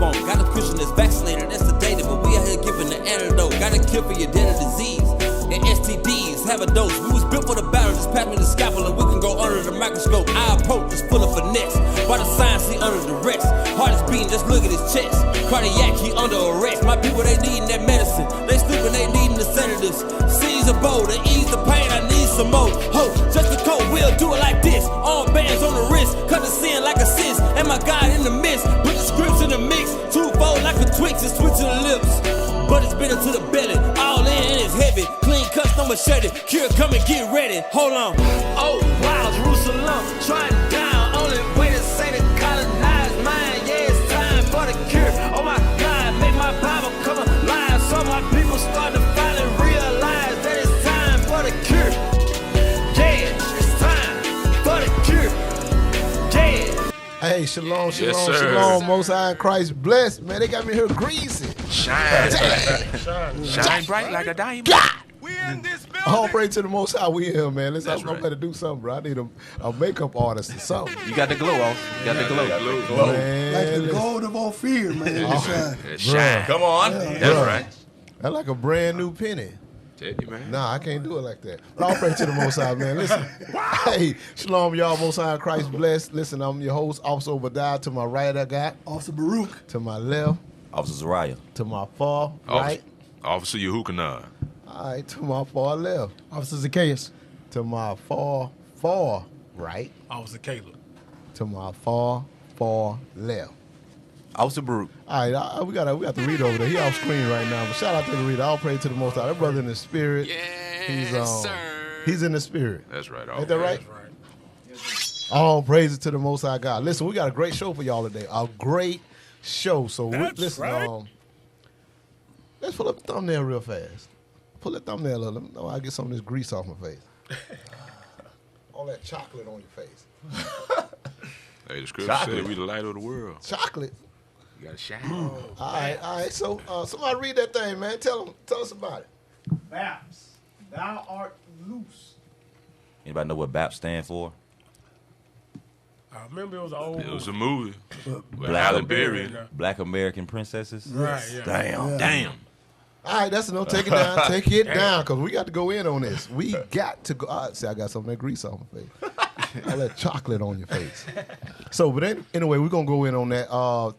on. Got a Christian that's vaccinated, that's sedated, but we out here giving the antidote. Got a cure for your deadly disease and STDs. Have a dose. We was built for the battle. Just pass me the scalpel and we can go under the microscope. Our approach is full of finesse. By the science, he under duress. Heart is beating, just look at his chest. Cardiac, he under arrest. My people, they needing that medicine. They sleeping, they needing the sedatives. Seize a bowl to ease the pain. I need some more hope. Just a coat, we'll do it like this. Arm bands on the wrist. Cut the sin like a cyst. And my God in the midst. Put the scripts in the mix. Twofold like a Twix and switch to the lips. But it's bitter to the belly. All in and it's heavy. Clean cuts, no machete. Cure, come and get ready. Hold on. Oh, wow, Jerusalem. Trying down. Only way to say to colonize mine. Yeah, it's time for the cure. Oh my God, make my Bible come alive. So my people start to finally realize that it's time for the cure. Yeah, it's time for the cure. Yeah. Hey, shalom, shalom, Yes, sir. shalom. Most High in Christ blessed. Man, they got me here greasy. Shine bright like a diamond. God! We in this building. All praise to the Most High. We here, man. Listen, That's I'm right. going to do something, bro. I need a makeup artist or something. You got the glow off. You got the glow. Man, Like the listen. gold of Ophir, man. Shine. Come on. That's right. That's like a brand new penny. Tell you, man. Nah, I can't do it like that. But all praise to the Most High, man. Listen. Hey, shalom, y'all. Most High in Christ blessed. Listen, I'm your host, Officer Obadiah. To my right, I got. Officer Baruch. To my left. Officer Zariah. To my far right. Officer Yehukanah. All right, to my far left. Officer Zacchaeus. To my far right. Officer Caleb. To my far left. Officer Baruch. All right, we got to read over there. He off screen right now, but shout out to the reader. All praise to the Most High. That brother in the spirit. Yes, sir. He's in the spirit. That's right. Ain't that right? All praises to the Most High God. Listen, we got a great show for y'all today. A great show. So listen, let's pull up the thumbnail real fast. Pull that thumbnail up. Let me know I get some of this grease off my face. All that chocolate on your face. Hey, the scripture said we the light of the world. Chocolate. You gotta shine. All right. So somebody read that thing, man. Tell us about it. Baps, thou art loose. Anybody know what BAP stand for? I remember it was an old It was a movie. With Black Halle Berry. Black American Princesses? Right, yeah. Damn. All right, that's enough. Take it down. Take it down, because we got to go in on this. We got to go. See, I got some of that grease on my face. All that chocolate on your face. So, but anyway, we're going to go in on that.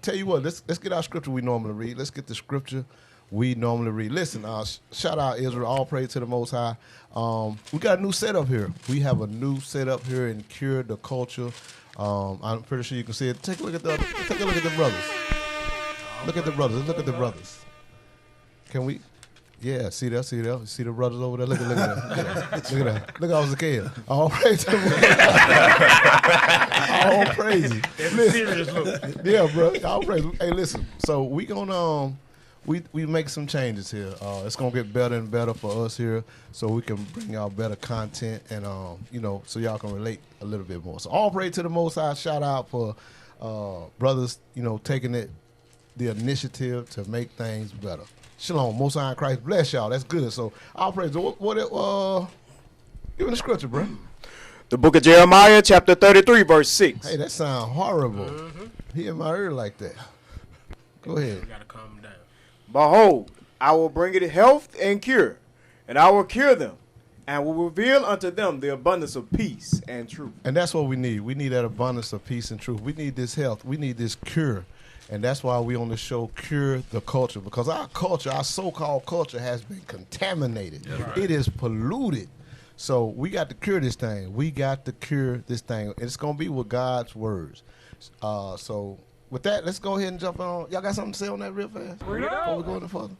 Tell you what, let's get our scripture we normally read. Let's get the scripture we normally read. Listen, shout out Israel. All praise to the Most High. We got a new setup here. We have a new setup here in Cure the Culture. I'm pretty sure you can see it. Take a look at the brothers. Look at the brothers. Look at the brothers. Can we? Yeah, see that? See the brothers over there? Look at that. Look at that. Look at Officer Caleb. All praise to all praise. It's a serious look. Yeah, bro. All praise. Hey, listen. So we gonna we make some changes here. It's gonna get better and better for us here, so we can bring y'all better content and so y'all can relate a little bit more. So all praise to the Most High. Shout out for brothers, taking the initiative to make things better. Shalom, Most High in Christ bless y'all. That's good. So I'll praise. Give me the scripture, bro. The book of Jeremiah, chapter 33, verse 6. Hey, that sounds horrible. He in my ear like that. Go ahead. You gotta calm down. Behold, I will bring it health and cure, and I will cure them, and will reveal unto them the abundance of peace and truth. And that's what we need. We need that abundance of peace and truth. We need this health. We need this cure. And that's why we on the show Cure the Culture, because our culture, our so-called culture, has been contaminated. Right. It is polluted. So we got to cure this thing. We got to cure this thing. It's going to be with God's words. So with that, let's go ahead and jump on. Y'all got something to say on that real fast? Before we go any further?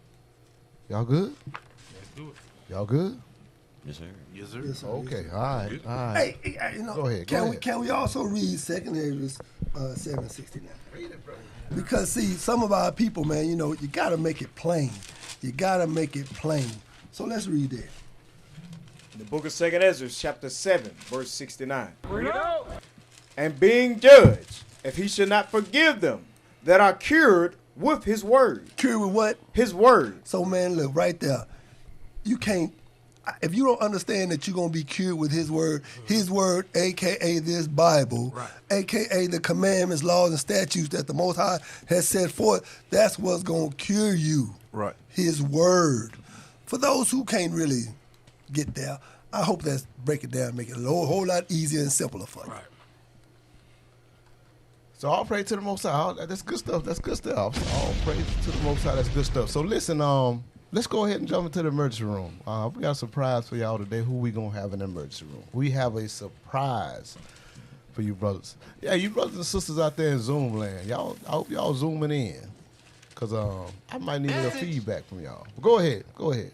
Y'all good? Let's do it. Y'all good? Yes, sir. Yes, sir. Okay, all right. Hey, Go ahead. Can we also read 2 Ezra 7:69? Read it, bro. Because see, some of our people, man, you got to make it plain. You got to make it plain. So let's read that. The book of 2 Ezra, chapter 7, verse 69. And being judged, if he should not forgive them that are cured with his word. Cured with what? His word. So, man, look, right there. You can't, if you don't understand that you're going to be cured with his word, a.k.a. this Bible, a.k.a. the commandments, laws, and statutes that the Most High has set forth, that's what's going to cure you. Right. His word. For those who can't really get there, I hope that's break it down, make it a whole lot easier and simpler for you. Right. So all praise to the Most High. That's good stuff. That's good stuff. All praise to the Most High. That's good stuff. So listen, let's go ahead and jump into the emergency room. We got a surprise for y'all today. Who we gonna have in the emergency room? We have a surprise for you brothers. Yeah, you brothers and sisters out there in Zoom land. Y'all, I hope y'all zooming in, cause I might need a little feedback from y'all. But go ahead. Go ahead.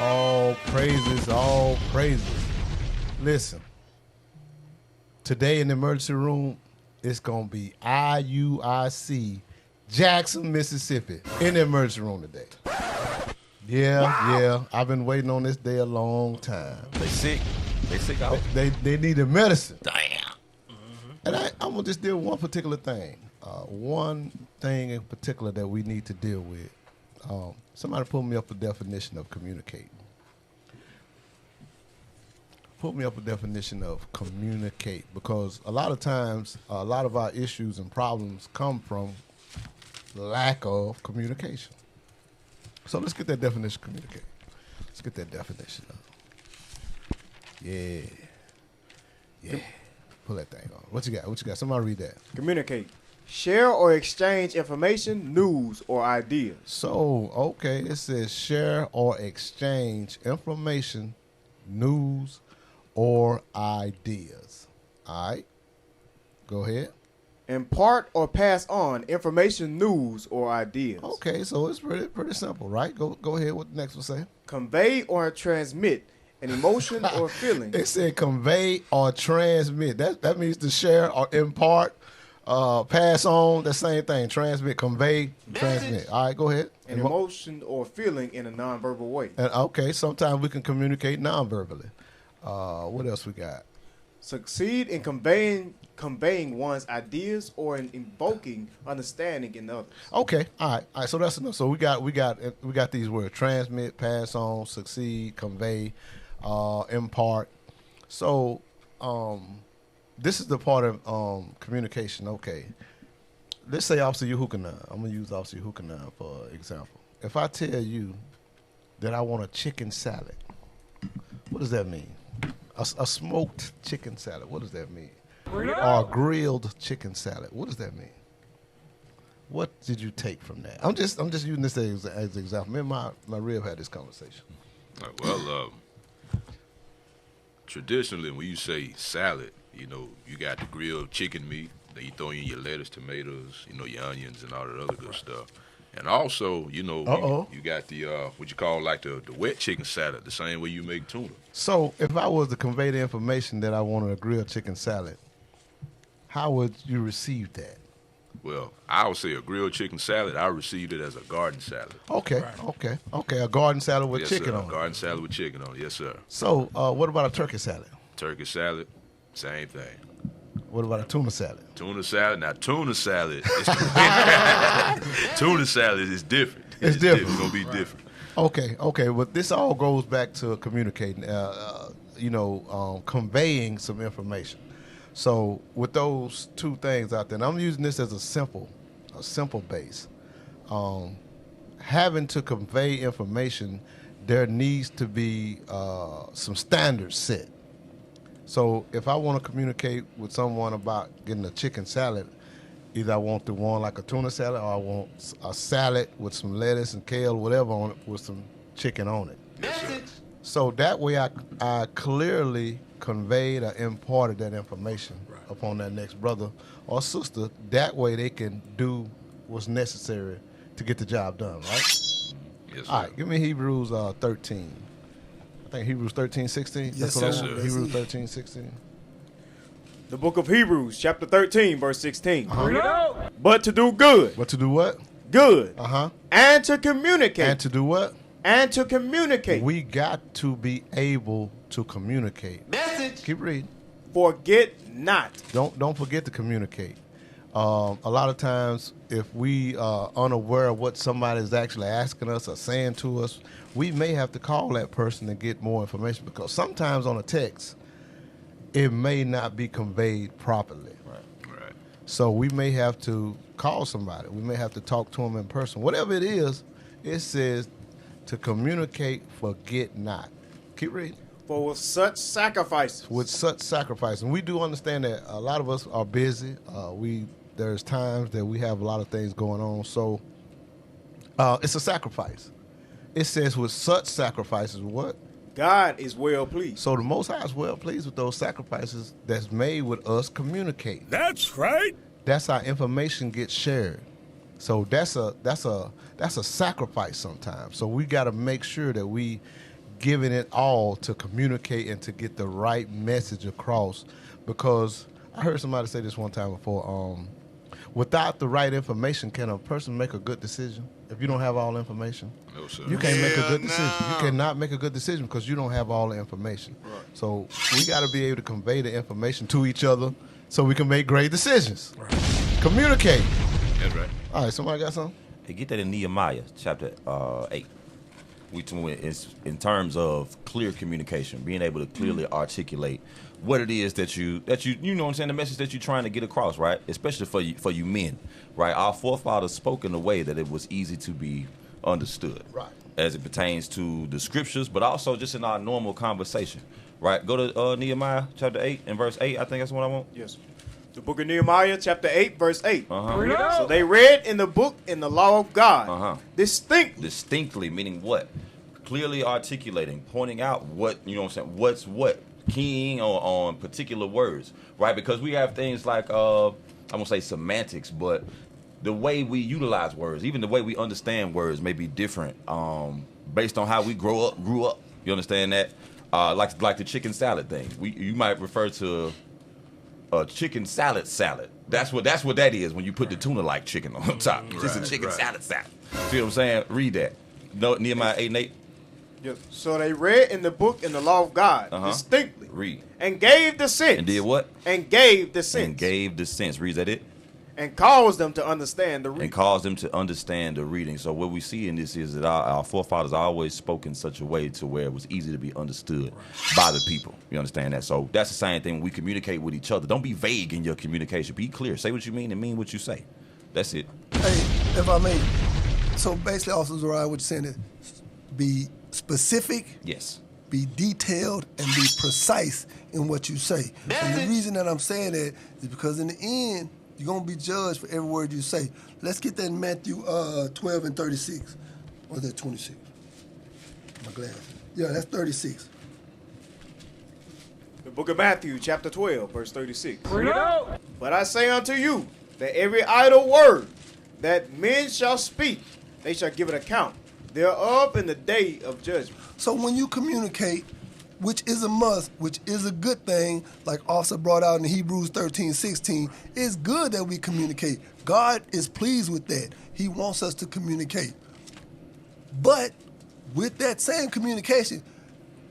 All praises, all praises. Listen, today in the emergency room, it's going to be IUIC, Jackson, Mississippi, in the emergency room today. Yeah, I've been waiting on this day a long time. They sick. They sick out. They need the medicine. Damn. And I'm going to just deal with one particular thing. One thing in particular that we need to deal with. Somebody pull me up a definition of communicating. Put me up a definition of communicate, because a lot of times, a lot of our issues and problems come from lack of communication. So let's get that definition of communicate. Let's get that definition up. Yeah. Pull that thing on. What you got? What you got? Somebody read that. Communicate. Share or exchange information, news, or ideas. So, okay, it says share or exchange information, news, or ideas. All right. Go ahead. Impart or pass on information, news, or ideas. Okay, so it's pretty simple, right? Go ahead. What the next one say? Convey or transmit an emotion or feeling. It said convey or transmit. That means to share or impart, pass on, the same thing. Transmit, convey, transmit. All right, go ahead. An emotion or feeling in a nonverbal way. And okay, sometimes we can communicate non-verbally. What else we got? Succeed in conveying one's ideas or in invoking understanding in others. Okay, all right. So that's enough. So we got these words: transmit, pass on, succeed, convey, impart. So this is the part of communication. Okay, let's say Officer Yuhukanan. I'm gonna use Officer Yuhukanan for example. If I tell you that I want a chicken salad, what does that mean? A smoked chicken salad. What does that mean? Or a grilled chicken salad. What does that mean? What did you take from that? I'm just using this as an example. Me and my rib had this conversation. Well, traditionally, when you say salad, you got the grilled chicken meat. Then you throw in your lettuce, tomatoes, your onions, and all that other good stuff. And also, you got the what you call like the wet chicken salad, the same way you make tuna. So if I was to convey the information that I wanted a grilled chicken salad, how would you receive that? Well, I would say a grilled chicken salad, I received it as a garden salad. Okay, a garden salad with Yes, chicken sir. on it. Garden salad with chicken on it, yes, sir. So what about a turkey salad? Turkey salad, same thing. What about a tuna salad? Tuna salad. Now, tuna salad is tuna salad is different. It's different. It's gonna be different. Okay. But this all goes back to communicating, conveying some information. So with those two things out there, and I'm using this as a simple base. Having to convey information, there needs to be some standards set. So if I want to communicate with someone about getting a chicken salad, either I want the one like a tuna salad, or I want a salad with some lettuce and kale, whatever on it, with some chicken on it. Yes, So that way I clearly conveyed or imparted that information upon that next brother or sister. That way they can do what's necessary to get the job done, right? Yes, sir. All right, give me Hebrews 13. I think Hebrews 13:16. Yes, That's what sir. I want. Hebrews 13:16. The book of Hebrews, chapter 13, verse 16. But to do good. But to do what? good. Uh-huh. And to communicate. And to do what? And to communicate. We got to be able to communicate. Message. Keep reading. Forget not. Don't forget to communicate. A lot of times, if we are unaware of what somebody is actually asking us or saying to us, we may have to call that person and get more information, because sometimes on a text, it may not be conveyed properly. Right. So we may have to call somebody. We may have to talk to them in person. Whatever it is, it says to communicate, forget not. Keep reading. For with such sacrifices. With such sacrifice. And we do understand that a lot of us are busy. There's times that we have a lot of things going on. So it's a sacrifice. It says with such sacrifices, what? God is well pleased. So the Most High is well pleased with those sacrifices that's made with us communicating. That's right. That's how information gets shared. So that's a sacrifice sometimes. So we got to make sure that we giving it all to communicate and to get the right message across. Because I heard somebody say this one time before, without the right information, can a person make a good decision? If you don't have all the information, No, sir. you can't make a good decision. You cannot make a good decision because you don't have all the information. Right. So we got to be able to convey the information to each other so we can make great decisions. Right. Communicate. That's right. All right, somebody got something? Hey, get that in Nehemiah chapter 8. It's in terms of clear communication, being able to clearly articulate what it is that you know what I'm saying, the message that you're trying to get across, right? Especially for you men, right? Our forefathers spoke in a way that it was easy to be understood, Right. as it pertains to the scriptures, but also just in our normal conversation, right? Go to Nehemiah chapter 8 and verse 8. I think that's what I want. Yes. The book of Nehemiah, chapter 8, verse 8. Uh-huh. So they read in the book, in the law of God, Uh-huh. distinctly, meaning what? Clearly articulating, pointing out what, you know what I'm saying, what's what, keying on particular words, right? Because we have things like, I'm going to say semantics, but the way we utilize words, even the way we understand words may be different based on how we grew up. You understand that? Like the chicken salad thing. You might refer to a chicken salad. That's what that is when you put the tuna-like chicken on top. Just a chicken salad. See what I'm saying? Read that. No, Nehemiah 8 and 8. yes. So they read in the book, in the law of God, distinctly. Read. And gave the sense. And did what? And gave the sense. And gave the sense. Read that it? And caused them to understand the reading. And caused them to understand the reading. So what we see in this is that our forefathers always spoke in such a way to where it was easy to be understood by the people. You understand that? So that's the same thing when we communicate with each other. Don't be vague in your communication. Be clear. Say what you mean and mean what you say. That's it. Hey, if I may, so basically, Officer Zariah, what you're saying is be specific, Yes. be detailed, and be precise in what you say. And the reason that I'm saying that is because in the end, you're going to be judged for every word you say. Let's get that in Matthew 12 and 36. Or is that 26? My glasses. Yeah, that's 36. The book of Matthew, chapter 12, verse 36. But I say unto you, that every idle word that men shall speak, they shall give an account thereof in the day of judgment. So when you communicate, which is a must, which is a good thing, like Officer brought out in Hebrews 13:16, it's good that we communicate. God is pleased with that. He wants us to communicate. But with that same communication,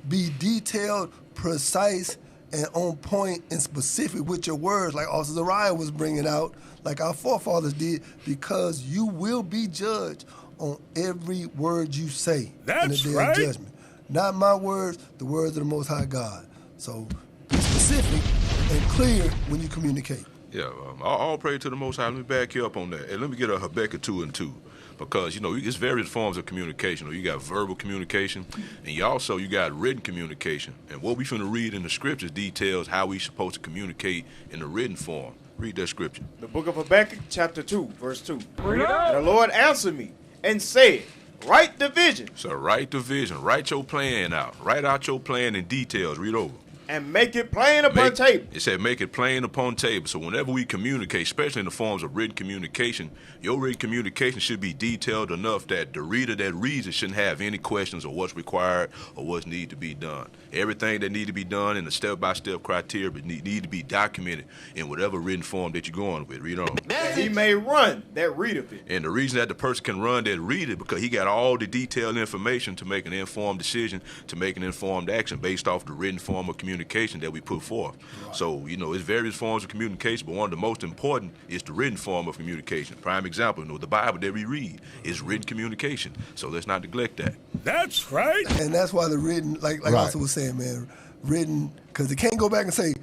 be detailed, precise, and on point and specific with your words, like Officer Zariah was bringing out, like our forefathers did, because you will be judged on every word you say in the day of judgment. Not my words, the words of the Most High God. So be specific and clear when you communicate. Yeah, all praise to the Most High. Let me back you up on that. And let me get a Habakkuk 2 and 2. Because, it's various forms of communication. You got verbal communication, and you got written communication. And what we finna read in the scriptures details how we supposed to communicate in the written form. Read that scripture. The book of Habakkuk, chapter 2, verse 2. And the Lord answered me and said, write the vision. So write the vision. Write your plan out. Write out your plan in details. Read over. And make it plain upon table. It said make it plain upon table. So whenever we communicate, especially in the forms of written communication, your written communication should be detailed enough that the reader that reads it shouldn't have any questions or what's required or what's need to be done. Everything that need to be done in the step-by-step criteria need to be documented in whatever written form that you're going with. Read on. And he may run that readeth it. And the reason that the person can run that read it because he got all the detailed information to make an informed decision, to make an informed action based off the written form of communication that we put forth. Right. So, it's various forms of communication, but one of the most important is the written form of communication. Prime example, the Bible that we read is written communication. So let's not neglect that. That's right. And that's why the written, like right. Austin was saying, man, written, because they can't go back and say,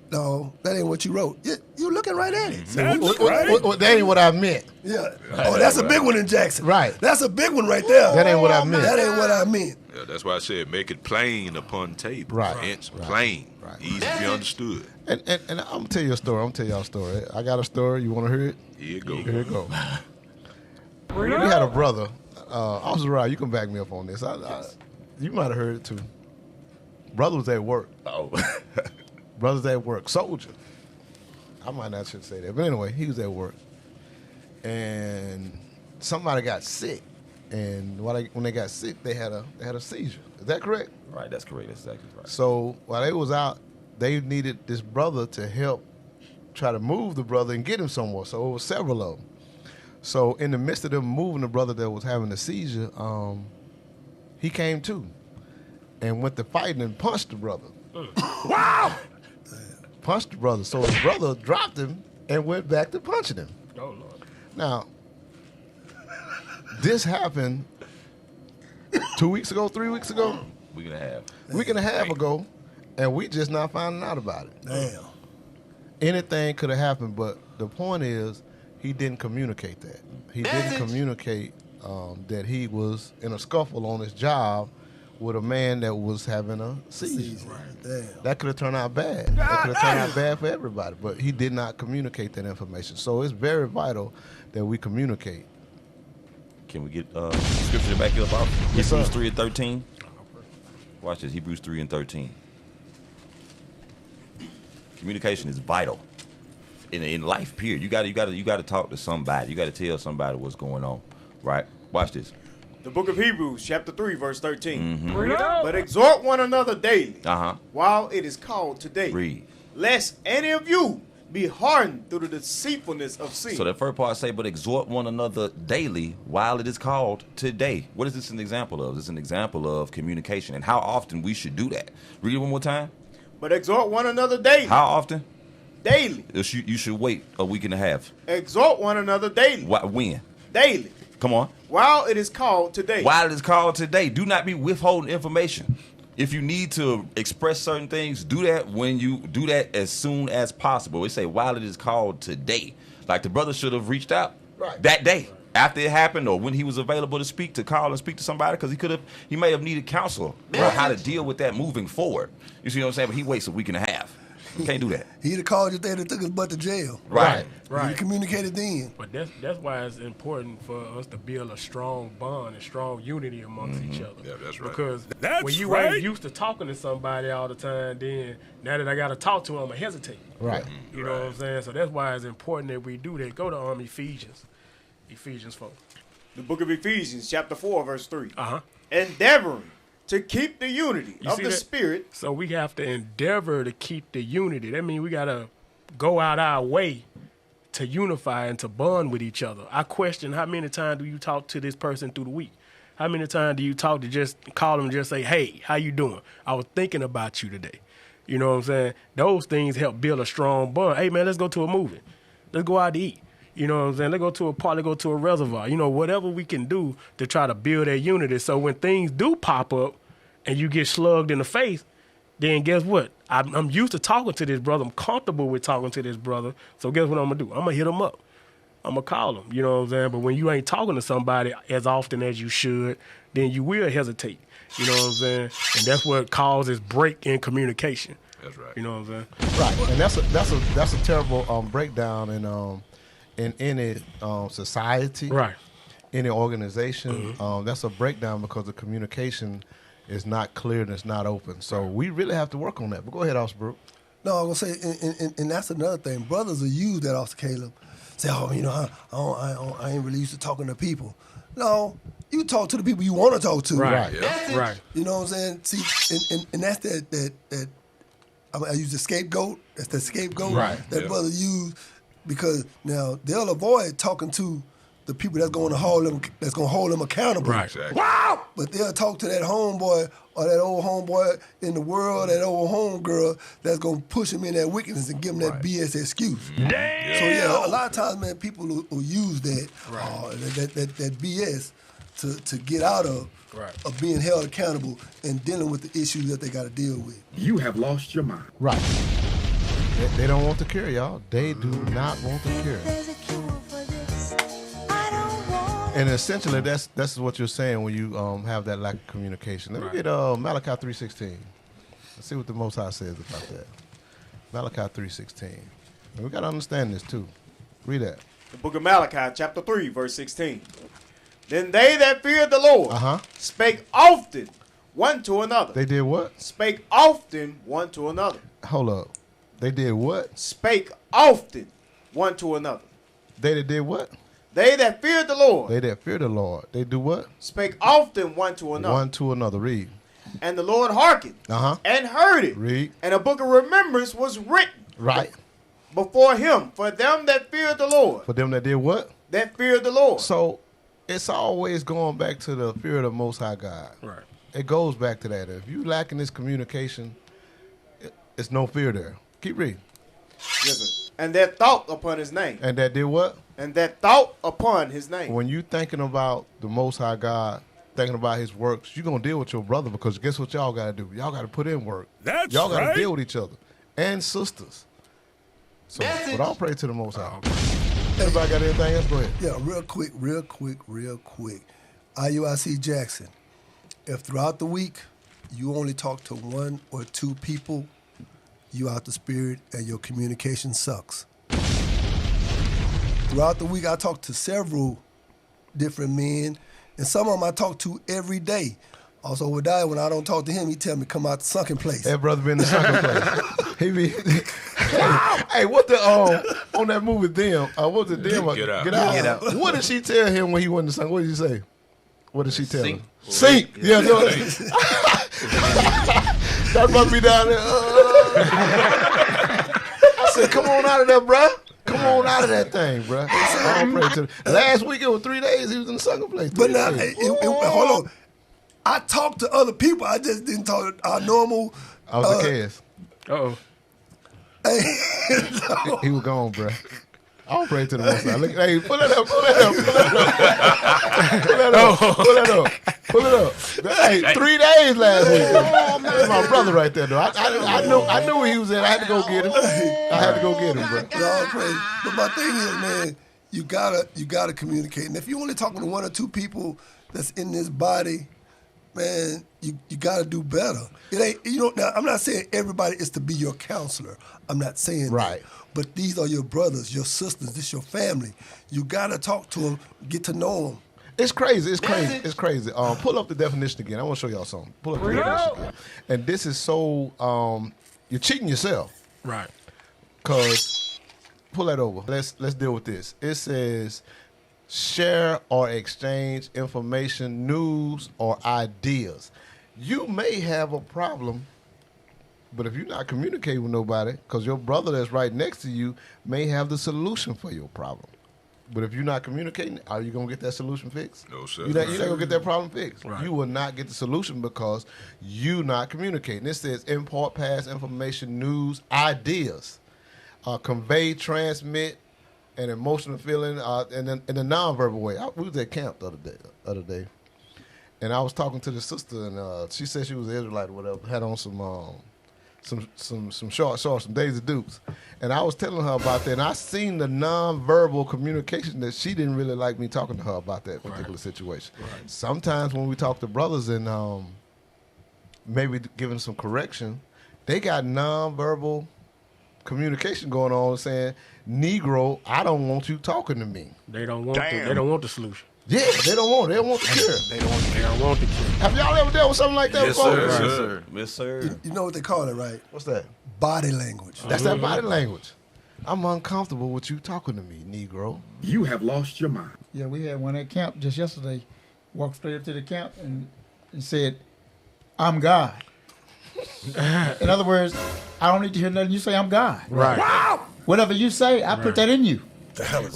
no, that ain't what you wrote. You're looking right at it. That ain't what I meant. Yeah. Oh, that's a big one in Jackson. Right. That's a big one right there. That ain't what I meant. That ain't what I meant. Yeah, that's why I said make it plain upon table. Right. It's plain. Right. Easy to be understood. And I'm going to tell you a story. I'm going to tell y'all a story. I got a story. You want to hear it? Here it goes. Here it goes. We had a brother. Officer Ryan, you can back me up on this. You might have heard it too. Brother was at work. Oh. Brother's at work. Soldier. I might not should say that. But anyway, he was at work. And somebody got sick. And when they got sick, they had a seizure. Is that correct? Right, that's correct. That's exactly right. So while they was out, they needed this brother to help try to move the brother and get him somewhere. So it was several of them. So in the midst of them moving the brother that was having the seizure, he came to and went to fighting and punched the brother. Wow! Punched the brother. So his brother dropped him and went back to punching him. Oh, Lord. Now, this happened 2 weeks ago, 3 weeks ago? Week and a half. Week and a half ago, and we just not finding out about it. Damn. Anything could have happened, but the point is he didn't communicate that. He didn't communicate that he was in a scuffle on his job with a man that was having a seizure. Damn. That could have turned out bad. That could have turned out bad for everybody, but he did not communicate that information. So it's very vital that we communicate. Can we get scripture to back you up off? Yes, Hebrews sir. 3 and 13. Watch this, Hebrews 3 and 13. Communication is vital in life. Period. You got to talk to somebody. You got to tell somebody what's going on. Right? Watch this. The book of Hebrews, chapter 3, verse 13. Mm-hmm. But exhort one another daily, Uh-huh. while it is called today, Read. lest any of you be hardened through the deceitfulness of sin. So that first part say, but exhort one another daily while it is called today. What is this an example of? This is an example of communication and how often we should do that. Read it one more time. But exhort one another daily. How often? Daily. You should wait a week and a half. Exhort one another daily. When? Daily. Come on. While it is called today. While it is called today. Do not be withholding information. If you need to express certain things, do that when you do that as soon as possible. We say while it is called today. Like the brother should have reached out that day after it happened or when he was available to speak, to call and speak to somebody, because he may have needed counsel on how to deal with that moving forward. You see what I'm saying? But he waits a week and a half. Can't do that. He'd have called you there and took his butt to jail. Right. He communicated then. But that's why it's important for us to build a strong bond and strong unity amongst each other. Yeah, that's right. Because when you ain't used to talking to somebody all the time, then now that I got to talk to them, I hesitate. Right. You know what I'm saying? So that's why it's important that we do that. Go to Ephesians 4. The book of Ephesians, chapter 4, verse 3. Uh-huh. Endeavoring to keep the unity You of see the that? Spirit. So we have to endeavor to keep the unity. That means we got to go out our way to unify and to bond with each other. I question, how many times do you talk to this person through the week? How many times do you talk to just call them and just say, hey, how you doing? I was thinking about you today. You know what I'm saying? Those things help build a strong bond. Hey, man, let's go to a movie. Let's go out to eat. You know what I'm saying? Let's go to a park, let's go to a reservoir. You know, whatever we can do to try to build that unity. So when things do pop up and you get slugged in the face, then guess what? I'm used to talking to this brother. I'm comfortable with talking to this brother. So guess what I'm going to do? I'm going to hit him up. I'm going to call him. You know what I'm saying? But when you ain't talking to somebody as often as you should, then you will hesitate. You know what I'm saying? And that's what causes break in communication. That's right. You know what I'm saying? Right. And that's a terrible breakdown in any society, Right. any organization. That's a breakdown because the communication it's not clear and it's not open. So we really have to work on that. But go ahead, Officer Brooke. No, I'm gonna say, and that's another thing. Brothers will use that, Officer Caleb. Say, oh, I ain't really used to talking to people. No, you talk to the people you want to talk to. Right. Yeah. Right. You know what I'm saying? See, and that's that I use the scapegoat. That's the scapegoat that brother use, because now they'll avoid talking to the people that's going to hold them accountable. Right. Exactly. Wow! But they'll talk to that homeboy or that old homeboy in the world, that old homegirl that's going to push him in that wickedness and give him that BS excuse. Damn. So yeah, a lot of times, man, people will use that that BS to get out of being held accountable and dealing with the issues that they got to deal with. You have lost your mind. Right. They don't want to cure, y'all. They do not want to cure. And essentially, that's what you're saying when you have that lack of communication. Let me get Malachi 3:16. Let's see what the Most High says about that. Malachi 3:16. And we got to understand this, too. Read that. The book of Malachi, chapter 3, verse 16. Then they that feared the Lord spake often one to another. They did what? Spake often one to another. Hold up. They did what? Spake often one to another. They that did what? They that feared the Lord. They that fear the Lord. They do what? Spake often one to another. One to another. Read. And the Lord hearkened and heard it. Read. And a book of remembrance was written. Right. Before him, for them that feared the Lord. For them that did what? That feared the Lord. So it's always going back to the fear of the Most High God. Right. It goes back to that. If you lacking this communication, it's no fear there. Keep reading. Yes, sir. And that thought upon his name. And that did what? And that thought upon his name. When you thinking about the Most High God, thinking about his works, you're going to deal with your brother, because guess what y'all got to do? Y'all got to put in work. That's y'all got to right. deal with each other and sisters. So, but I'll pray to the Most High. Everybody got anything else? Go ahead. Yeah, real quick. IUIC Jackson, if throughout the week you only talk to one or two people, you out the spirit and your communication sucks. Throughout the week, I talk to several different men, and some of them I talk to every day. Also, Gedaliah, when I don't talk to him, he tell me come out the sunken place. That brother been in the sunken place. He be, hey, what the on that movie Them? What was it Them? Get Out. Get out. What did she tell him when he wasn't in the sunken? What did you say? What did she tell him? Sink. Yeah. That brother be down there. I said, come on out of there, bruh. Come on out of that thing, bruh. Last week it was 3 days. He was in the sunken place. But now, hold on. I talked to other people. I just didn't talk to our normal. I was the cast. Uh-oh. He was gone, bruh. I'll pray to the Most High. Look, hey, pull it up. Hey, 3 days last week. That's my brother right there, though. I knew where he was at. I had to go get him. Bro. But my thing is, man, you gotta communicate. And if you're only talking to one or two people that's in this body, man, you gotta do better. It ain't, now I'm not saying everybody is to be your counselor. I'm not saying right. That. But these are your brothers, your sisters, this your family. You gotta talk to them, get to know them. It's crazy. Pull up the definition again. I want to show y'all something. Pull up the definition again. And this is so you're cheating yourself. Right. Cause pull that over. Let's deal with this. It says share or exchange information, news, or ideas. You may have a problem, but if you're not communicating with nobody, because your brother that's right next to you may have the solution for your problem. But if you're not communicating, are you going to get that solution fixed? No, sir. You're not going to get that problem fixed. Right. You will not get the solution because you're not communicating. It says impart, pass information, news, ideas, convey, transmit, an emotional feeling in a nonverbal way. We was at camp the other day, and I was talking to the sister, and she said she was an Israelite or whatever, had on some short shorts, some Daisy Dukes. And I was telling her about that, and I seen the nonverbal communication that she didn't really like me talking to her about that particular situation. Right. Sometimes when we talk to brothers and maybe giving some correction, they got nonverbal communication going on saying, Negro, I don't want you talking to me. They don't want the solution. Yeah, they don't want it. They don't want the cure. They don't want the cure. Have y'all ever dealt with something like that before? sir. Yes, sir. You know what they call it, right? What's that? Body language. That's that body language. I'm uncomfortable with you talking to me, Negro. You have lost your mind. Yeah, we had one at camp just yesterday. Walked straight up to the camp and said, "I'm God." In other words, I don't need to hear nothing you say. I'm God. Right. Wow. Whatever you say, I put that in you.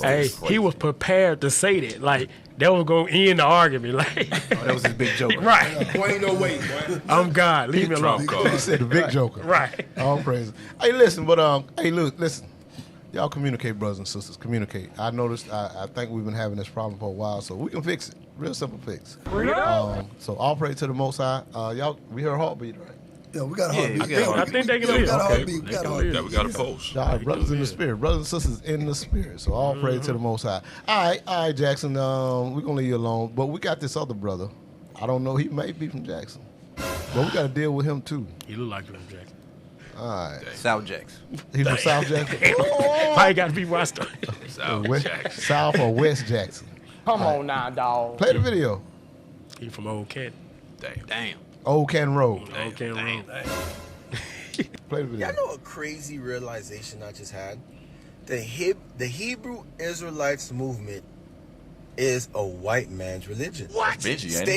Hey, he was prepared to say that. Like, that was going to end the argument. Like, That was his big joke. right. Boy, ain't no way, boy. I'm God. Leave me alone. He said the big joker. Right. All praise. Hey, listen, listen. Y'all communicate, brothers and sisters. Communicate. I noticed. I think we've been having this problem for a while, so we can fix it. Real simple fix. So all praise to the Most High. Y'all, we heard heartbeat, right? Yeah, we got a heartbeat. I think they can We live. got a Okay. heartbeat. We got a heartbeat. Yeah, we got a pulse. All right, brothers in the spirit, brothers and sisters in the spirit. So all praise to the Most High. All right, Jackson. We're gonna leave you alone, but we got this other brother. I don't know. He may be from Jackson, but we got to deal with him too. He look like Jim Jackson. All right, South Jackson. he's from South Jackson. Why you got to be watched? South or West Jackson. Come on now, dog. Play the video. He from Old Kent. Damn. Old Canton Road. Old Kent Road. Play the video. Y'all know a crazy realization I just had? The Hebrew Israelites movement is a white man's religion. What? Benji, ain't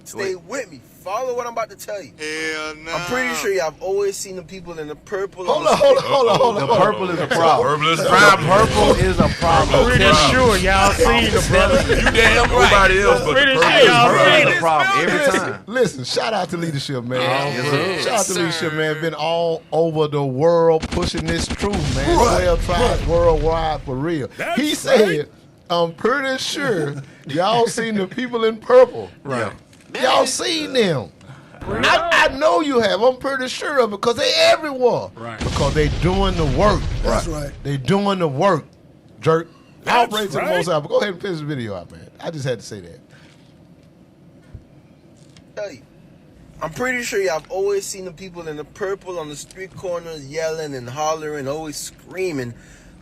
Stay with me. Follow what I'm about to tell you. Hell no. I'm pretty sure y'all have always seen the people in the purple. Hold on. The purple is a problem. Purple is a problem. Purple is a problem. Pretty sure y'all seen the brother. You damn right. Nobody else but the Pretty purple. sure y'all Purple seen is a problem every time. Listen, shout out to leadership, man. Yes, Shout out to leadership, man. Been all over the world pushing this truth, man. 12 tribes worldwide for real. He said, I'm pretty sure y'all seen the people in purple. Right. Y'all seen them. I know you have. I'm pretty sure of it because they everywhere. Right. Because they doing the work. That's right. They doing the work, jerk. I'll That's praise to the right. Most High, but go ahead and finish the video out, man. I just had to say that. Tell you. I'm pretty sure y'all have always seen the people in the purple on the street corners yelling and hollering, always screaming.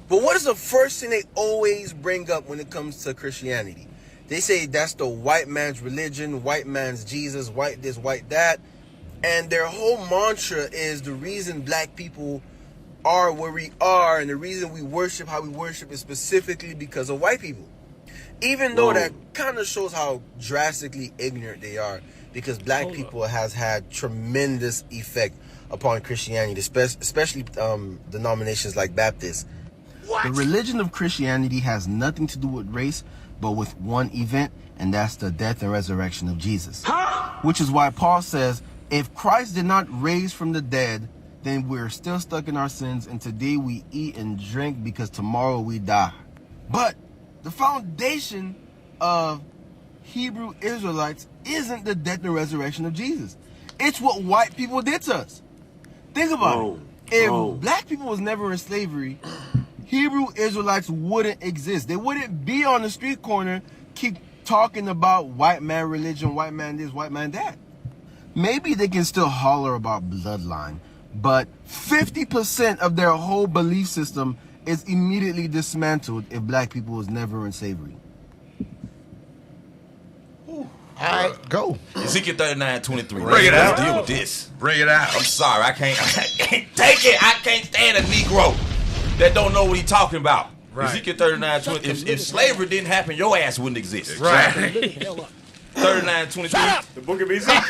But what is the first thing they always bring up when it comes to Christianity? They say that's the white man's religion, white man's Jesus, white this, white that. And their whole mantra is the reason black people are where we are and the reason we worship how we worship is specifically because of white people. Even though that kind of shows how drastically ignorant they are, because black people has had tremendous effect upon Christianity, especially denominations like Baptists. The religion of Christianity has nothing to do with race, but with one event, and that's the death and resurrection of Jesus. Which is why Paul says, if Christ did not raise from the dead, then we're still stuck in our sins, and today we eat and drink because tomorrow we die. But the foundation of Hebrew Israelites isn't the death and resurrection of Jesus. It's what white people did to us. Think about it. If black people was never in slavery, Hebrew Israelites wouldn't exist. They wouldn't be on the street corner keep talking about white man religion, white man this, white man that. Maybe they can still holler about bloodline, but 50% of their whole belief system is immediately dismantled if black people was never in slavery. All right, go. Ezekiel 39:23. Bring it out. Deal with this. Bring it out. I'm sorry, I can't take it. I can't stand a Negro that don't know what he's talking about. Right. Ezekiel 39:20. If slavery didn't happen, your ass wouldn't exist. Right. 39:23. The book of Ezekiel.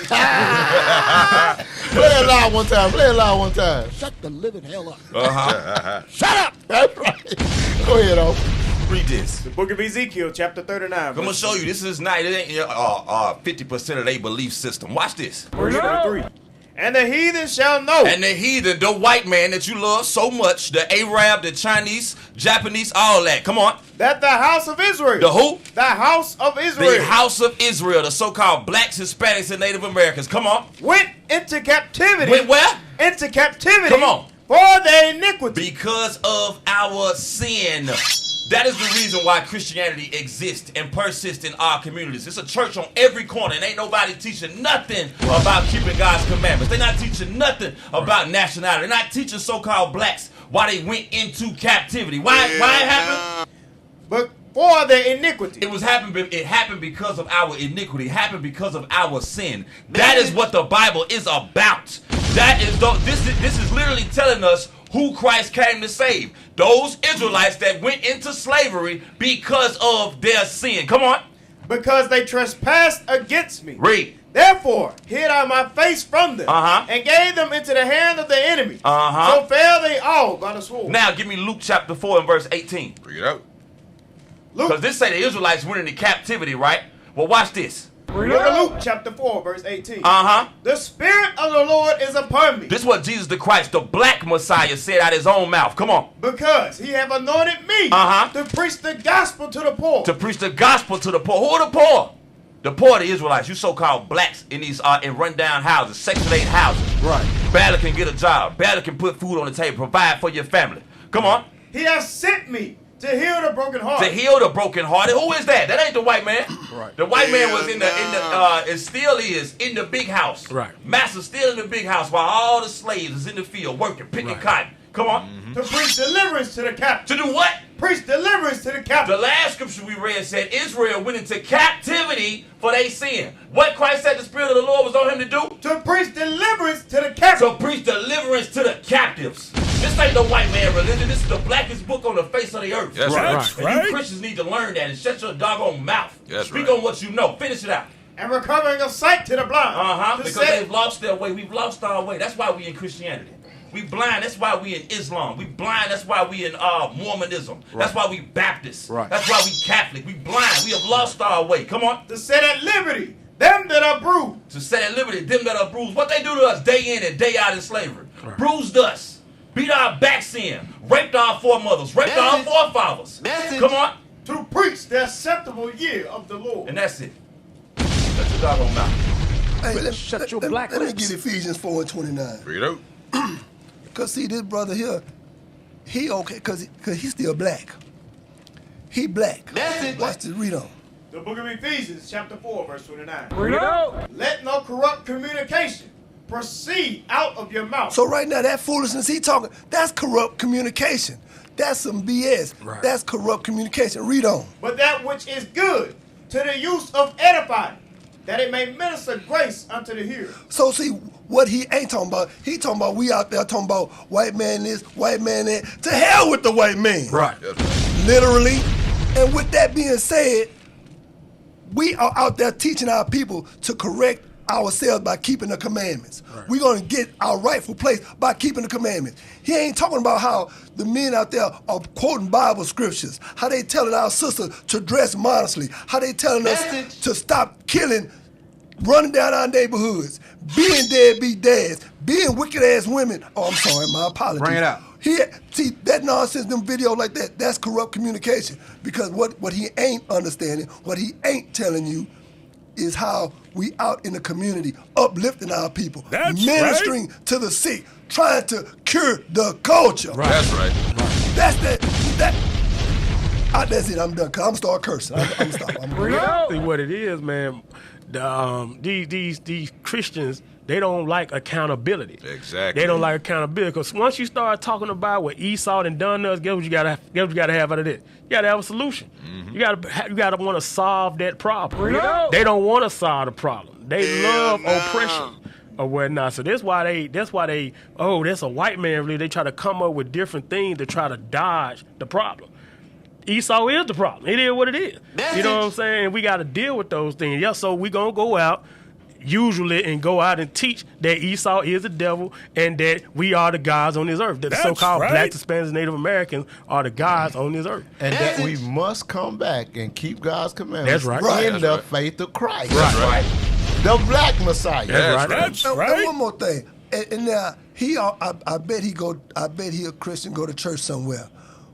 Play it loud one time. Play it loud one time. Shut the living hell up. Shut up. That's right. Go ahead, Read this. The book of Ezekiel, chapter 39. I'm gonna show you. This is not. It ain't 50% of their belief system. Watch this. Verse 23. And the heathen shall know. And the heathen, the white man that you love so much, the Arab, the Chinese, Japanese, all that. Come on. That the house of Israel. The who? The house of Israel. The house of Israel, the so-called blacks, Hispanics, and Native Americans. Come on. Went into captivity. Went where? Into captivity. Come on. For their iniquity. Because of our sin. That is the reason why Christianity exists and persists in our communities. It's a church on every corner, and ain't nobody teaching nothing about keeping God's commandments. They're not teaching nothing about nationality. They're not teaching so-called blacks why they went into captivity. Why it happened? But for their iniquity. It happened because of our iniquity. It happened because of our sin. That is what the Bible is about. This is literally telling us who Christ came to save. Those Israelites that went into slavery because of their sin. Come on. Because they trespassed against me. Read. Therefore hid I my face from them, and gave them into the hand of the enemy. So fell they all by the sword. Now give me Luke chapter 4 and verse 18. Bring it out. Because this say the Israelites went into captivity, right? Well, watch this. Look at Luke chapter 4, verse 18. The Spirit of the Lord is upon me. This is what Jesus the Christ, the black Messiah, said out of his own mouth. Come on. Because he have anointed me to preach the gospel to the poor. To preach the gospel to the poor. Who are the poor? The poor are the Israelites. You so-called blacks in these in run-down houses, Section 8 houses. Right. Barely can get a job. Barely can put food on the table. Provide for your family. Come on. He has sent me to heal the brokenhearted. To heal the brokenhearted. Who is that? That ain't the white man. Right. The white man was in the and still is in the big house. Right. Master still in the big house while all the slaves is in the field working, picking cotton. Come on. To preach deliverance to the captive. To do what? Preach deliverance to the captive. The last scripture we read said Israel went into captivity for their sin. What Christ said the Spirit of the Lord was on him to do? To preach deliverance to the captive. To preach deliverance to the captives. This ain't the white man religion. This is the blackest book on the face of the earth. That's right. And you Christians need to learn that and shut your doggone mouth. That's Speak right. on what you know. Finish it out. And recovering of sight to the blind. Because they've lost their way. We've lost our way. That's why we in Christianity. We blind. That's why we in Islam. We blind. That's why we in Mormonism. Right. That's why we Baptist. Right. That's why we Catholic. We blind. We have lost our way. Come on. To set at liberty them that are bruised. To set at liberty them that are bruised. What they do to us day in and day out in slavery. Right. Bruised us. Beat our backs in. Raped our foremothers. Raped our forefathers. Come on. To preach the acceptable year of the Lord. And that's it. Shut your doggone mouth. Hey, black let me lips. get Ephesians 4 and 29. Bring it out. Because see, this brother here, he okay, because he's still black. He black. Watch this, read on. The book of Ephesians, chapter 4, verse 29. Bring it out. Let no corrupt communication proceed out of your mouth. So right now, that foolishness he talking, that's corrupt communication. That's some BS. Right. That's corrupt communication. Read on. But that which is good to the use of edifying, that it may minister grace unto the hearer. So see, what he ain't talking about, he talking about we out there talking about white man this, white man that. To hell with the white man. Right. Literally. And with that being said, we are out there teaching our people to correct ourselves by keeping the commandments. Right. We're going to get our rightful place by keeping the commandments. He ain't talking about how the men out there are quoting Bible scriptures, how they telling our sisters to dress modestly, how they telling us to stop killing, running down our neighborhoods, being deadbeat dads, being wicked ass women. Oh, I'm sorry, my apologies. Bring it out. See, that nonsense, them videos like that, that's corrupt communication. Because what he ain't understanding, what he ain't telling you is how we out in the community uplifting our people, ministering to the sick, trying to cure the culture. Right. That's right. That's it. I'm done. Cause I'm start cursing. I'm stop. Reality, what it is, man. These Christians, they don't like accountability. Exactly. They don't like accountability because once you start talking about what Esau and done us, guess what you gotta have out of this? You gotta have a solution. Mm-hmm. You gotta want to solve that problem. They don't want to solve the problem. They love oppression or whatnot. So that's why they that's a white man really. They try to come up with different things to try to dodge the problem. Esau is the problem. It is what it is. You know what I'm saying? We got to deal with those things. Yeah, so we're going to go out usually and go out and teach that Esau is the devil and that we are the gods on this earth. That the so-called blacks, Hispanics, and Native Americans are the gods on this earth. And that we must come back and keep God's commandments That's right. in the faith of Christ. That's right. The black Messiah. That's right. And one more thing. And now, I bet he a Christian, go to church somewhere.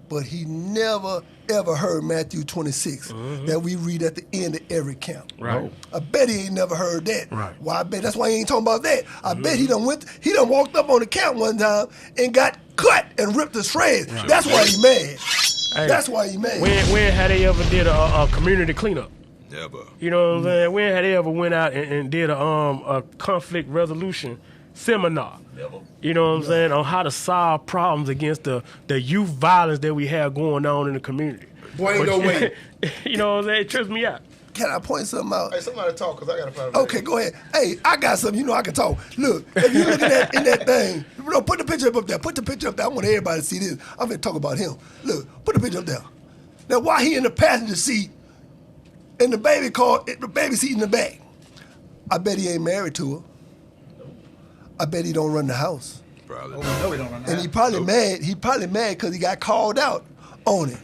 But he never, ever heard Matthew 26 that we read at the end of every count. Right. I bet he ain't never heard that. Right. Why? I bet that's why he ain't talking about that. I bet he done walked up on the count one time and got cut and ripped to shreds. Right. That's why he mad. Hey, that's why he mad. When had they ever did a community cleanup? Never. You know what I'm saying? When had they ever went out and did a conflict resolution seminar. You know what I'm saying? On how to solve problems against the youth violence that we have going on in the community. Boy, ain't no way. You know what I'm saying? It trips me out. Can I point something out? Hey, somebody talk, because I got to find Okay, go ahead. Hey, I got something. You know I can talk. Look, if you look at that in that thing, put the picture up there. Put the picture up there. I want everybody to see this. I'm going to talk about him. Look, put the picture up there. Now, while he in the passenger seat, in the baby seat in the back, I bet he ain't married to her. I bet he don't run the house. Probably. No, we don't run And he probably mad. He probably mad because he got called out on it.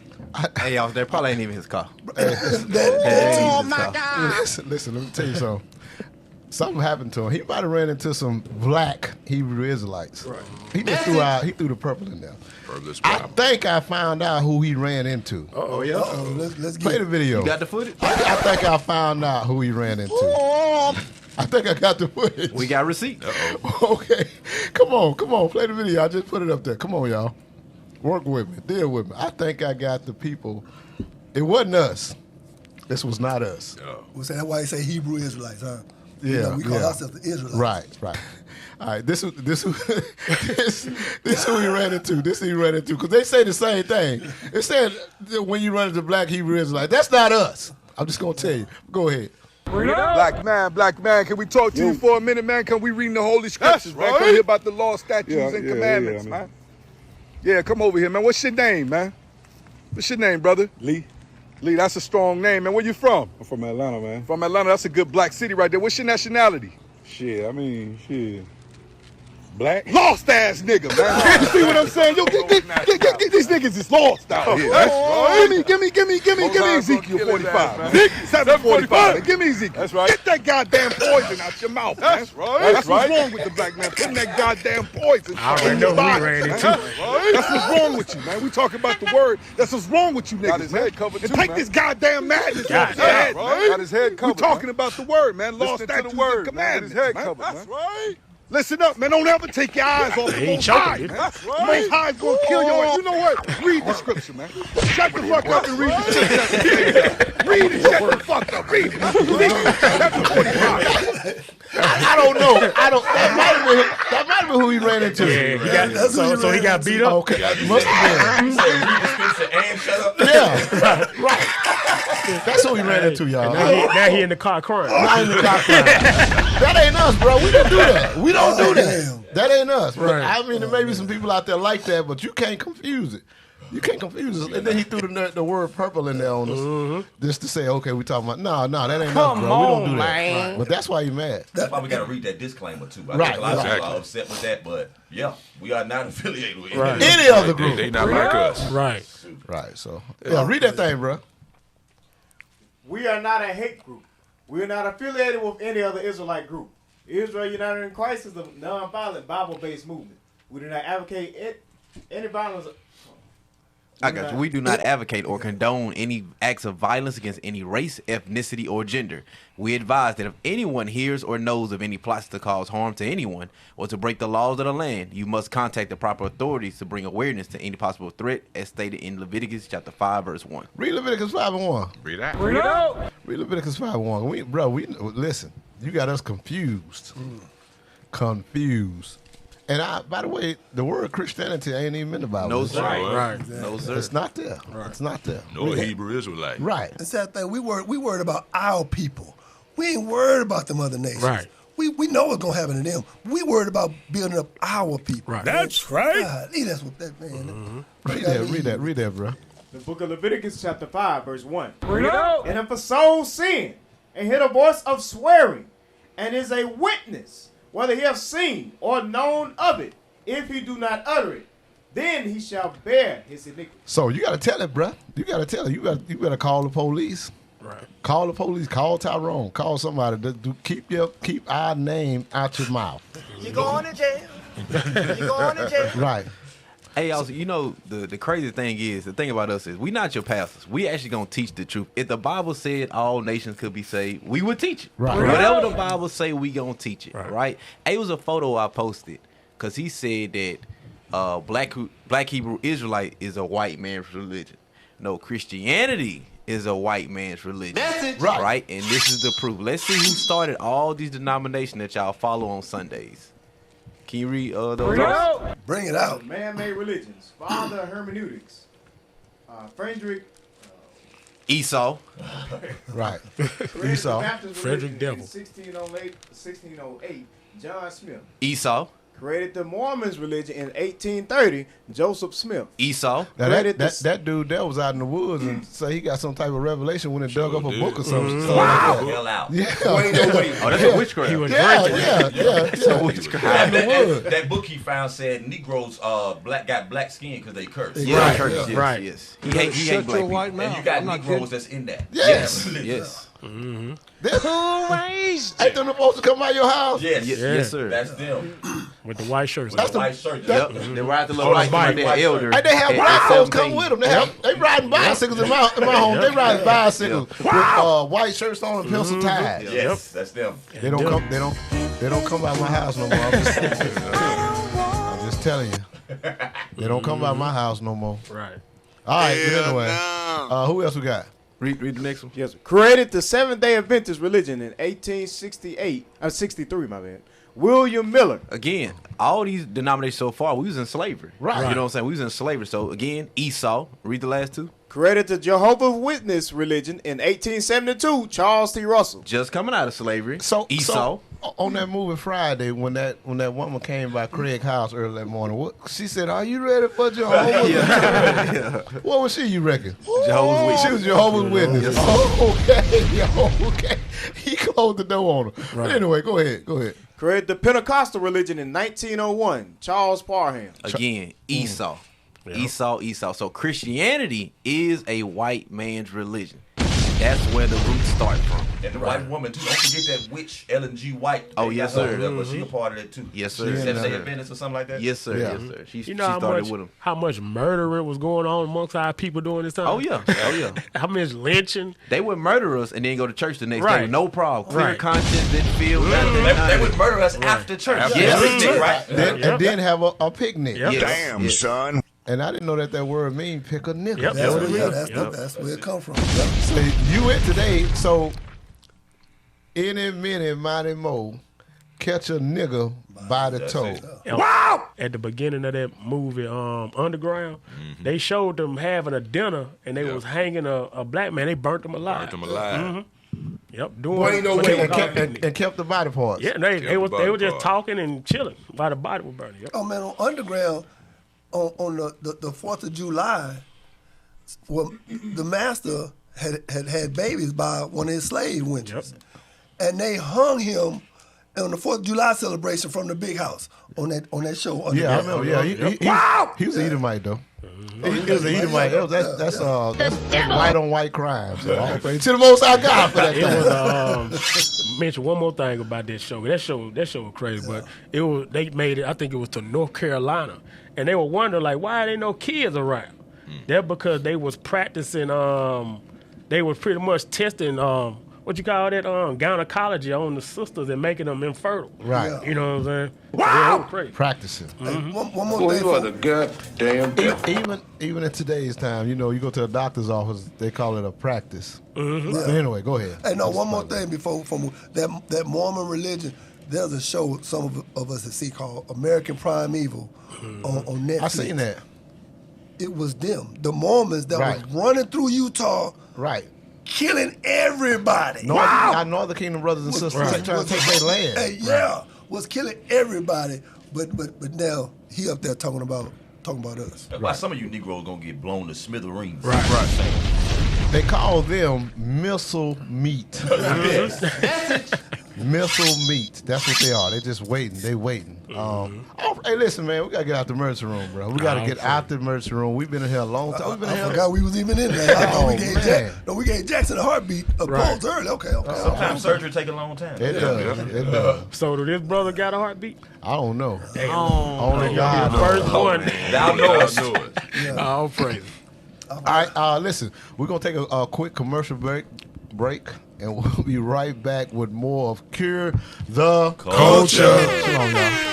Hey, y'all, that probably ain't even his car. Oh my God. Listen, let me tell you something. Something happened to him. He might have ran into some black Hebrew Israelites. Right. He just threw the purple in there. I think I found out who he ran into. Yeah. Let's Play the video. You got the footage? I think I found out who he ran into. I think I got the footage. We got receipt. Okay. Come on. Play the video. I just put it up there. Come on, y'all. Work with me. Deal with me. I think I got the people. It wasn't us. This was not us. Well, so that's why they say Hebrew Israelites, huh? Yeah. You know, we call ourselves the Israelites. Right. All right. This who he ran into. This who he ran into. Because they say the same thing. They said when you run into black Hebrew Israelites, that's not us. I'm just going to tell you. Go ahead. Black man, can we talk to you for a minute, man? Can we read the Holy Scriptures, man? Come hear about the law, statutes, and commandments, man. Yeah, come over here, man. What's your name, man? What's your name, brother? Lee. Lee, that's a strong name, man. Where you from? I'm from Atlanta, man. From Atlanta. That's a good black city right there. What's your nationality? Shit. Black? Lost ass nigga, man. You see what I'm saying? Yo, these niggas is lost out here. That's right. Give me Ezekiel 45. 745. Give me Ezekiel. That's right. Get that goddamn poison out your mouth, man. That's right. That's what's wrong with the black man. Putting that goddamn poison in your body. That's what's wrong with you, man. We talking about the word. That's what's wrong with you niggas, Got his head covered and too, take man. this goddamn madness off his head, man. Got his head covered. We talking about the word, man. Lost Listen to statutes the word, and man. commandments, Got his head man. covered, That's man. right. Listen up, man. Don't ever take your eyes off the Most High, man. That's right. Most High is going to kill your ass. You know what? Read the scripture, man. Shut the fuck up and read the scripture. Read it. Shut the fuck up. Read it. Chapter 45. I don't know. That might have been who he ran into. Yeah, so he got beat up. Okay, must have been. Read the scripture and shut up. Yeah, right. That's who he ran into, y'all. Now he in the car crying. That ain't us, bro. We don't do that. We don't do that. Damn. That ain't us. But Right. I mean, there may be some people out there like that, but you can't confuse it. You can't confuse us. And then he threw the word purple in there on us just to say, okay, we talking about, no, that ain't us, bro. We don't do that. Man. But that's why you mad. That's why we got to read that disclaimer, too. I Right, think a lot of people exactly. are upset with that, but yeah, we are not affiliated with Any other group. They not like us. Right. Right, so. Yeah, read that thing, bro. We are not a hate group. We are not affiliated with any other Israelite group. Israel United in Christ is a non-violent, Bible-based movement. We do not advocate any violence. I got you. We do not advocate or condone any acts of violence against any race, ethnicity, or gender. We advise that if anyone hears or knows of any plots to cause harm to anyone or to break the laws of the land, you must contact the proper authorities to bring awareness to any possible threat, as stated in Leviticus chapter 5, verse 1. Read Leviticus 5:1. Read that. Read Leviticus 5:1. We listen. You got us confused. Confused. And by the way, the word Christianity ain't even in the Bible. No, sir. Right. No, sir. It's not there. Right. It's not there. No Hebrew Israelite. Right. That's that thing. We worried about our people. We ain't worried about them other nations. Right. We know what's gonna happen to them. We worried about building up our people. Right. That's right. God, that's what that man. Read that, bro. The book of Leviticus chapter 5, verse 1. And if a soul sin and hear the voice of swearing and is a witness, whether he have seen or known of it, if he do not utter it, then he shall bear his iniquity. So you got to tell it, bro. You got to tell it. You got to call the police. Right. Call the police. Call Tyrone. Call somebody. Keep our name out your mouth. You going to jail. You going to jail. Right. Hey, also, you know, the crazy thing is, the thing about us is, we not your pastors. We actually going to teach the truth. If the Bible said all nations could be saved, we would teach it. Right. Whatever the Bible say, we going to teach it, right? Hey, it was a photo I posted, because he said that black Hebrew Israelite is a white man's religion. No, Christianity is a white man's religion. Right? And this is the proof. Let's see who started all these denominations that y'all follow on Sundays. Can you read those? Bring it out. Man-made religions. Father of hermeneutics. Frederick. Esau. Right. Esau. Frederick Devil. 1608. John Smith. Esau. Created the Mormons religion in 1830. Joseph Smith. Esau. Now that dude that was out in the woods and say he got some type of revelation when he dug up a book or something. Mm-hmm. Like that. Hell out. Yeah. Oh, that's a witchcraft. He was witchcraft. That book he found said Negroes got black skin because they curse. Yeah, right. Yes. He hate black people. And you got Negroes that's in that. Yes. Yes. Mm-hmm. Ain't them supposed to come out your house? Yes. Yes, sir. That's them. With the white shirts. With the white shirts. Yep. They ride the little white bike. their elder. And they have black folks come with them. They riding bicycles in my home. They riding bicycles with white shirts on and pencil ties. Yes, that's them. They don't come. They don't come by my house no more. I'm just telling you. They don't come by my house no more. Right. All right. But anyway, who else we got? Read the next one. Yes. Created the Seventh-day Adventist religion in 63, my bad. William Miller. Again, all these denominations so far, we was in slavery. Right. You know what I'm saying? We was in slavery. So again, Esau. Read the last two. Created the Jehovah's Witness religion in 1872. Charles T. Russell. Just coming out of slavery. So Esau. On that movie Friday, when that woman came by Craig's house early that morning, she said, "Are you ready for Jehovah's?" What was she? You reckon? Jehovah's Witness. She was Jehovah's Witness. Yes. Okay. He closed the door on her. Right. But anyway, go ahead. Created the Pentecostal religion in 1901. Charles Parham. Again, Esau. Yep. Esau. So Christianity is a white man's religion. That's where the roots start from. And the white woman, too. Don't forget that witch, Ellen G. White. Oh, yes, sir. But she a part of that, too. Yes, sir. Seventh-day Adventist or something like that? Yes, sir. Yeah. Yes, sir. She How started with him. how much murder was going on amongst our people during this time? Oh, yeah. How much lynching? They would murder us and then go to church the next Right. day. No problem. Clear Right. conscience, didn't feel nothing. They would murder us after church. After Yes. church. Right. And then have a picnic. Yep. Yes. Damn, son. And I didn't know that word mean pick a nigga. Yep. That's, what it is. that's where it come from. So you went today, so any minute, mighty mo, catch a nigga by the toe. Wow! At the beginning of that movie, Underground, they showed them having a dinner and they was hanging a black man. They burnt him alive. Yep. And kept the body parts. Yeah, they were just talking and chilling while the body was burning. Yep. Oh man, on Underground, on the 4th of July, well, the master had babies by one of his slave wenches. Yep. And they hung him on the 4th of July celebration from the big house on that show. Yeah, I remember. Yeah, he was an Edomite though. He was an Edomite. That's white on white crime. So all praise to the Most High God for that. It was mention one more thing about that show. That show was crazy, but they made it. I think it was to North Carolina, and they were wondering like, why ain't no kids around? That's because they was practicing. They was pretty much testing. What you call that? Gynecology on the sisters and making them infertile. Right. You know what I'm saying? Wow. Yeah, it was crazy. Practicing. One more thing. You are the goddamn devil. Even in today's time, you go to a doctor's office, they call it a practice. Yeah. But anyway, go ahead. Hey, no, one more thing before from that Mormon religion. There's a show some of us have seen called American Primeval on Netflix. I seen that. It was them, the Mormons that Right. was running through Utah, Right. killing everybody. Our Northern Kingdom brothers and sisters trying to take their land. Hey, was killing everybody. But now he up there talking about us. That's why some of you Negroes gonna get blown to smithereens. Right. They call them missile meat. Missile meat. That's what they are. They just waiting. They waiting. Hey, listen, man. We gotta get out the emergency room, bro. We gotta get out the emergency room. We've been in here a long time. I forgot we was even in there. I thought we gave Jackson a heartbeat. Pulse early. Okay. Sometimes surgery take a long time. It does. So do this brother got a heartbeat? I don't know. Only God knows. First one. Thou knowest. All praise. All right, listen. We're gonna take a quick commercial break, and we'll be right back with more of Cure the Culture. Shalom, y'all.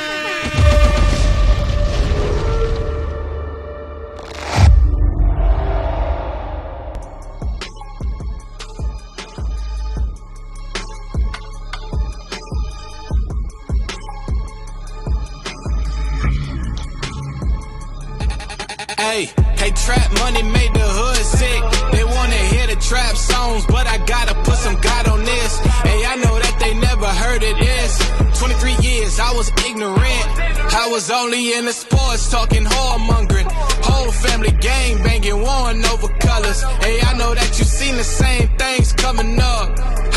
trap money made the hood sick. They wanna hear the trap songs, but I gotta put some God on this. Hey, I know that they never heard of this. 23 years, I was ignorant. I was only in the sports, talking whoremongering. Whole family gang banging, warring over colors. Hey, I know that you seen the same things coming up.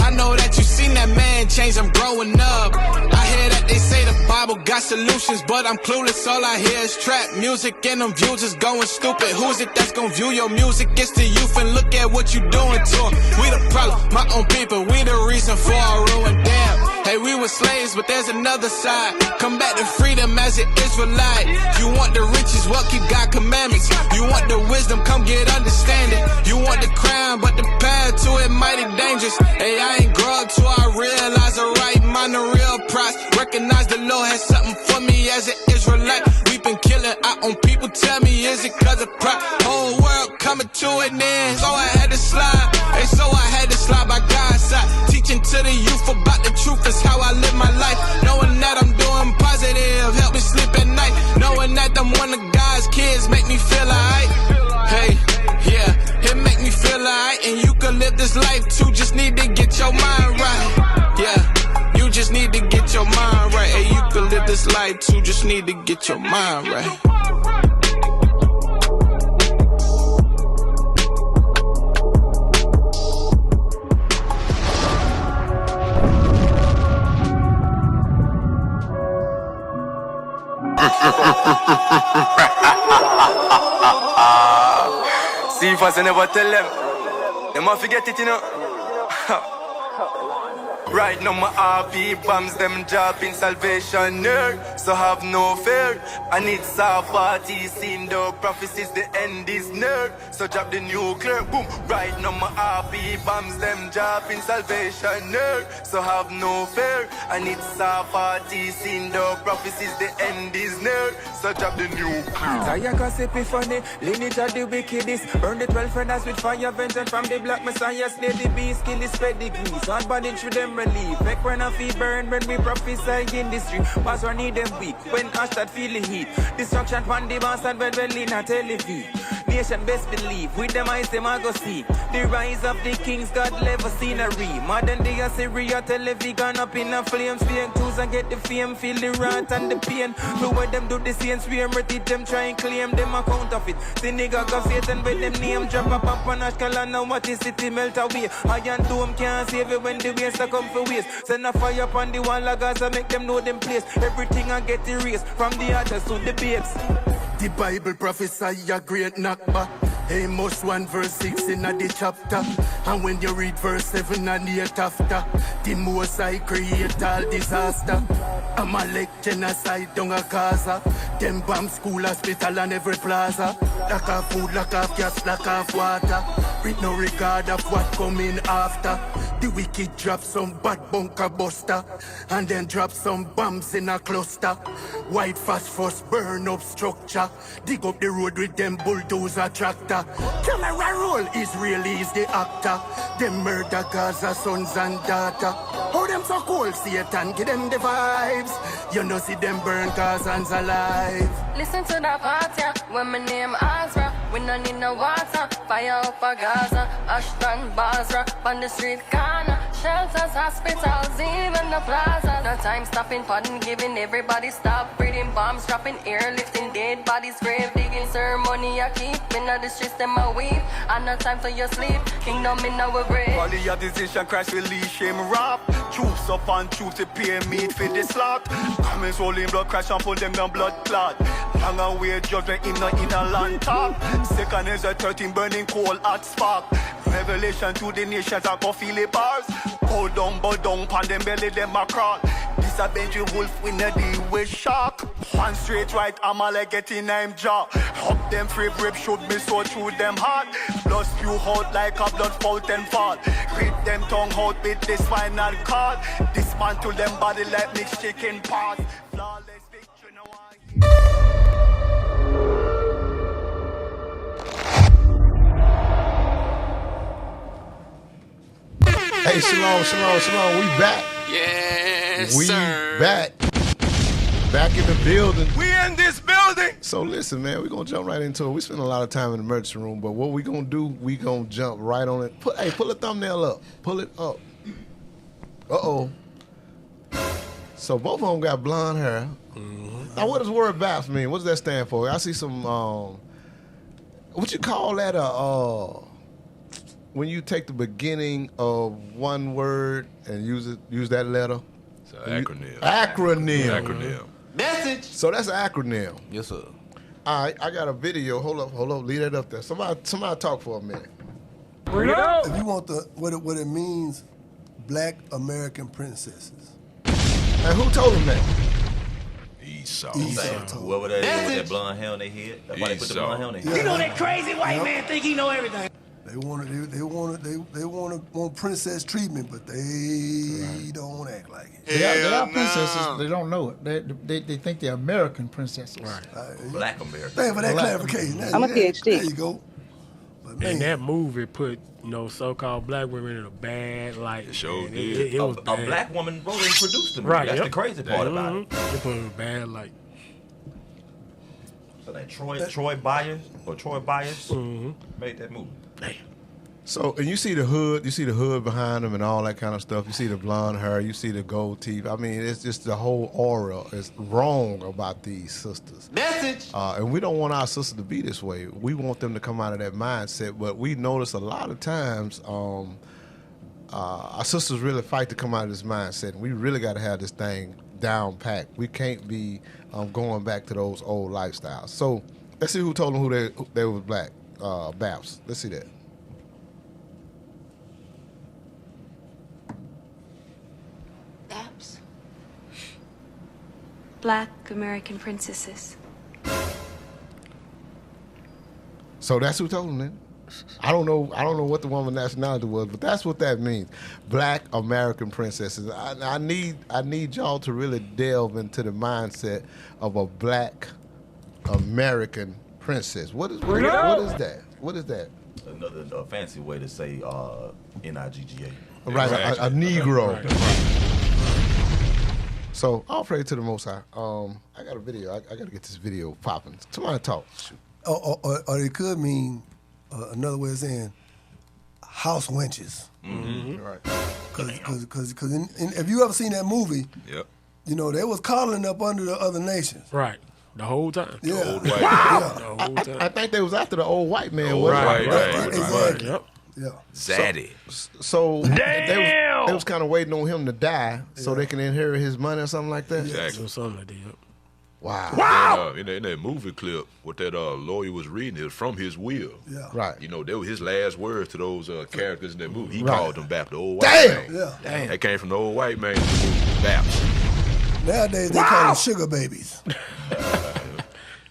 I know that you seen that man change, I'm growing up. I hear that they say the Bible got solutions, but I'm clueless. All I hear is trap music and them views is going stupid. Who's it that's gonna view your music? It's the youth, and look at what you doing to them. We the problem, my own people, we the reason for our ruin. Damn. Hey, we were slaves, but there's another side. Come back to freedom as an Israelite. You want the riches, well, keep God commandments. You want the wisdom, come get understanding. You want the crown, but the path to it mighty dangerous. Hey, I ain't grow up till I realize the right mind, the real price. Recognize the Lord has something for me as an Israelite. We've been killing our own people, tell me, is it cause of pride? Whole world coming to an end, so I had to slide. Hey, so I had to slide by God's side. Teaching to the youth about the truth is how I live my life. Knowing that I'm doing positive, help me sleep at night. Knowing that I'm one of God's kids make me feel alright. Hey, yeah, it make me feel alright. And you can live this life too, just need to get your mind right. Yeah, you just need to get your mind right. Hey, you can live this life too, just need to get your mind right. See if I never tell them. They must forget it, you know. Right now my RP bombs them job in salvation nerd. So have no fear. And it's our party seen the prophecies, the end is nerd. So drop the nuclear boom. Right now my RP bombs them job in salvation nerd. So have no fear. And it's our party seen the prophecies, the end is nerd. So drop the nuclear. Taya gossip is funny, lineage of the wickedest. Burn the 12 furnace with fire, vengeance from the black messiah. Slay the beast, kill his pedigrees. Not body through them relief. Make when a fee burn when we prophesy in the street. Pass or need them weak when hashtag feel the heat. Destruction from the bastard when well in a television. Nation best believe with them eyes them I go see. The rise of the kings God level scenery. Modern day Assyria television gone up in a flames. Fake tools and get the fame. Feel the wrath and the pain. Do what them do the same swear teach them try and claim them account of it. Synagogue of Satan with them name drop up on Ashkelon. Now what is city melt away. Iron dome can't save it when the waste a come for waste. Send a fire upon the wall of Gaza, make them know them place. Everything I get erased from the others to the babes. The Bible prophesy a great knockback. Amos 1 verse 6 in the chapter. And when you read verse 7 and 8 after, the Most High create all disaster. Amalek genocide down a Gaza. Them bomb school, hospital and every plaza. Lack of food, lack of gas, lack of water. With no regard of what coming after. The wicked drop some bad bunker buster. And then drop some bombs in a cluster. White fast first burn up structure. Dig up the road with them bulldozer tractor. Camera roll, Israel is the actor. Them murder Gaza sons and daughter. How them so cold, Satan, give them the vibes. You know see them burn Gazans alive. Listen to that part, yeah. When my name Azra, we no need no water. Fire up a Gaza, Ashton, Basra, on the street corner. Shelters, hospitals, even the plaza. No time stopping, pardon giving, everybody stop breathing. Bombs dropping, airlifting, dead bodies, grave digging. Ceremony I keep, in the streets them I weave. And no time for your sleep, kingdom in our grave. Body of decision, crash release, shame rap. Troops up and troops to pay meat for the slot. Comments rolling blood, crash and pull them down blood clot. Long away judgment in a land top. Second is a 13 burning coal hot spark. Revelation to the nations, I can feel it bars. Hold down, but down, pan them belly, them a crawl. This a Benji Wolf with a deal with shark. One straight right, I'm a like getting name jaw. Up them free rip, shoot me so through them heart. Blood spew out like a blood fountain fall. Rip them tongue out with this spinal cord. Dismantle them body like mixed chicken parts. Flawless victory, no Hey, shalom. We back. Yes, we sir. back. Back in the building. We in this building. So listen, man, we're gonna jump right into it. We spend a lot of time in the emergency room, but what we gonna do, we gonna jump right on it. Pull a thumbnail up. Pull it up. Uh-oh. So both of them got blonde hair. Mm-hmm. Now what does the word BAPS mean? What does that stand for? I see some what you call that when you take the beginning of one word and use that letter? It's an acronym. Acronym. Message. So that's an acronym. Yes, sir. All right, I got a video. Hold up, leave that up there. Somebody talk for a minute. If you want what it means, Black American princesses. And who told him that? Esau. Whoever that is with that blonde hair on their head. That's why they put the blonde hair on their head. You know that crazy white man think he know everything. They want princess treatment, but they don't act like it. They are princesses. They don't know it. They think they're American princesses. Right. Black American. Thank you for that clarification. I'm a PhD. There you go. And that movie put, so-called black women in a bad light. It sure did. It was a black woman wrote and produced the movie. Right, That's the crazy part about it. They put it in a bad light. So that Troy Byers made that movie. Damn. So, and you see the hood behind him and all that kind of stuff. You see the blonde hair, you see the gold teeth. I mean, it's just the whole aura is wrong about these sisters. Message. And we don't want our sisters to be this way. We want them to come out of that mindset. But we notice a lot of times our sisters really fight to come out of this mindset. We really got to have this thing down packed. We can't be going back to those old lifestyles. So let's see who told them who they was black. BAPS. Let's see that. BAPS. Black American princesses. So that's who told them then. I don't know what the woman's nationality was, but that's what that means. Black American princesses. I need y'all to really delve into the mindset of a black American princess. What is that? What is that? Another fancy way to say N-I-G-G-A. Right, a Negro. So all praise to the Most High. I got a video. I got to get this video popping. Somebody talk. Shoot. Or it could mean another way of saying house wenches. Mm-hmm. Right. Because if you ever seen that movie, yep. You know they was coddling up under the other nations. Right. The whole time. Yeah. The old white Wow. The whole time. I think they was after the old white man. Right. Exactly. Yep. Yeah. Zaddy. So they was kind of waiting on him to die so they can inherit his money or something like that. Exactly. Something like that. Yep. Wow. In that movie clip, what that lawyer was reading is from his will. Yeah. Right. You know, they were his last words to those characters in that movie. He Right. called them BAPS, the old white man. Yeah. Damn. That came from the old white man in the movie, BAPS. Nowadays they call them sugar babies.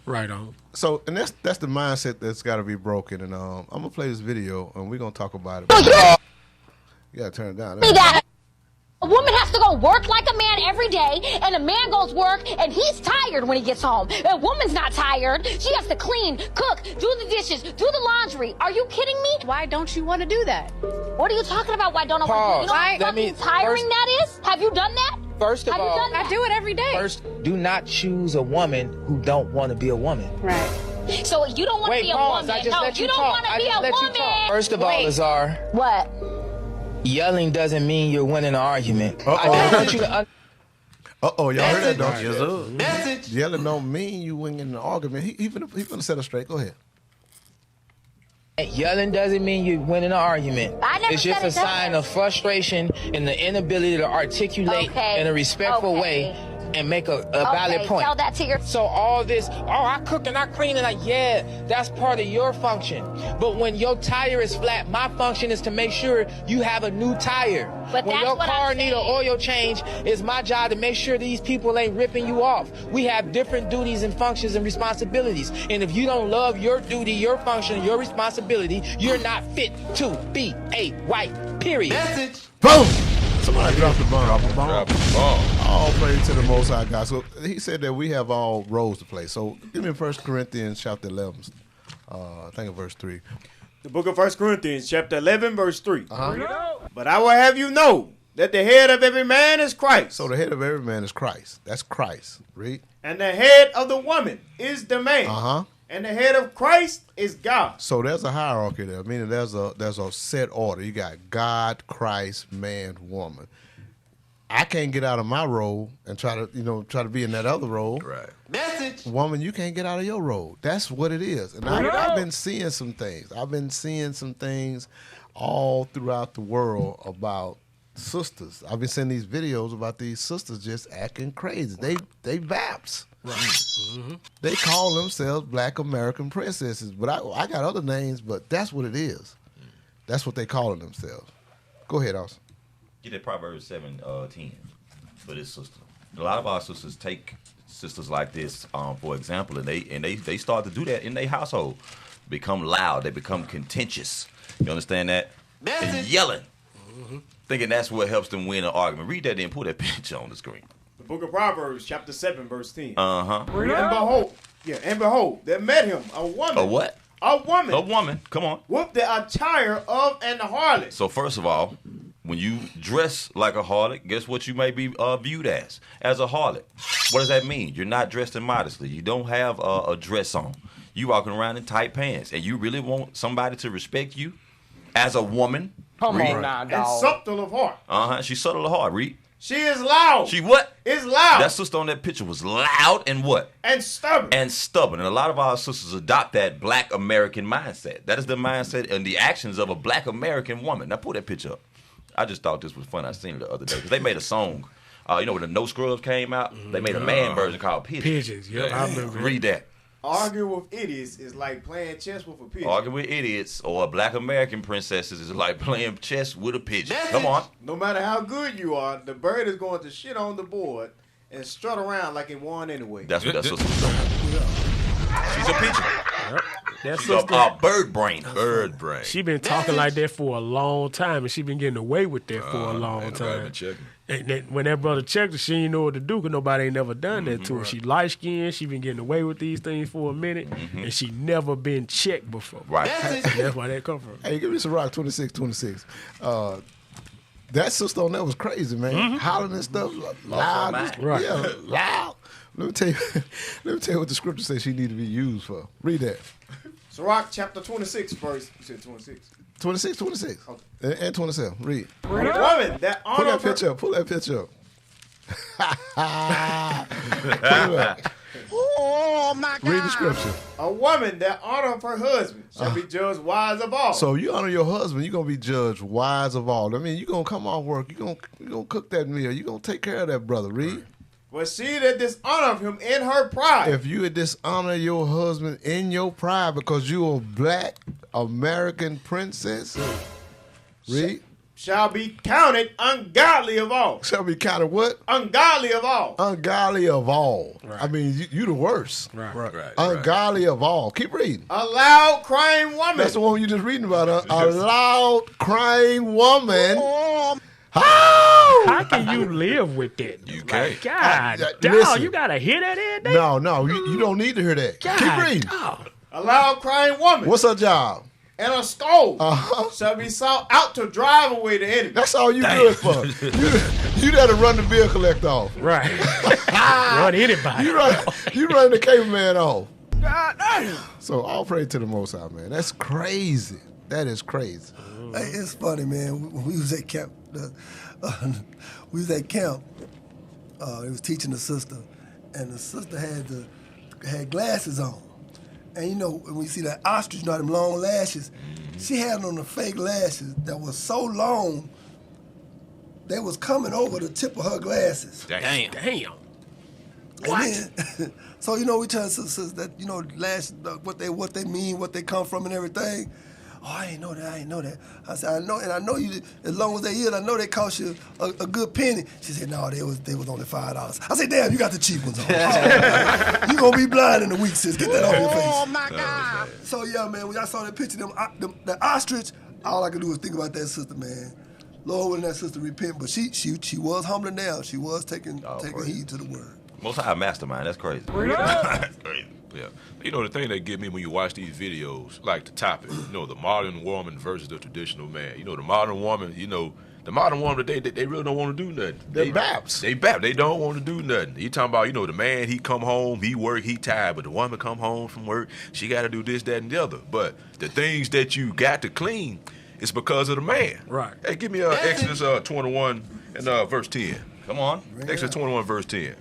Right on. So, and that's the mindset that's got to be broken. And I'm gonna play this video, and we're gonna talk about it. You gotta turn it down. A woman has to go work like a man every day, and a man goes work, and he's tired when he gets home. A woman's not tired. She has to clean, cook, do the dishes, do the laundry. Are you kidding me? Why don't you want to do that? What are you talking about? Why don't I want to do? You know how fucking tiring that is? Have you done that? First of all, I do it every day. First, do not choose a woman who don't want to be a woman. Right. So you don't want to be a woman. I just let you don't talk. want to be a woman. First of all, Azar. What? Yelling doesn't mean you're winning an argument. I just want you to y'all heard that, don't Yes, sir. you? Message. Yelling don't mean you winning an argument. He finna set it straight. Go ahead. Yelling doesn't mean you're winning an argument. I never It's just said a it sign of frustration and the inability to articulate in a respectful way and make a valid point. Tell that to your... So all this, I cook and I clean and that's part of your function. But when your tire is flat, my function is to make sure you have a new tire. But when that's your what car I'm need an oil change, it's my job to make sure these people ain't ripping you off. We have different duties and functions and responsibilities. And if you don't love your duty, your function, your responsibility, you're not fit to be a white, period. Message. Boom! Somebody dropped the bomb. Drop the bomb. All praise to the Most High God. So he said that we have all roles to play. So give me 1 Corinthians chapter 11. I think of verse 3. The book of 1 Corinthians chapter 11 verse 3. But I will have you know that the head of every man is Christ. So the head of every man is Christ. That's Christ. Read. And the head of the woman is the man. Uh-huh. And the head of Christ is God. So there's a hierarchy there. Meaning there's a set order. You got God, Christ, man, woman. I can't get out of my role and try to be in that other role. Right. Message. Woman, you can't get out of your role. That's what it is. And I've been seeing some things. I've been seeing some things all throughout the world about sisters. I've been seeing these videos about these sisters just acting crazy. They vaps. Right. Mm-hmm. They call themselves Black American princesses. But I got other names, but that's what it is. That's what they calling themselves. Go ahead, Austin. Get that Proverbs 7:10 for this sister. A lot of our sisters take sisters like this, for example, and they start to do that in their household. Become loud. They become contentious. You understand that? And yelling. Mm-hmm. Thinking that's what helps them win an argument. Read that then. Put that picture on the screen. The book of Proverbs, chapter 7, verse 10. Uh-huh. And behold, there met him a woman. A what? A woman. A woman. Come on. With the attire of an harlot. So first of all, when you dress like a harlot, guess what you may be viewed as a harlot. What does that mean? You're not dressed immodestly. You don't have a dress on. You walking around in tight pants, and you really want somebody to respect you as a woman? Come on now, dog. And subtle of heart. Uh-huh. She's subtle of heart. Read. She is loud. She what? Is loud. That sister on that picture was loud and what? And stubborn. And stubborn. And a lot of our sisters adopt that Black American mindset. That is the mindset and the actions of a Black American woman. Now pull that picture up. I just thought this was fun. I seen it the other day because they made a song. When the No Scrubs came out, they made a man version called Pigeons. Pigeons, yeah. I remember. Read that. Arguing with idiots is like playing chess with a pigeon. Arguing with idiots or Black American princesses is like playing chess with a pigeon. Come on. No matter how good you are, the bird is going to shit on the board and strut around like it won anyway. That's what that sister's doing. She's a pigeon. Yep. That She's sister, a bird brain. Bird brain. She been talking like that for a long time, and she been getting away with that for a long time. And then when that brother checked her, she didn't know what to do because nobody ain't never done that to her. She light skinned. She been getting away with these things for a minute, and she never been checked before. Right. That's why that come from. Hey, give me some rock 26. That sister on that was crazy, man. Hollering and stuff, loud. Right. Yeah, loud. Let me tell you what the scripture says she need to be used for. Read that. Sirach chapter 26, verse. You said 26. 26. Okay. And 27. Read. A woman that honor Pull that picture up. Oh my God. Read the scripture. A woman that honor her husband shall be judged wise of all. So you honor your husband, you're gonna be judged wise of all. I mean, you're gonna come off work, you're gonna cook that meal, you're gonna take care of that brother. Read. But she that dishonor him in her pride. If you dishonor your husband in your pride because you're a Black American princess, read. Shall be counted ungodly of all. Shall be counted what? Ungodly of all. Ungodly of all. Right. I mean, you the worst. Right. Ungodly of all. Keep reading. A loud crying woman. That's the one you just reading about. A loud crying woman. How can you live with that? You can't. God, dog, you gotta hear that in there? No, you don't need to hear that. God, keep reading. Dog. A loud crying woman. What's her job? And a scold shall be sought out to drive away the enemy. That's all you good for. You there to run the bill collector off. Right. Run anybody. You run the cable man off. God damn. So all praise to the Most High, man. That's crazy. That is crazy. Hey, it's funny, man. When we was at camp, He was teaching the sister, and the sister had glasses on. And when you see that ostrich, them long lashes, she had on the fake lashes that was so long, they was coming over the tip of her glasses. Damn. What? Then, so we tell sisters that lashes, what they mean, what they come from, and everything. Oh, I ain't know that. I said, I know, and I know you. As long as they is, I know they cost you a good penny. She said, no, they was only $5. I said, damn, you got the cheap ones on. You gonna be blind in a week, sis. Get that off your face. Oh my God. So yeah, man, when I saw that picture, the ostrich, all I could do was think about that sister, man. Lord, wouldn't that sister repent? But she was humbling down. She was taking heed to the word. Most High mastermind. That's crazy. That's crazy. Yeah. You know, the thing that get me when you watch these videos, like the topic, you know, the modern woman versus the traditional man. You know, the modern woman, the modern woman, they really don't want to do nothing. They're baps. They don't want to do nothing. You talking about, the man, he come home, he work, he tired, but the woman come home from work, she got to do this, that, and the other. But the things that you got to clean, it's because of the man. Right. Hey, give me Exodus 21 and verse 10. Come on. Exodus 21, verse 10.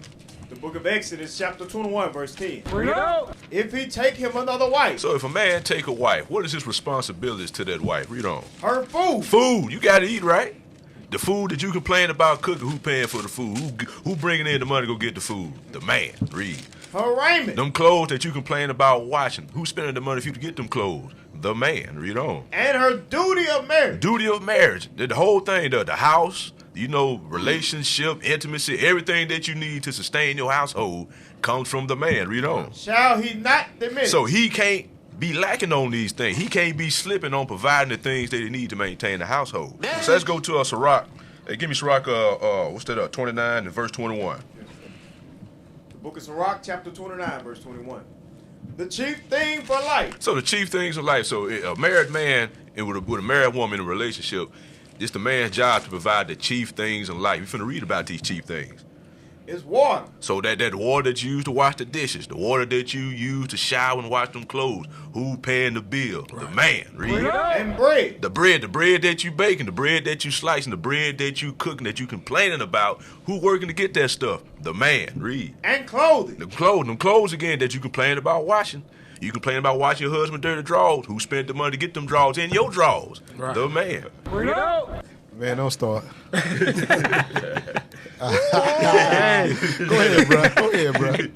The book of Exodus, chapter 21, verse 10. Bring it out. If he take him another wife. So if a man take a wife, what is his responsibilities to that wife? Read on. Her food. Food. You got to eat, right? The food that you complain about cooking, who paying for the food? Who bringing in the money to go get the food? The man. Read. Her raiment. Them clothes that you complain about washing, who's spending the money for you to get them clothes? The man. Read on. And her duty of marriage. Duty of marriage. The whole thing, the house, relationship, intimacy, everything that you need to sustain your household comes from the man. Read on. Shall he not diminish? So he can't be lacking on these things. He can't be slipping on providing the things that he need to maintain the household. So let's go to Sirach. Hey, give me Sirach, 29 and verse 21. The book of Sirach, chapter 29, verse 21. The chief thing for life. So the chief things of life. So a married man and with a married woman in a relationship, it's the man's job to provide the chief things in life. We're finna read about these chief things. It's water. So that water that you use to wash the dishes, the water that you use to shower and wash them clothes, who paying the bill? Right. The man. Read. And bread. The bread that you baking, the bread that you slicing, the bread that you cooking, that you complaining about, who working to get that stuff? The man. Read. And clothing. Them clothes again that you complain about washing. You complain about washing your husband's dirty drawers. Who spent the money to get them drawers in your drawers? Right. The man. Bring it out. Man, don't start. Go ahead, bro.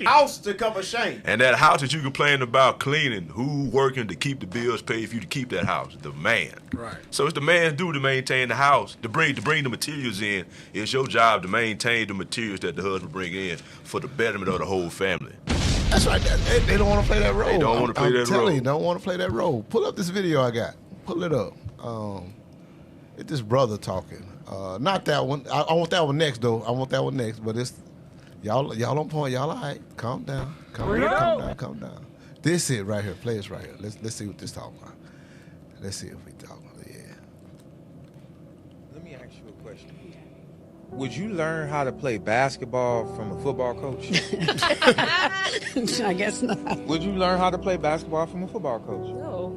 House to cover shame. And that house that you complain about cleaning, who working to keep the bills paid for you to keep that house? The man. Right. So it's the man's duty to maintain the house, to bring the materials in. It's your job to maintain the materials that the husband bring in for the betterment of the whole family. That's right. They don't want to play that role. They don't want to play that role. I'm telling you, don't want to play that role. Pull up this video I got. Pull it up. It's this brother talking. Not that one. I want that one next, though. I want that one next. But it's y'all on point. Y'all all right? Calm down. Calm down. This it right here. Play this right here. Let's see what this talking about. Let's see if we talking about. Yeah. Let me ask you a question. Would you learn how to play basketball from a football coach? I guess not. Would you learn how to play basketball from a football coach? No.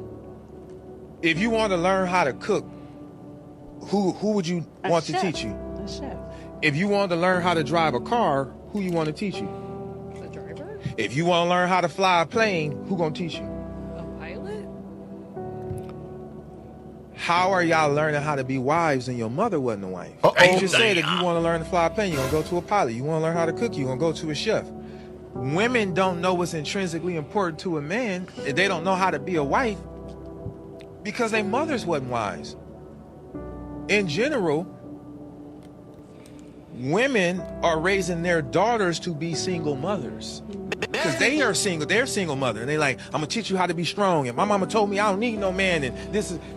If you want to learn how to cook, who would you want to teach you? A chef. If you want to learn how to drive a car, who you want to teach you? A driver? If you want to learn how to fly a plane, who gonna teach you? A pilot? How are y'all learning how to be wives and your mother wasn't a wife? Uh-oh. You just said if you want to learn to fly a plane, you're gonna go to a pilot. You want to learn how to cook, you're gonna go to a chef. Women don't know what's intrinsically important to a man. They don't know how to be a wife because their mothers wasn't wise. In general, women are raising their daughters to be single mothers because they are single. They're single mother, and they like, I'm gonna teach you how to be strong. And my mama told me I don't need no man. And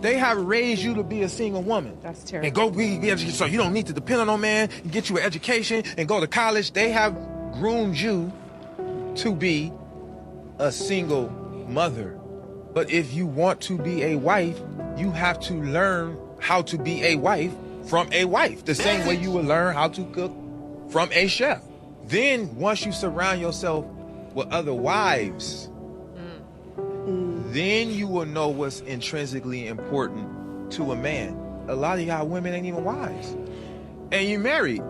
they have raised you to be a single woman. That's terrible. And go be educated, so you don't need to depend on no man. And get you an education and go to college. They have groomed you to be a single mother. But if you want to be a wife, you have to learn how to be a wife from a wife, the same way you will learn how to cook from a chef. Then once you surround yourself with other wives, then you will know what's intrinsically important to a man. A lot of y'all women ain't even wives. And you married. Boy,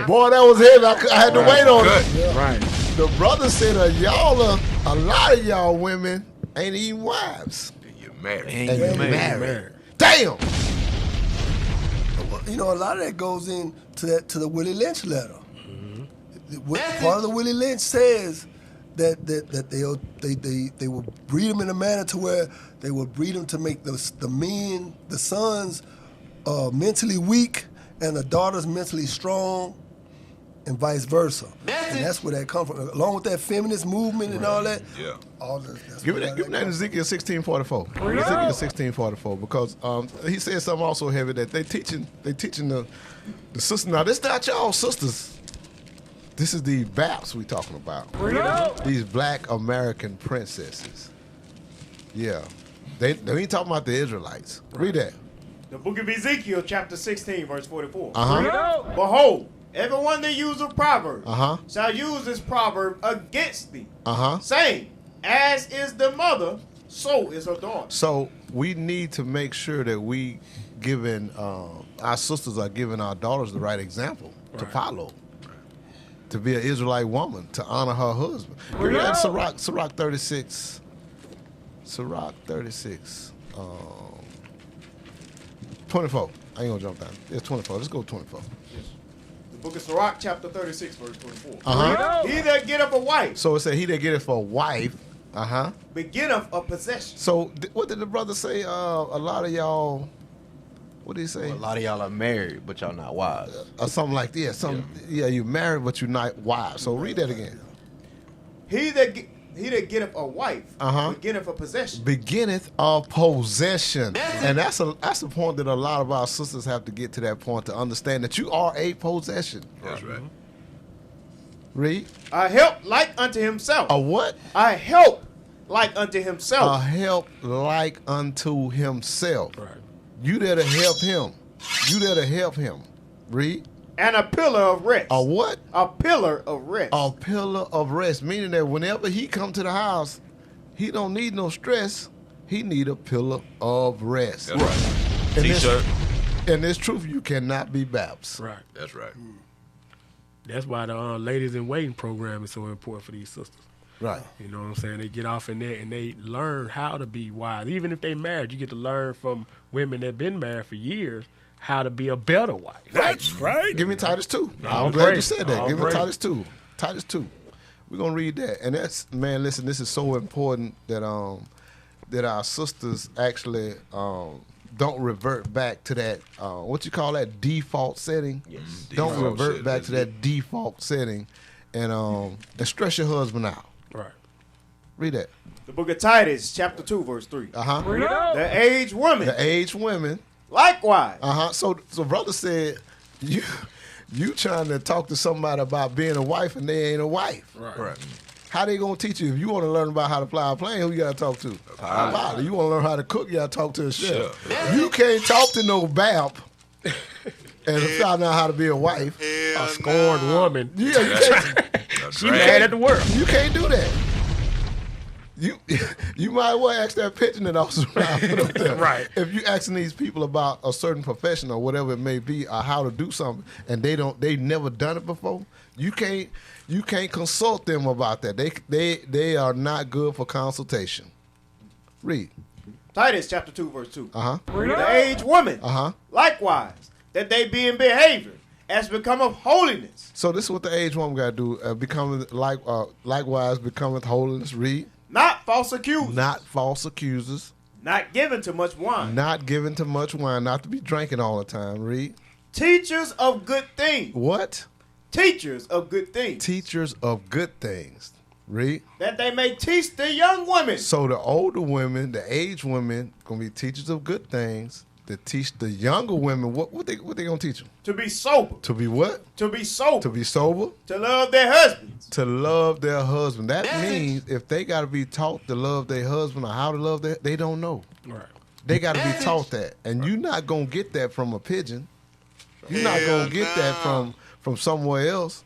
that was heavy. I had to wait on it. Right. The brother said a lot of y'all women ain't even wives. Married. And you're married. Damn. You know, a lot of that goes into the Willie Lynch letter. Mm-hmm. Part of the Willie Lynch says that they will breed them in a manner to where they will breed them to make the sons mentally weak and the daughters mentally strong, and vice versa. And that's where that comes from. Along with that feminist movement and all that. Yeah. All that's Give me that in Ezekiel 16:44. Ezekiel 16:44, because he said something also heavy that they teaching the sisters. Now this not y'all sisters. This is the BAPs we talking about. These black American princesses. Yeah. They ain't talking about the Israelites. Read that. The book of Ezekiel, chapter 16, verse 44. Behold, everyone that uses a proverb shall use this proverb against thee, saying, as is the mother, so is her daughter. So we need to make sure that we giving our sisters are giving our daughters the right example to follow. To be an Israelite woman, to honor her husband. Give me that Sirach 36. Sirach 36. 24. I ain't gonna jump down. It's 24. Let's go 24. Yes. The book of Sirach, chapter 36, verse 24. He that getteth a wife. So it said, he that getteth for a wife, beginneth a possession. So what did the brother say? A lot of y'all, what did he say? Well, a lot of y'all are married, but y'all not wives. Or something like that. Yeah, you're married, but you're not wives. So read that again. He that getteth a wife beginneth a possession. Beginneth a possession. And that's a point that a lot of our sisters have to get to, that point to understand that you are a possession. That's right. Read. A help like unto himself. A what? A help like unto himself. A help like unto himself. Right. You there to help him. You there to help him. Read. And a pillar of rest. A what? A pillar of rest. A pillar of rest, meaning that whenever he come to the house, he don't need no stress. He need a pillar of rest. That's right. T-shirt. And this truth, you cannot be Baps. Right. That's right. That's why the ladies in waiting program is so important for these sisters. Right. You know what I'm saying? They get off in there and they learn how to be wise. Even if they married, you get to learn from women that been married for years how to be a better wife. That's right. Give me Titus 2. I'm glad you said that. Give me Titus 2. Titus 2. We're going to read that. And that's, man, listen, this is so important that that our sisters actually don't revert back to that, what you call that, default setting? Yes. Don't revert back to that default setting and stress your husband out. Right. Read that. The book of Titus, chapter 2, verse 3. The aged woman. The aged women. Likewise. So brother said, you trying to talk to somebody about being a wife and they ain't a wife. Right. How they gonna teach you? If you want to learn about how to fly a plane, who you gotta talk to? A pilot. You want to learn how to cook, you gotta talk to a chef. Sure. You can't talk to no BAP and find out how to be a wife. A scorned woman. Yeah, you can't. She mad at the world. You can't do that. You might well ask that pensioner officer right. If you asking these people about a certain profession or whatever it may be, or how to do something, and they've never done it before, you can't consult them about that. They are not good for consultation. Read. Titus chapter 2, verse 2. The aged woman. Likewise, that they be in behavior as becometh holiness. So this is what the aged woman got to do. Likewise becometh holiness. Read. Not false accusers. Not false accusers. Not given to much wine. Not given to much wine. Not to be drinking all the time. Read. Teachers of good things. What? Teachers of good things. Teachers of good things. Read. That they may teach the young women. So the older women, the aged women, going to be teachers of good things. To teach the younger women, what they gonna teach them? To be sober. To be what? To be sober. To be sober. To love their husbands. To love their husband. That means if they got to be taught to love their husband or how to love they don't know. Right. They got to be taught that, and you're not gonna get that from a pigeon. You're not gonna get that from somewhere else.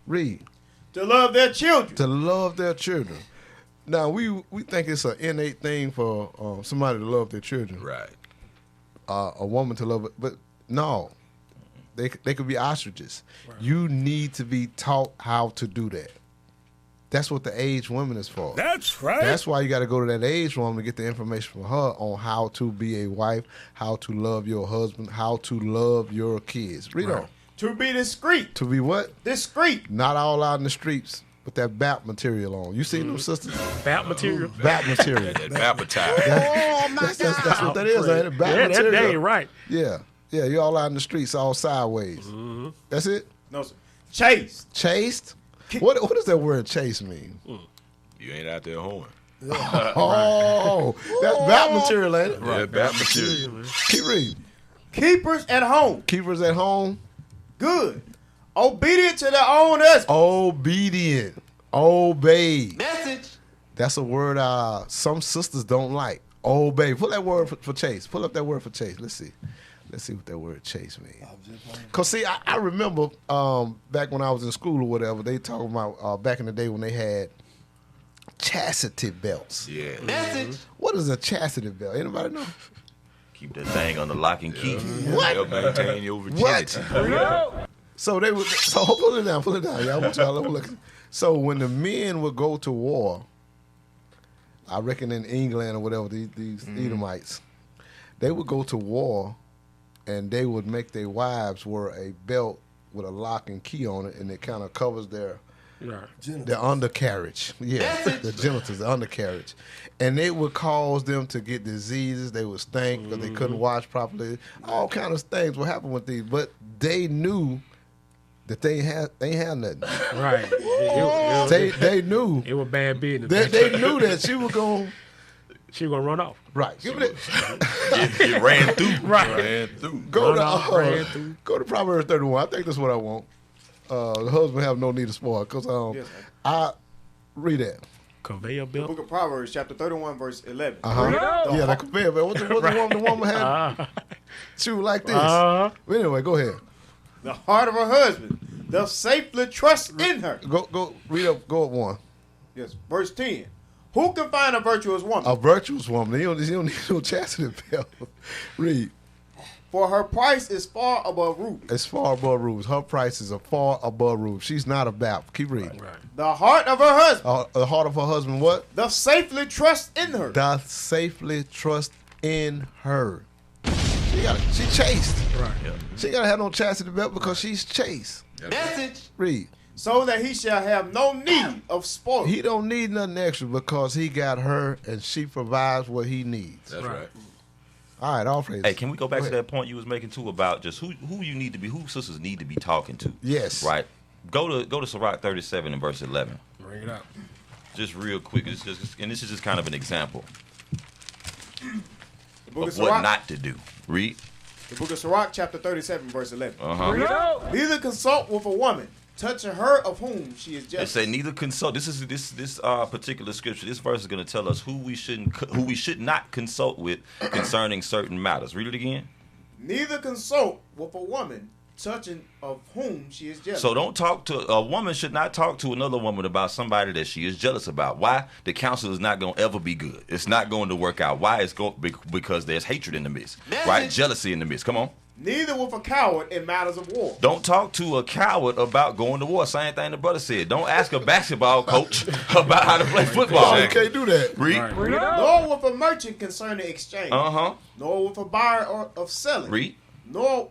Read. To love their children. To love their children. Now we think it's an innate thing for somebody to love their children. Right. A woman to love it, but no, they could be ostriches. Right. You need to be taught how to do that. That's what the aged woman is for. That's right. That's why you got to go to that aged woman to get the information from her on how to be a wife, how to love your husband, how to love your kids. Read on. To be discreet. To be what? Discreet. Not all out in the streets with that BAP material on. You seen them sisters? BAP material? BAP material. That BAP attire. That's what that is, ain't it? BAP material. That ain't right. Yeah. Yeah, you all out in the streets all sideways. Mm-hmm. That's it? No, sir. Chaste. Chaste? What does that word chaste mean? You ain't out there hoeing. Oh, that's bad material, ain't it? Yeah, bad material. Keep reading. Keepers at home. Keepers at home. Good. Obedient to their own husband. Obedient. Obey. Message. That's a word some sisters don't like. Obey. Pull that word for chase. Pull up that word for chase. Let's see. Let's see what that word chase means. Because, see, I remember back when I was in school or whatever, they talking about back in the day when they had chastity belts. Yeah. Message. What is a chastity belt? Anybody know? Keep that thing on the lock and key. What? They'll maintain your virginity. So they would. So pull it down. Y'all want y'all to look. So when the men would go to war, I reckon in England or whatever, these Edomites, they would go to war, and they would make their wives wear a belt with a lock and key on it, and it kind of covers their undercarriage. Yeah, the genitals, the undercarriage. And it would cause them to get diseases. They would stink because they couldn't wash properly. All kind of things would happen with these. But they knew that they ain't had nothing. Right. They knew. It was bad business. They knew that she was going to run off. Right. It ran through. Right. Ran through. Go to Proverbs 31. I think that's what I want. The husband have no need to spoil. Because I read that. Conveyor belt. The book of Proverbs, chapter 31, verse 11. Yeah, that conveyor belt. What the woman had? She was like this. But anyway, go ahead. The heart of her husband doth safely trust in her. Go read up. Go up one. Yes, verse 10. Who can find a virtuous woman? A virtuous woman. You don't need no chastity belt. Read. For her price is far above rubies. It's far above rubies. Her prices are far above rubies. She's not a bap. Keep reading. Right. The heart of her husband. The heart of her husband what? Doth safely trust in her. Doth safely trust in her. She chaste. Right. Yeah. She gotta have no chastity belt because she's chaste. Message. Read. So that he shall have no need of spoil. He don't need nothing extra because he got her and she provides what he needs. That's right. All right, all praise. Hey, can we go back to that point you was making too about just who you need to be, who sisters need to be talking to? Yes. Right. Go to Sirach 37 and verse 11. Bring it up. Just real quick, and this is just kind of an example of what not to do. Read. The book of Sirach, chapter 37, verse 11. Neither consult with a woman, touching her of whom she is jealous. They say neither consult. This particular scripture. This verse is going to tell us who we should not consult with concerning certain matters. Read it again. Neither consult with a woman, touching of whom she is jealous. So don't talk to a woman. Should not talk to another woman about somebody that she is jealous about. Why? The counsel is not going to ever be good. It's not going to work out. Why? It's because there's hatred in the midst, right? Jealousy in the midst. Come on. Neither with a coward in matters of war. Don't talk to a coward about going to war. Same thing the brother said. Don't ask a basketball coach about how to play football. You can't do that. Read. Nor with a merchant concerning exchange. Nor with a buyer of selling. Read. Nor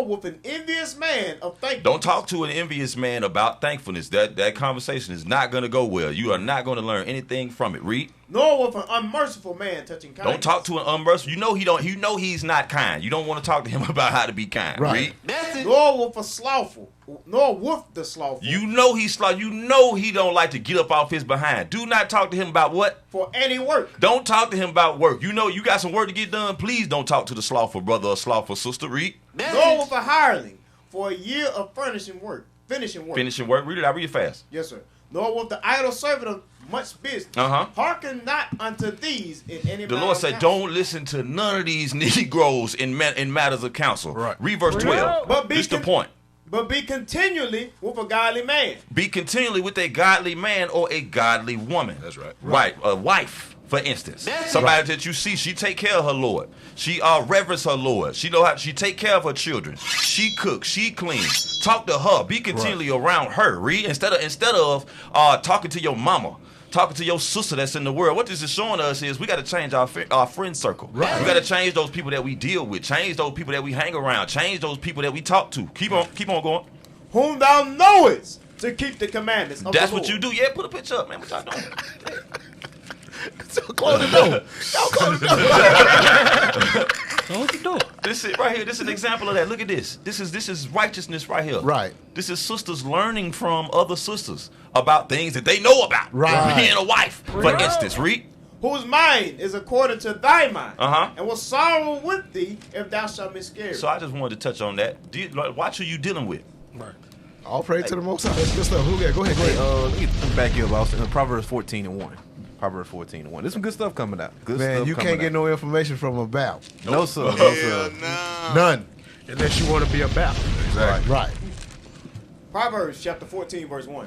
with an envious man of thankfulness. Don't talk to an envious man about thankfulness. That conversation is not going to go well. You are not going to learn anything from it. Read. Nor with an unmerciful man touching kindness. Don't talk to an unmerciful. You know he's not kind. You don't want to talk to him about how to be kind. Right. Read. Nor with a slothful. Nor with the slothful. You know he's slothful. You know he don't like to get up off his behind. Do not talk to him about what? For any work. Don't talk to him about work. You know you got some work to get done. Please don't talk to the slothful brother or slothful sister. Read. Nor with a hireling for a year of finishing work. Finishing work. Read it. I read it fast. Yes, sir. Nor with the idle servant of much business. Hearken not unto these in any matter. The Lord said, don't listen to none of these Negroes in matters of counsel. Right. Read verse 12. This the point. But be continually with a godly man. Be continually with a godly man or a godly woman. That's right. Right. A wife, for instance. Somebody that you see, she take care of her Lord. She reverence her Lord. She know how she take care of her children. She cooks. She cleans. Talk to her. Be continually around her. Read instead of talking to your mama. Talking to your sister that's in the world. What this is showing us is we got to change our friend circle. Right. We got to change those people that we deal with. Change those people that we hang around. Change those people that we talk to. Keep on going. Whom thou knowest to keep the commandments of That's the what Lord. you do. Yeah, put a picture up, man. What y'all doing? So close the door. Y'all close the door. Close the door. this is right here. This is an example of that. Look at this. This is righteousness right here. Right. This is sisters learning from other sisters about things that they know about. Right. Being a wife, for instance. Read. Whose mind is according to thy mind, Uh-huh. and will sorrow with thee if thou shalt miscarry. So I just wanted to touch on that. Watch who you dealing with. Right. All praise to the Most High. That's good stuff. Who got? Go ahead. Let me back you up, Austin. Proverbs 14:1. Proverbs 14:1. There's some good stuff coming out. Good Man, stuff you coming can't get out. no information from about. No, sir. No, sir. None. Unless you want to be about. Exactly. Right. Proverbs chapter 14, verse 1.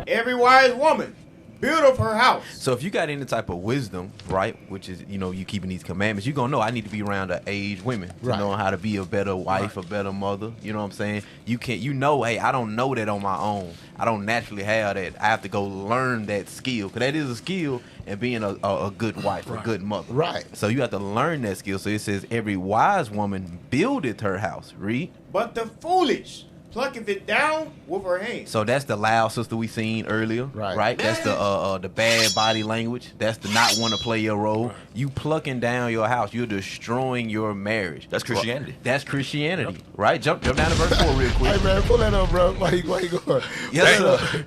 Every wise woman buildeth her house. So if you got any type of wisdom, right, which is, you keeping these commandments, you're going to know I need to be around the aged women to Right. know how to be a better wife, a better mother. You know what I'm saying? Hey, I don't know that on my own. I don't naturally have that. I have to go learn that skill, because that is a skill in being a good wife, a good mother. Right. So you have to learn that skill. So it says every wise woman buildeth her house. Read. But the foolish plucketh it down with her hand. So that's the loud sister we seen earlier, right? That's the bad body language. That's the not want to play your role. Right. You plucking down your house. You're destroying your marriage. That's Christianity. That's Christianity, right? Jump down to verse 4 real quick. Hey man, pull that up, bro. Why you going? Yes, sir.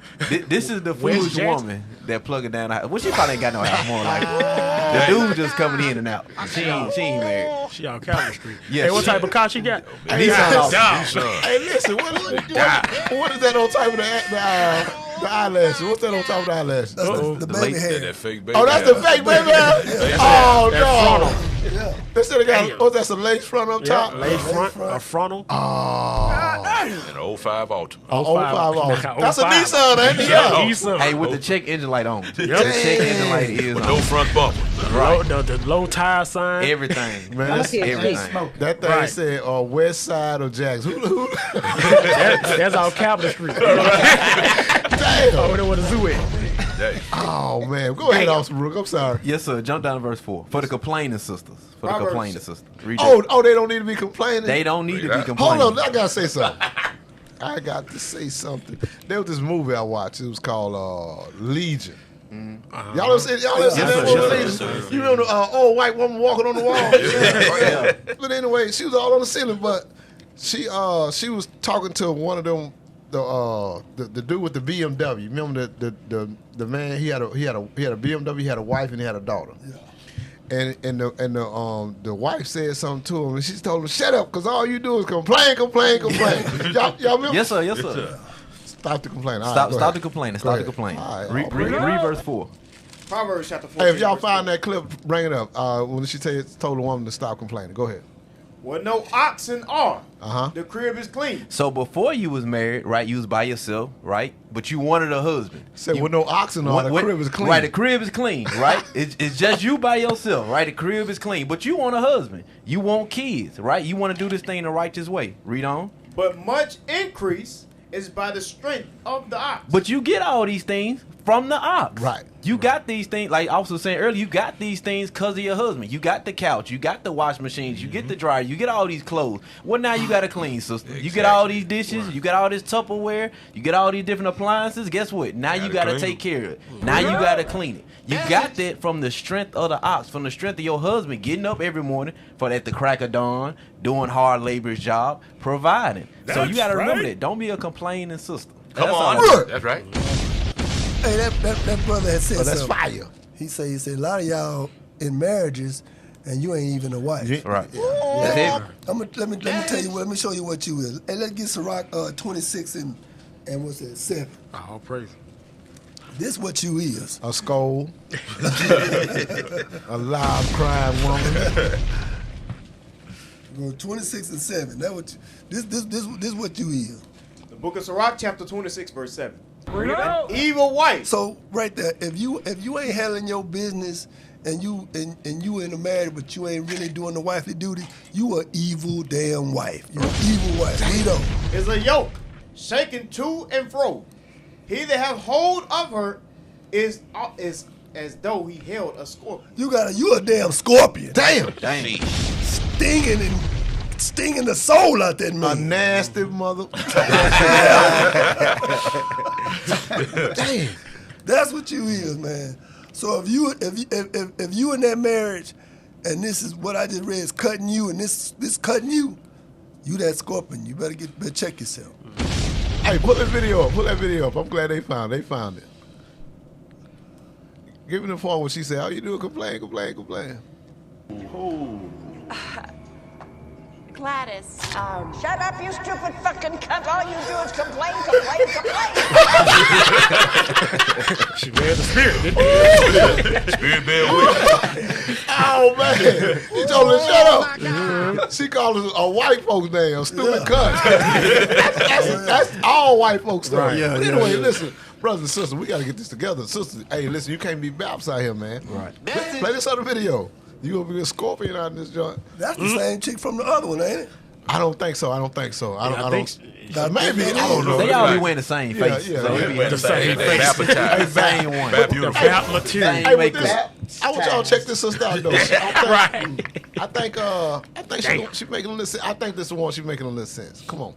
This is the foolish woman that plugging down the house. Well, she probably ain't got no house. More like the dude just coming in and out. She ain't married. She on Calvin Street. Yeah, hey, what type of car she got? Hey, listen, what is that on top of the eyelashes? What's that on top of the eyelashes? That's the baby hair. That fake baby. Oh, that's the fake baby hair? Oh, no. Yeah. They said they got, what's that, some lace front up top? Lace front, a frontal. An 05 Altima. 05 Altima. That's a Nissan, ain't it? Yeah, Nissan. Hey, with the check engine light on. The Yep. check engine light is With on. no front bumper. Right. The low tire sign. Everything. Man, that's everything. that thing said West Side of Jackson. That's on Calvin Street. Damn. Over there where the zoo is. Oh, man. Go ahead, Austin Brook. I'm sorry. Yes, sir. Jump down to verse 4. For the complaining sisters. For the Proverbs. complaining sisters. Read Oh, that. they don't need to be complaining? They don't need to be complaining. Hold on. I got to say something. I got to say something. There was this movie I watched. It was called Legion. Y'all ever seen that movie? Yes, sir. You remember the old white woman walking on the wall? Yeah. But anyway, she was all on the ceiling, but she was talking to one of them, the dude with the BMW. Remember the man? He had a BMW. He had a wife and he had a daughter. Yeah. And the wife said something to him, and she told him, "Shut up, because all you do is complain." y'all remember? Yes, sir. Yes, sir. Stop the complaining. Stop the complaining. Stop the complaining. Read verse 4. Proverbs chapter 14. Hey, if y'all find that clip, bring it up. When she told the woman to stop complaining. Go ahead. Where no oxen are, the crib is clean. So before you was married, right, you was by yourself, right? But you wanted a husband. Said with no oxen on, the crib is clean. Right, the crib is clean, right? It's just you by yourself, right? The crib is clean. But you want a husband. You want kids, right? You want to do this thing the righteous way. Read on. But much increase is by the strength of the ox. But you get all these things from the ox. Right. You got these things, like I was saying earlier, you got these things because of your husband. You got the couch, you got the wash machines, you get the dryer, you get all these clothes. Well, now you got to clean, sister. Exactly. You get all these dishes, you got all this Tupperware, you get all these different appliances. Guess what? Now you got to take care of it. Now you got to clean it. You got that from the strength of the ox, from the strength of your husband getting up every morning for at the crack of dawn, doing hard labor's job, providing. So you got to remember that. Don't be a complaining sister. Come on. That's right. Hey, that brother had said that's something. fire. He said a lot of y'all in marriages and you ain't even a wife. Right. Yeah. Let me tell you. Let me show you what you is. Hey, let's get Sirach 26 and what's that 7. Oh, praise. This what you is. A skull. A loud crying woman. Go 26 and 7. That what you, this what you is. The book of Sirach, chapter 26, verse 7. An evil wife. So right there, if you ain't handling your business and you in a marriage, but you ain't really doing the wifely duty, you a evil damn wife. You an evil wife. Read on. Is a yoke shaken to and fro. He that have hold of her is as though he held a scorpion. You a damn scorpion. Damn. Stinging the soul out that man. A nasty mother. Damn. That's what you is, man. So if you in that marriage and this is what I just read is cutting you, and this cutting you, you that scorpion. You better check yourself. Hey, put that video up. Put that video up. I'm glad they found it. Give me the phone when she said, "All you do is complain." Oh. Gladys. Shut up, you stupid fucking cunt. All you do is complain. She read the spirit, didn't she? Spirit bear with. Oh, man. She told her to shut up. She called us a white folks name, stupid cunt. That's all white folks stuff. Right. But anyway, listen, brothers and sisters, we got to get this together. Sisters, hey, listen, you can't be baps out here, man. Right. Play this other video. You gonna be a scorpion out in this joint. That's the same chick from the other one, ain't it? I don't think so. I don't. Maybe I don't know. They all be wearing the same face. Yeah. So They wear the same face. Same one. The Bap material. Hey, with this, I want y'all to check this sister out though. I think she making a little sense. I think this is the one she's making a little sense. Come on.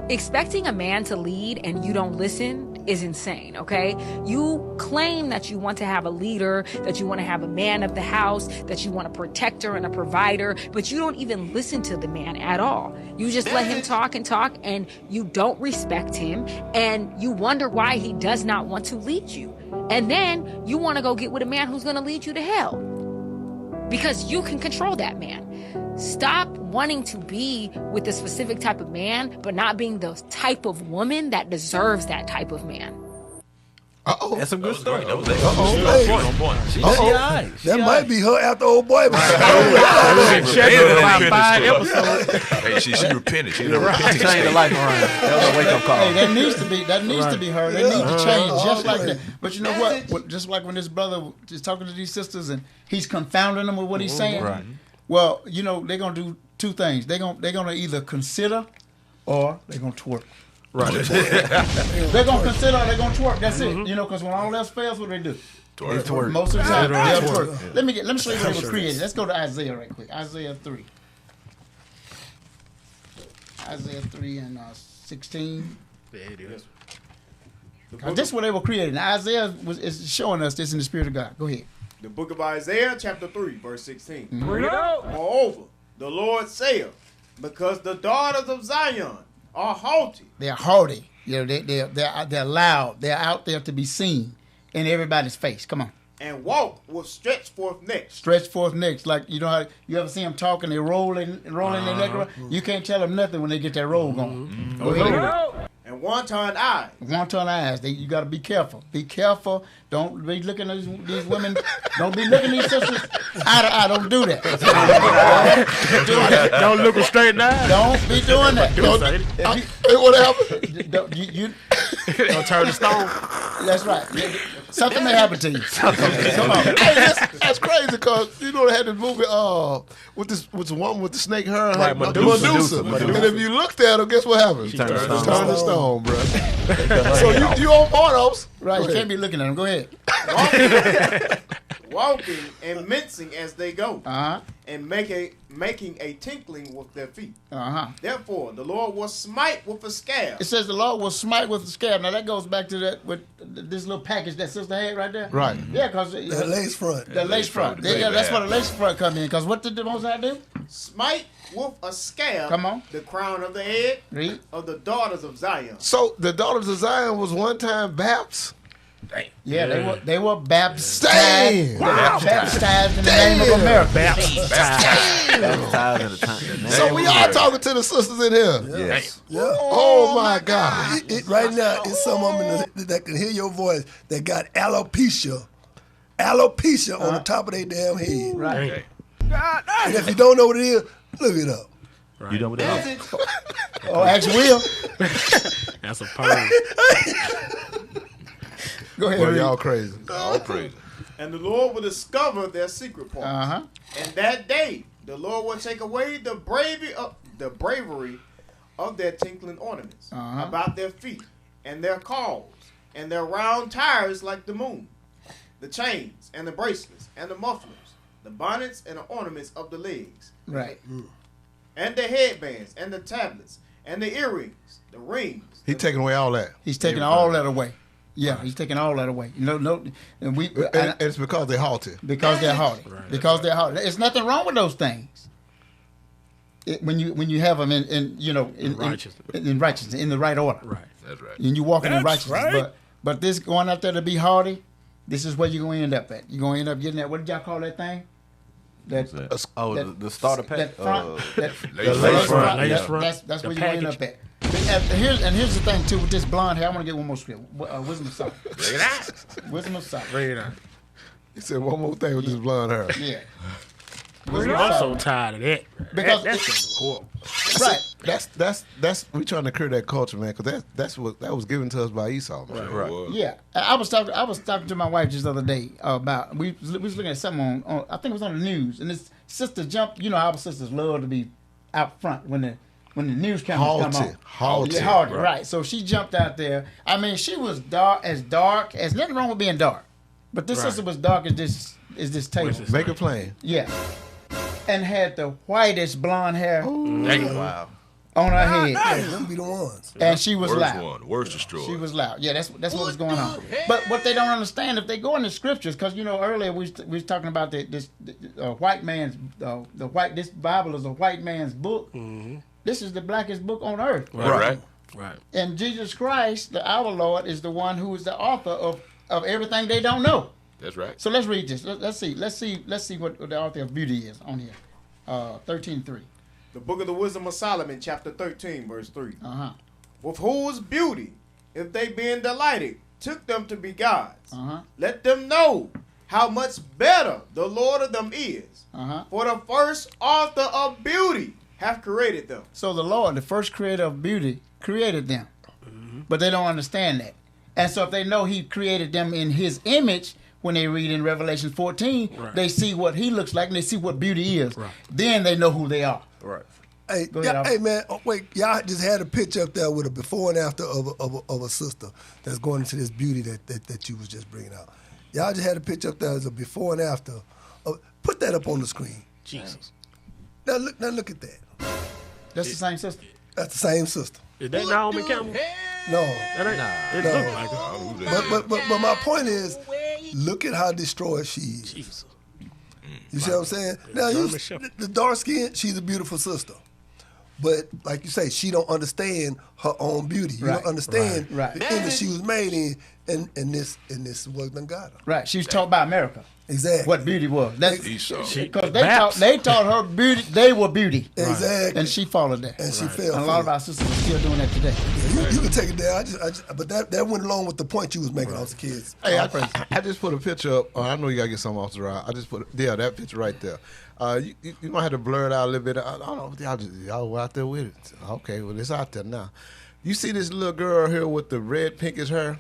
Expecting a man to lead and you don't listen is insane, okay? You claim that you want to have a leader, that you want to have a man of the house, that you want a protector and a provider, but you don't even listen to the man at all. You just let him talk, and you don't respect him, and you wonder why he does not want to lead you. And then you want to go get with a man who's going to lead you to hell because you can control that man. Stop wanting to be with a specific type of man, but not being the type of woman that deserves that type of man. That's some good stuff. That was on point. That might be her after old boy. Hey, she repented. She changed the life around. That was a wake up call. Hey, that needs to be her. They need to change just like that. But you know what? Just like when this brother is talking to these sisters and he's confounding them with what he's saying. Right. Well, you know, they're gonna do two things. They're gonna either consider or they're gonna twerk. Right. They're gonna consider or they're gonna twerk. That's it. You know, because when all else fails, what do they do? Twerk. Most of the time, Yeah, they'll twerk. twerk. Let me show you what they were created. Let's go to Isaiah right quick. Isaiah 3. Isaiah 3 and 16. There it is. This is what they were created. Now, Isaiah is showing us this in the Spirit of God. Go ahead. The book of Isaiah, chapter 3, verse 16. Bring it out. Moreover, the Lord saith, because the daughters of Zion are haughty. They're haughty. You know, they're loud. They're out there to be seen in everybody's face. Come on. And walk with stretched forth necks. Stretched forth necks. Like, you know how you ever see them talking, they rolling their neck around? You can't tell them nothing when they get that roll going. Go ahead. And one-ton eyes. One-ton eyes. You got to be careful. Be careful. Don't be looking at these women. Don't be looking at these sisters eye to eye. Don't do that. Don't look them straight in the eye. Don't be doing that. What happened? Don't turn the stone. That's right. Something may happen to you. Come on. Hey, that's crazy because you know they had this movie with the woman with the snake hair, Right, Medusa. And if you looked at her, guess what happens? Turn the Turn the stone, bro. So you on pornos? Right. You can't be looking at them. Go ahead. Walking and mincing as they go, and making a tinkling with their feet. Therefore, the Lord will smite with a scab. It says the Lord will smite with a scab. Now that goes back to that with this little package that sister had right there. Right. Yeah, because the lace front. The lace front. That's where the lace front come in. Because what did the Most High do? Smite with a scab. Come on. The crown of the head of the daughters of Zion. So the daughters of Zion was one time Baps. Yeah, they were baptized. Wow. Baptized in the name of America. Baptized in the time. So we are talking to the sisters in here. Yes. Yeah. Oh my God. Right now, it's some of them that can hear your voice that got alopecia on the top of their damn head. Right. And if you don't know what it is, look it up. Right. You know what it is? Oh, ask Will. That's a pun. Go ahead. Well, y'all crazy. All crazy. And the Lord will discover their secret parts. And that day, the Lord will take away the bravery of their tinkling ornaments about their feet, and their cauls, and their round tires like the moon, the chains, and the bracelets, and the mufflers, the bonnets, and the ornaments of the legs. Right. And the headbands, and the tablets, and the earrings, the rings. He's taking away all that. He's taking all that away. Yeah, he's taking all that away. No, and it's because they're haughty. Because they're haughty. Right. Because they're haughty. There's nothing wrong with those things. When you have them in righteousness, in the right order. Right. That's right. And you walking in righteousness. Right. But this going out there to be haughty, this is where you're going to end up at. You're going to end up getting that. What did y'all call that thing? The starter pack. That front. Lace front. That's where you're going to end up at. And here's the thing too with this blonde hair. I want to get one more script. Wisdom of Solomon. Bring it out. Wisdom of Solomon. Bring it out. He said one more thing with this blonde hair. Yeah. I'm so tired of that. Because that's horrible. Right. That's we trying to clear that culture, man, because that was given to us by Esau, man. Right. Yeah, I was talking to my wife just the other day about we was looking at something on I think it was on the news, and this sister jumped. You know, our sisters love to be out front when the news cameras come on. Haughty, right. So she jumped out there. I mean, she was dark as nothing wrong with being dark, but this sister was dark as this table. Make it plain. Yeah. And had the whitest blonde hair Wow. on her head. Yeah, them be the ones. And she was loud. Worst destroyer. She was loud. Yeah, that's what was going on. But what they don't understand, if they go in the scriptures, because earlier we was talking about this white man's this Bible is a white man's book. Mm-hmm. This is the blackest book on earth. Right. And Jesus Christ, our Lord, is the one who is the author of everything they don't know. That's right. So let's read this. Let's see what the author of beauty is on here. 13:3. The book of the Wisdom of Solomon, chapter 13, verse 3. Uh-huh. With whose beauty, if they being delighted, took them to be gods. Uh-huh. Let them know how much better the Lord of them is. Uh-huh. For the first author of beauty hath created them. So the Lord, the first creator of beauty, created them. Mm-hmm. But they don't understand that. And so if they know he created them in his image, when they read in Revelation 14, they see what he looks like and they see what beauty is. Right. Then they know who they are. Right. Hey, hey man, wait, y'all just had a picture up there with a before and after of a sister that's going into this beauty that you was just bringing out. Y'all just had a picture up there as a before and after. Put that up on the screen. Jesus. Now look at that. That's the same sister. That's the same sister. Is that Naomi Campbell? No. That ain't. It looked like it. But my point is, look at how destroyed she is. Jesus. You see what I'm saying? Now, the dark skin, she's a beautiful sister. But like you say, she don't understand her own beauty. You don't understand the image she was made in, and this was done got her. Right. She was taught by America. Exactly. What beauty was. That's because they taught her beauty. They were beauty. Exactly. And she followed that. And she fell. And a lot of our sisters are still doing that today. Yeah, you can take it down. But that went along with the point you was making on the kids. Hey, I just put a picture up. I know you gotta get something off the ride. I just put that picture right there. You might have to blur it out a little bit. I don't know. Y'all were out there with it. Okay, well it's out there now. You see this little girl here with the red pinkish hair?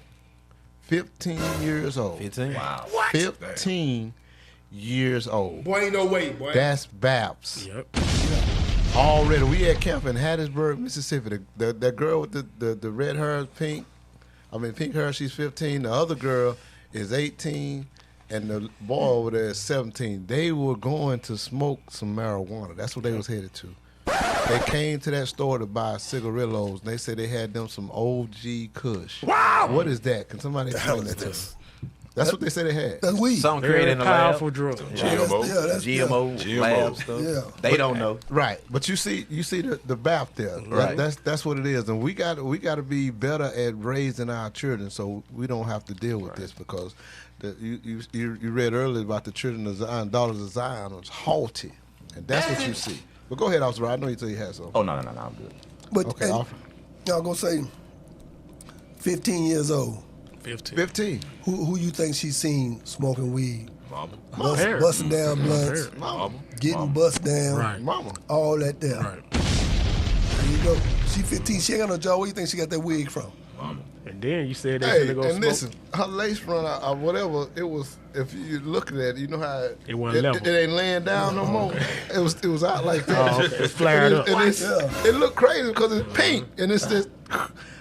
15 years old. 15? Wow. What? 15 years old. Boy, ain't no way, boy. That's Babs. Yep. Already, we at camp in Hattiesburg, Mississippi. That girl with the red hair, pink hair, she's 15. The other girl is 18, and the boy over there is 17. They were going to smoke some marijuana. That's what they was headed to. They came to that store to buy cigarillos, and they said they had them some OG Kush. Wow! What is that? Can somebody explain that to me? That's what they said they had. That's weed. Something created in the powerful lab. drug. GMO lab stuff. Yeah. They don't know. Right, but you see the BAP there. Right. That's what it is, and we got to be better at raising our children, so we don't have to deal with this because you read earlier about the children of Zion, daughters of Zion, was haughty, and that's what you see. But go ahead, Officer. I know you said you had something. Oh no, I'm good. But okay, y'all gonna say 15 years old. 15. Who you think she's seen smoking weed? Mama. Busting down blunts. Mama. Getting bust down. Right. Mama. All that there. Right. There you go. She 15. She ain't got no job. Where you think she got that wig from? Mama. And then you said they Hey, finna go and smoke. listen, her lace front or whatever it was. If you look at it, you know how It wasn't level. It ain't laying down no more. It was out like that. Oh, okay. It's flared up. And it looked crazy because it's pink and it's just.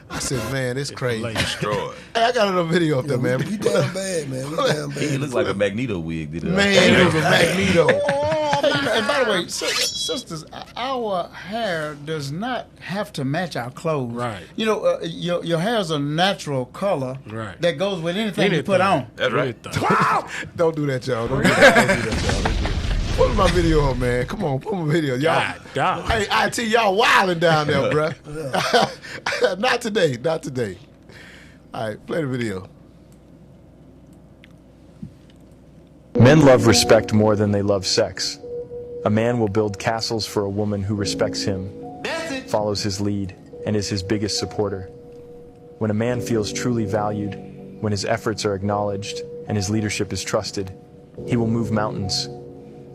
I said, man, it's crazy. Destroyed. Hey, I got another video up there, man. We damn bad, man. We damn bad. He looks like a Magneto wig. Did it? Man, it was a Magneto. Oh, And by the way, sisters, our hair does not have to match our clothes. Right. You know, your hair is a natural color right. that goes with anything you put on. That's right. Don't do that, y'all. Don't do that, y'all. Put my video up, man. Come on, put my video. Y'all. Hey, IT, y'all wilding down there, bruh. Not today. Not today. All right, play the video. Men love respect more than they love sex. A man will build castles for a woman who respects him, follows his lead, and is his biggest supporter. When a man feels truly valued, when his efforts are acknowledged and his leadership is trusted, he will move mountains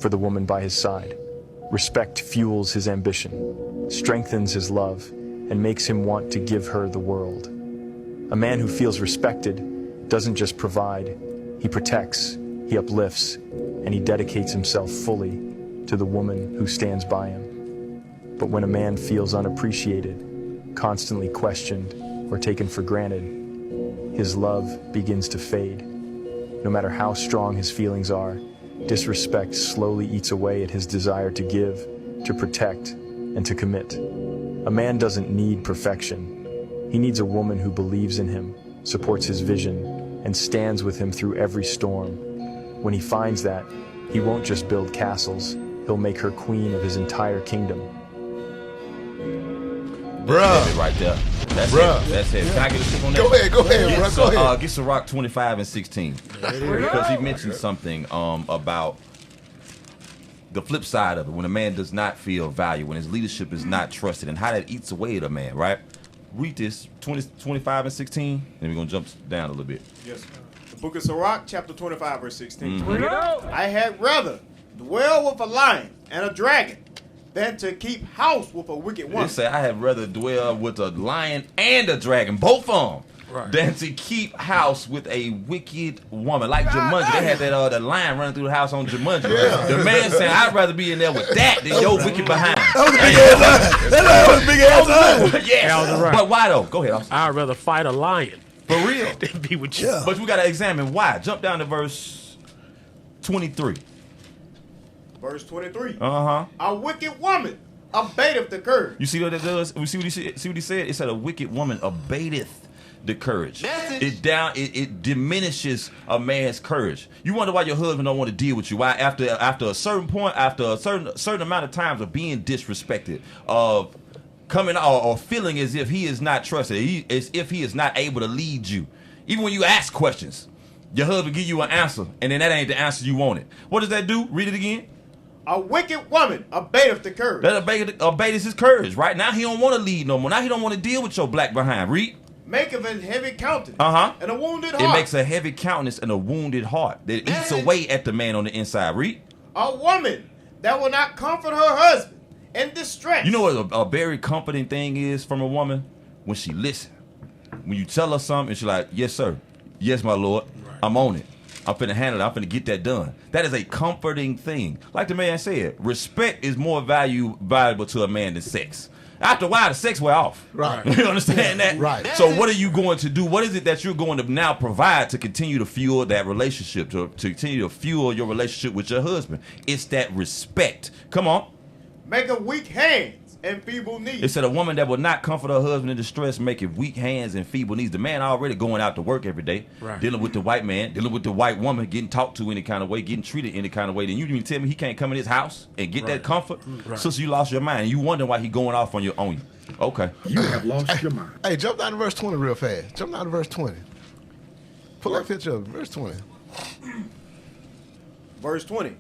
for the woman by his side. Respect fuels his ambition, strengthens his love, and makes him want to give her the world. A man who feels respected doesn't just provide, he protects, he uplifts, and he dedicates himself fully to the woman who stands by him. But when a man feels unappreciated, constantly questioned, or taken for granted, his love begins to fade. No matter how strong his feelings are, disrespect slowly eats away at his desire to give, to protect, and to commit. A man doesn't need perfection. He needs a woman who believes in him, supports his vision, and stands with him through every storm. When he finds that, he won't just build castles, he'll make her queen of his entire kingdom. Bruh. That's it right there. That's it. That's it. Can I get a tip on that? Go ahead, bro. Go ahead. Get Ciroc 25 and 16. Because he mentioned something about the flip side of it, when a man does not feel value, when his leadership is not trusted, and how that eats away at a man, right? Read this, 25 and 16, and we're going to jump down a little bit. Yes, sir. The book of Sirach, chapter 25, verse 16. Mhm. I had rather dwell with a lion and a dragon than to keep house with a wicked woman. They say I had rather dwell with a lion and a dragon, both of them, than to keep house with a wicked woman. Like Jumanji, they had that the lion running through the house on Jumanji. Yeah. The man saying, I'd rather be in there with that than your wicked behind. That was a big ass lion. That lion was a big ass lion. Yes. Right. But why though? Go ahead, Austin. I'd rather fight a lion. For real. Than be with you. Yeah. But we got to examine why. Jump down to verse 23. Verse 23. Uh-huh. A wicked woman abateth the courage. You see what it does? We see what he said? It said a wicked woman abateth the courage. It diminishes a man's courage. You wonder why your husband don't want to deal with you. Why after a certain point, after a certain amount of times of being disrespected, of coming or feeling as if he is not trusted, as if he is not able to lead you. Even when you ask questions, your husband give you an answer, and then that ain't the answer you wanted. What does that do? Read it again. A wicked woman abateth the courage. That abates his courage. Right now, he don't want to lead no more. Now he don't want to deal with your black behind. Read. Maketh a heavy countenance and a wounded heart. It makes a heavy countenance and a wounded heart that eats away at the man on the inside. Read. A woman that will not comfort her husband in distress. You know what a very comforting thing is from a woman? When she listens. When you tell her something and she's like, yes, sir. Yes, my lord. Right. I'm on it. I'm finna handle it. I'm finna get that done. That is a comforting thing. Like the man said, respect is more valuable to a man than sex. After a while, the sex wear off. Right. You understand that? Right. So what are you going to do? What is it that you're going to now provide to continue to fuel that relationship, to continue to fuel your relationship with your husband? It's that respect. Come on. Make a weak hands and feeble knees. It said a woman that will not comfort her husband in distress, making weak hands and feeble knees. The man already going out to work every day, dealing with the white man, dealing with the white woman, getting talked to any kind of way, getting treated any kind of way. Then you mean tell me he can't come in his house and get that comfort? Sister, you lost your mind. And you wonder why he going off on you. Okay. You have lost your mind. Hey, jump down to verse 20 real fast. Jump down to verse 20. Pull that picture up. Verse 20. Verse 20.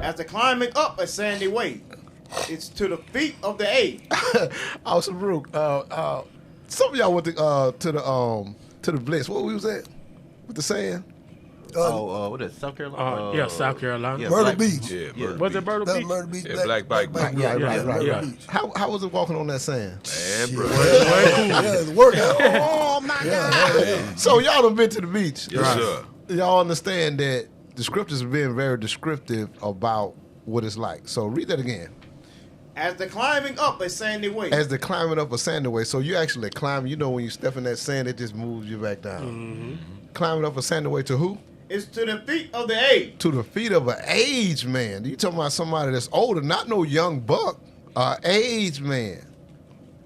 As the climbing up a sandy way, it's to the feet of the age. Awesome, Brooke. Some of y'all went to the Blitz. What was that? With the saying? What is it, South Carolina? Yeah, South Carolina. Yeah, Myrtle Beach. Yeah, Was it Myrtle Beach? Myrtle Beach. Yeah, Black Bike Beach. Right. How was it walking on that sand? Man, bro. Yeah, it's a workout. Oh my God! So y'all done been to the beach. Yes, sir. Y'all understand that the scriptures have been very descriptive about what it's like. So read that again. As the climbing up a sandy way. As the climbing up a sandy way. So you actually climb. You know when you step in that sand, it just moves you back down. Mm-hmm. Climbing up a sandy way to who? is to the feet of the aged. To the feet of an aged man. You talking about somebody that's older, not no young buck. Aged man.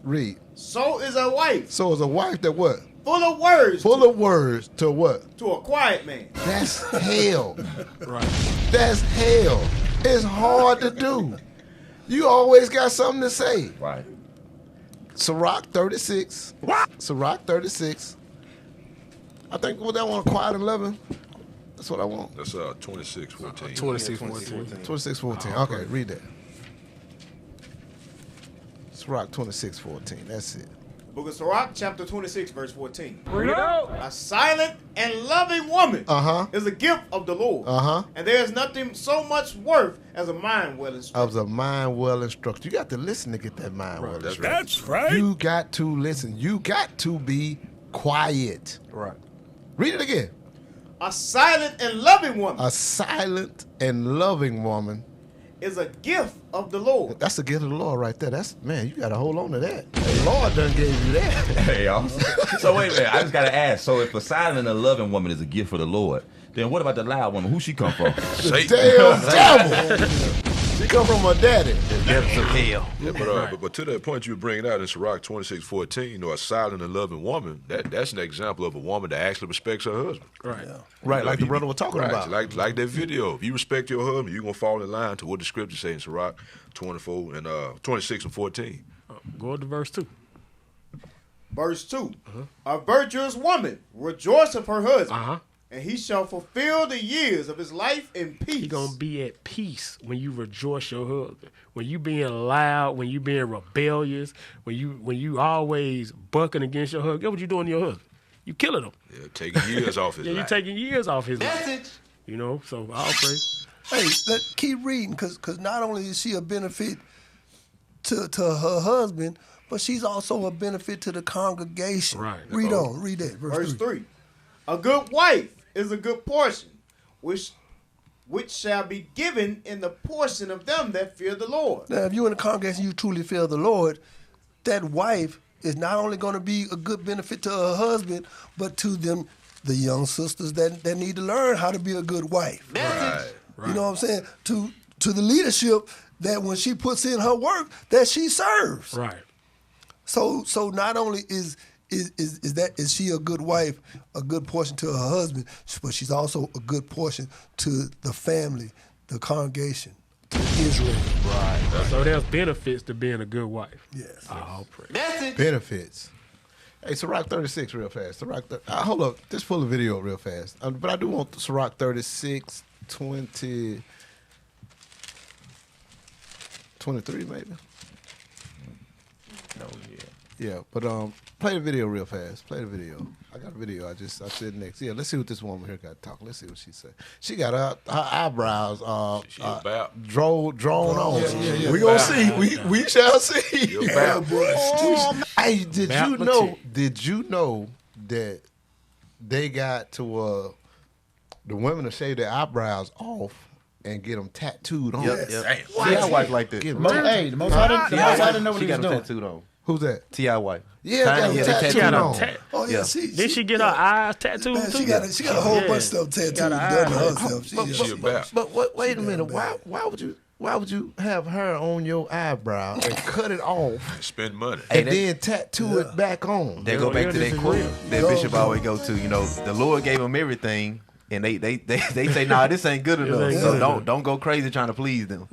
Read. So is a wife. So is a wife that what? Full of words. Full of words to what? To a quiet man. That's hell. Right. That's hell. It's hard to do. You always got something to say. Right. Sirach 36. Sirach 36. I think what that one, quiet and loving. That's what I want. That's 26:14. 26:14. 26:14. Okay, read that. Sirach 26:14. That's it. Book of Sirach, chapter 26, verse 14. Bring it out. A silent and loving woman is a gift of the Lord. And there is nothing so much worth as a mind well instructed. Of the mind well instructed. You got to listen to get that mind well instructed. That's right. You got to listen. You got to be quiet. Right. Read it again. A silent and loving woman. A silent and loving woman is a gift of the Lord. That's a gift of the Lord right there. That's, man, you got to hold on to that. The Lord done gave you that. Hey, y'all. So wait a minute. I just got to ask. So if a silent and loving woman is a gift for the Lord, then what about the loud woman? Who she come from? The damn devil. She come from her daddy. The depths of hell. Yeah, but to that point you were bringing out in Sirach 26:14, you know, a silent and loving woman, that's an example of a woman that actually respects her husband. Right. Yeah. Right, like the brother was talking about. Like that video. If you respect your husband, you're going to fall in line to what the scripture says in Sirach 24 and 26 and 14. Go to verse 2. Verse 2. A virtuous woman rejoiceth her husband. And he shall fulfill the years of his life in peace. He gonna be at peace when you rejoice your husband. When you being loud, when you being rebellious, when you always bucking against your husband. Guess what you doing to your husband? You killing him. Yeah, taking years off his life. You're taking years off his life. You know, so I'll pray. Hey, keep reading, because not only is she a benefit to her husband, but she's also a benefit to the congregation. Right. Read on. Read that. Verse 3. A good wife is a good portion, which shall be given in the portion of them that fear the Lord. Now, if you in the congregation, you truly fear the Lord, that wife is not only going to be a good benefit to her husband, but to them, the young sisters that need to learn how to be a good wife. Right. You know what I'm saying? To the leadership that when she puts in her work, that she serves. Right. So not only is she a good wife, a good portion to her husband, but she's also a good portion to the family, the congregation, to Israel. Right. So there's benefits to being a good wife. Yes. I'll pray. Benefits. Hey, Sirach 36 real fast. Hold up. Just pull the video real fast. But I do want Sirach 36, 20, 23 maybe. No, Yeah, but play the video real fast. Play the video. I got a video. I said next. Yeah, let's see what this woman here got to talk. Let's see what she said. She got her eyebrows drawn on. Yeah. We gonna see. We shall see. Hey, did you know that they got to the women to shave their eyebrows off and get them tattooed on? Yep. What? I wife like that. The most I didn't know what he was doing. Tattooed on. Who's that? T.I. wife. Yeah, got tattooed on. Oh yeah, Did she get her eyes tattooed man, too? she got a whole bunch of stuff tattooed done to herself. But wait a minute. Why would you have her on your eyebrow and cut it off? Spend money. And then tattoo it back on. They go back to that quote that Bishop always go to. You know, the Lord gave them everything, and they say, nah, this ain't good enough. So don't go crazy trying to please them.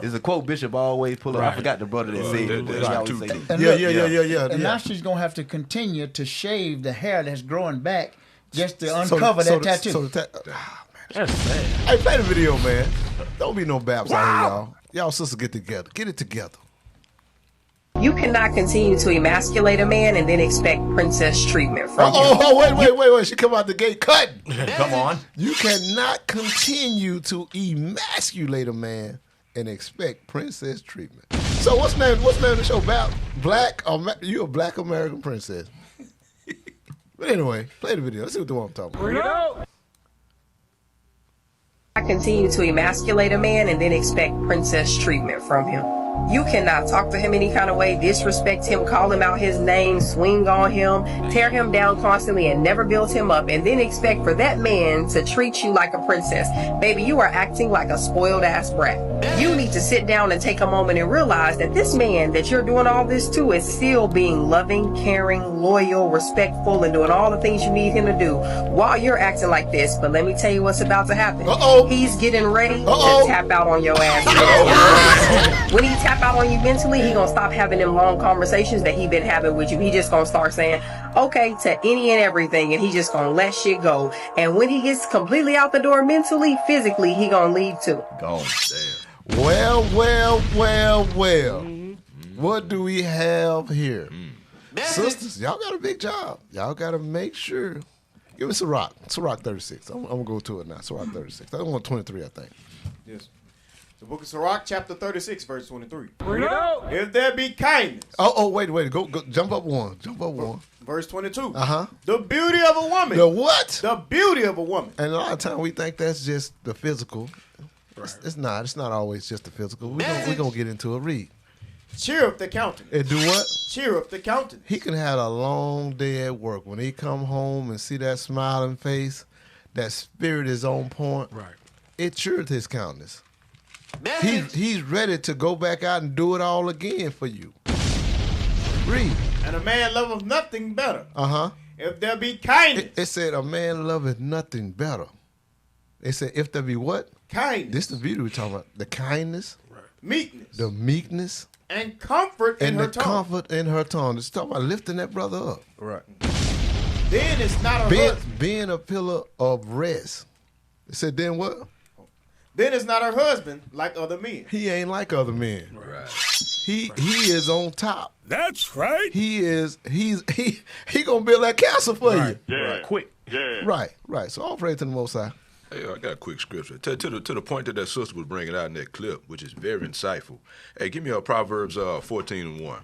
It's a quote Bishop always pull up. I forgot the brother that said it. He always say that. Yeah. And now she's gonna have to continue to shave the hair that's growing back just to uncover that tattoo. That's sad. Hey, play the video, man. Don't be no baps out here, y'all. Y'all sisters get together. Get it together. You cannot continue to emasculate a man and then expect princess treatment from him. Wait. She come out the gate cutting. Come on. You cannot continue to emasculate a man and expect princess treatment. So what's the name of the show about? You a black American princess. But anyway, play the video. Let's see what the one I'm talking about. Bring it out. I continue to emasculate a man and then expect princess treatment from him. You cannot talk to him any kind of way, disrespect him, call him out his name, swing on him, tear him down constantly and never build him up, and then expect for that man to treat you like a princess. Baby, you are acting like a spoiled ass brat. You need to sit down and take a moment and realize that this man that you're doing all this to is still being loving, caring, loyal, respectful, and doing all the things you need him to do while you're acting like this. But let me tell you what's about to happen. He's getting ready to tap out on your ass. When he tap out on you mentally, he gonna stop having them long conversations that he been having with you. He just gonna start saying okay to any and everything, and he just gonna let shit go. And when he gets completely out the door mentally, physically, he gonna leave too. Gone. Damn. Well. What do we have here? Sisters, y'all got a big job. Y'all got to make sure. Give us a rock. Sirach 36. I'm going to go to it now. Sirach 36. I want 23, I think. Yes. The book of Sirach, chapter 36, verse 23. Read it out. If there be kindness. Oh, wait. Go. Jump up one. Verse 22. Uh-huh. The beauty of a woman. The what? The beauty of a woman. And a lot of times we think that's just the physical. Right. It's not. It's not always just the physical. We're going to get into a read. Cheer up the countenance. And do what? Cheer up the countenance. He can have a long day at work. When he come home and see that smiling face, that spirit is on point. Right. It cheers his countenance. He's ready to go back out and do it all again for you. Read. And a man loveth nothing better. Uh-huh. If there be kindness. It said a man loveth nothing better. It said if there be what? Kindness. This is the beauty we're talking about. The kindness. Right. Meekness. The meekness. And comfort in her tongue. And the comfort in her tongue. It's talking about lifting that brother up. Right. Then it's not a husband. Being a pillar of rest. It said then what? Then it's not her husband like other men. He ain't like other men. Right. He is on top. That's right. He's gonna build that castle for you. Yeah. Right. Quick. Yeah. Right. So all praise to the Most High. Hey, I got a quick scripture. To the point that sister was bringing out in that clip, which is very insightful. Hey, give me a Proverbs 14:1.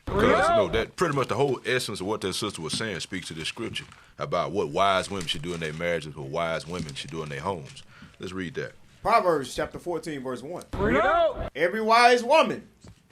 Because that pretty much the whole essence of what that sister was saying speaks to this scripture about what wise women should do in their marriages, what wise women should do in their homes. Let's read that. Proverbs chapter 14, verse 1. Read it out. Every wise woman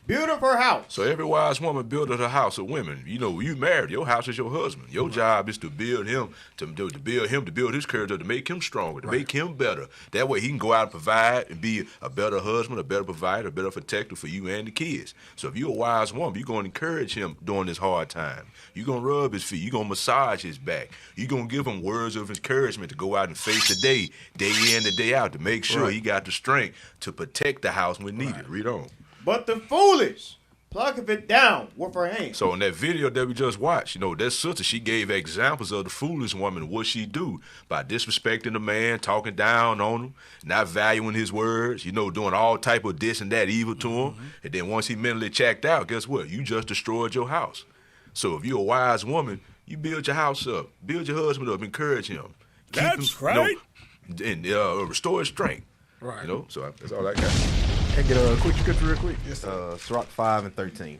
buildeth her house. So every wise woman buildeth her house of women. You know, you married. Your house is your husband. Your job is to build him, to build his character, to make him stronger, to make him better. That way he can go out and provide and be a better husband, a better provider, a better protector for you and the kids. So if you're a wise woman, you're going to encourage him during this hard time. You're going to rub his feet. You're going to massage his back. You're going to give him words of encouragement to go out and face the day in and day out, to make sure he got the strength to protect the house when needed. Read on. But the foolish plucketh it down with her hand. So in that video that we just watched, that sister, she gave examples of the foolish woman, what she do by disrespecting the man, talking down on him, not valuing his words, doing all type of this and that evil to him. And then once he mentally checked out, guess what? You just destroyed your house. So if you're a wise woman, you build your house up, build your husband up, encourage him. That's right. And restore his strength. Right. So that's all I got. And get a quick scripture real quick. Yes, Sirach 5:13.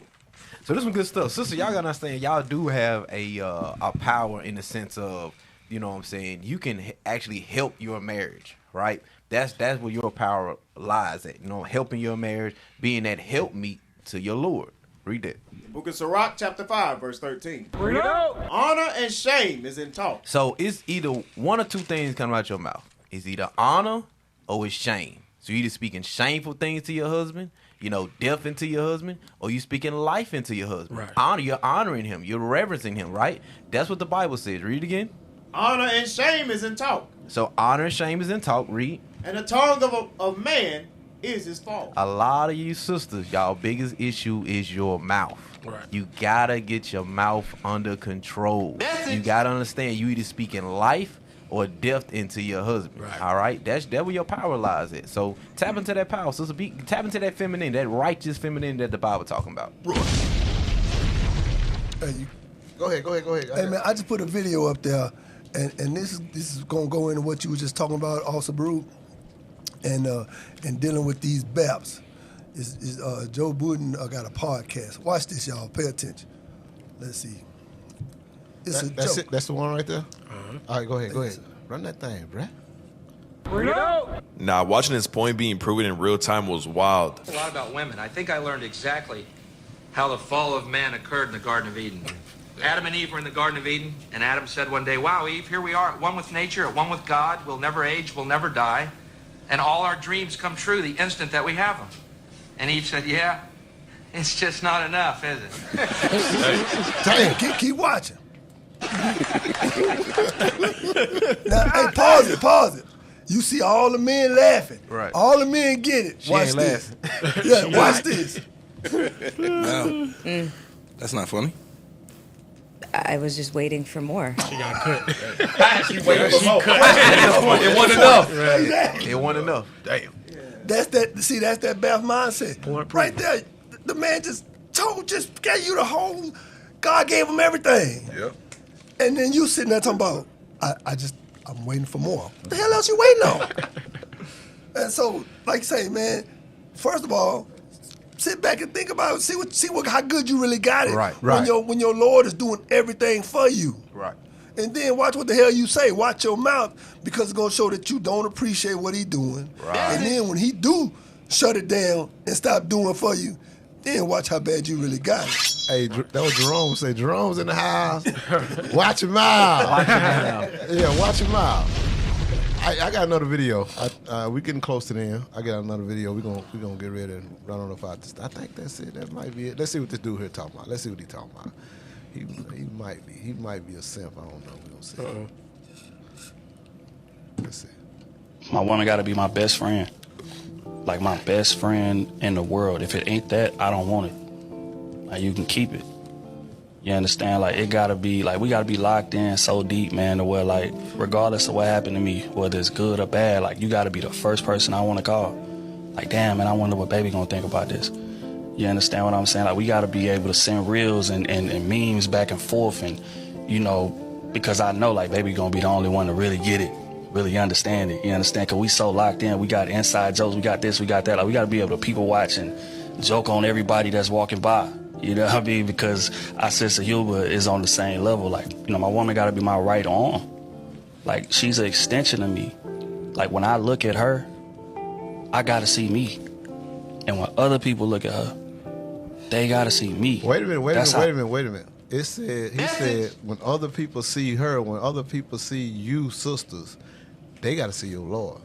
So this some good stuff. Sister, y'all gotta understand, y'all do have a power in the sense of, you can actually help your marriage, right? That's where your power lies at, helping your marriage, being that helpmeet to your Lord. Read that. Book of Sirach, chapter 5, verse 13. Read it out. Honor and shame is in talk. So it's either one or two things coming out your mouth. It's either honor or it's shame. So you either speaking shameful things to your husband, death into your husband, or you speaking life into your husband. Right. You're honoring him. You're reverencing him, right? That's what the Bible says. Read it again. Honor and shame is in talk. So honor and shame is in talk. Read. And the tongue of man is his fault. A lot of you sisters, y'all biggest issue is your mouth. Right. You gotta get your mouth under control. You gotta understand you either speaking life or death into your husband. Right. All right? That's where your power lies at. So tap into that power, sister. Tap into that feminine, that righteous feminine that the Bible talking about. Hey, Go ahead. Hey man, I just put a video up there, and this is gonna go into what you were just talking about, also, Brew, and dealing with these BAPs. Joe Budden got a podcast. Watch this, y'all. Pay attention. Let's see. It's a joke. That's the one right there. All right, go ahead. Run that thing, bruh. Nah, watching this point being proven in real time was wild. A lot about women. I think I learned exactly how the fall of man occurred in the Garden of Eden. Adam and Eve were in the Garden of Eden, and Adam said one day, wow, Eve, here we are, at one with nature, at one with God. We'll never age, we'll never die. And all our dreams come true the instant that we have them. And Eve said, yeah, it's just not enough, is it? Damn, keep watching. Now, hey, pause it. You see all the men laughing. Right. All the men get it. She Watch ain't this. laughing. Yeah, watch this. No. That's not funny. I was just waiting for more. She got cut. She waited for more. It wasn't enough. It wasn't enough. Damn. That's that Beth mindset. Right there. The man just gave you the whole, God gave him everything. Yep. And then you sitting there talking about, I'm waiting for more. What the hell else you waiting on? And so, like you say, man, first of all, sit back and think about it. See how good you really got it. Right. When your Lord is doing everything for you. Right. And then watch what the hell you say. Watch your mouth, because it's gonna show that you don't appreciate what he doing. Right. And then when he do shut it down and stop doing for you, then watch how bad you really got it. Hey, that was Jerome say. Jerome's in the house. Watch your mouth. Yeah, watch your mouth. I got another video. We getting close to the end. I got another video. We gonna get ready and run on off out. I think that's it. That might be it. Let's see what this dude here talking about. Let's see what he talking about. He might be. He might be a simp. I don't know. We gonna see. Let's see. My woman got to be my best friend. Like my best friend in the world. If it ain't that, I don't want it. Like you can keep it. You understand? Like it gotta be, like we gotta be locked in so deep, man, to where like regardless of what happened to me, whether it's good or bad, like you gotta be the first person I wanna call. Like damn, man, I wonder what baby gonna think about this. You understand what I'm saying? Like we gotta be able to send reels and memes back and forth, and you know, because I know like baby gonna be the only one to really get it, really understand it. You understand? Cause we so locked in, we got inside jokes, we got this, we got that. Like we gotta be able to people watch and joke on everybody that's walking by. You know what I mean? Because our sense of humor is on the same level. Like, you know, my woman got to be my right arm. Like, she's an extension of me. Like, when I look at her, I got to see me. And when other people look at her, they got to see me. Wait a minute. He said, when other people see her, when other people see you, sisters, they got to see your Lord.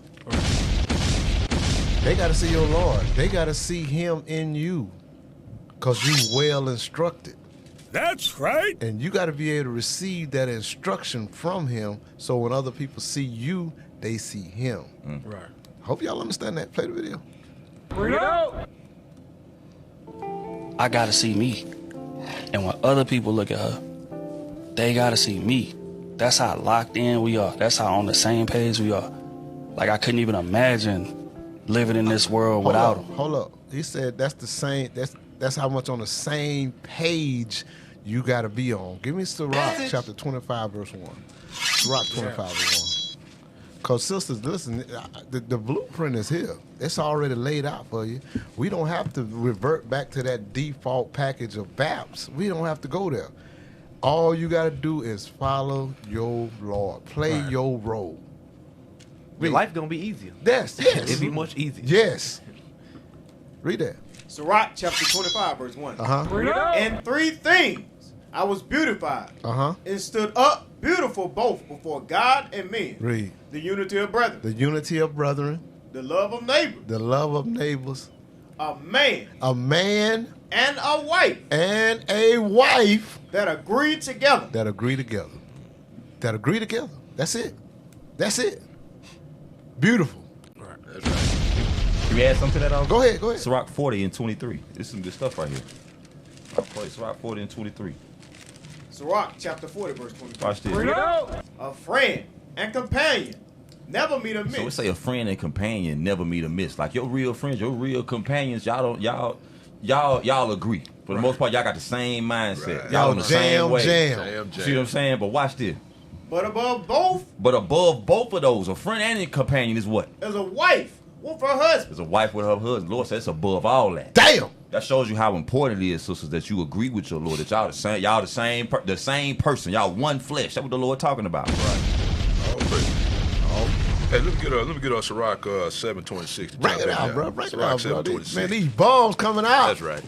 They got to see your Lord. They got to see him in you. Because you well instructed. That's right. And you got to be able to receive that instruction from him, so when other people see you, they see him. Right. Hope y'all understand that. Play the video. Bring it out. I got to see me. And when other people look at her, they got to see me. That's how locked in we are. That's how on the same page we are. Like, I couldn't even imagine living in this world without him. Hold up. He said that's the same, that's how much on the same page you got to be on. Give me Sirach chapter 25, verse 1. Sirach 25, verse 1. Because sisters, listen, the blueprint is here. It's already laid out for you. We don't have to revert back to that default package of BAPS. We don't have to go there. All you got to do is follow your Lord. Play your role. Your life going to be easier. Yes. It'll be much easier. Yes. Read that. Sirach chapter 25, verse 1. Uh-huh. And three things I was beautified and stood up beautiful both before God and men. Read. The unity of brethren. The unity of brethren. The love of neighbors. The love of neighbors. A man. A man. And a wife. And a wife. That agree together. That agree together. That agree together. That's it. That's it. Beautiful. Right. That's right. Can we add something to that? Go ahead. Sirach 40 and 23. This is some good stuff right here. Sirach 40 and 23. Sirach chapter 40, verse 23. Watch this. A friend and companion never meet amiss. So we say a friend and companion never meet amiss. Like your real friends, your real companions, y'all agree. For the most part, y'all got the same mindset. Right. Y'all on the same way. Jam. See what I'm saying? But watch this. But above both of those, a friend and a companion is what? Is a wife with her husband. Is a wife with her husband. Lord says it's above all that. Damn. That shows you how important it is, sisters, that you agree with your Lord. That y'all the same person. Y'all one flesh. That's what the Lord talking about. Right. Hey, let me get Sirach 7:26. Bring it out, bro. Bring it out, bro. 7:26. Man, these bombs coming out. That's right.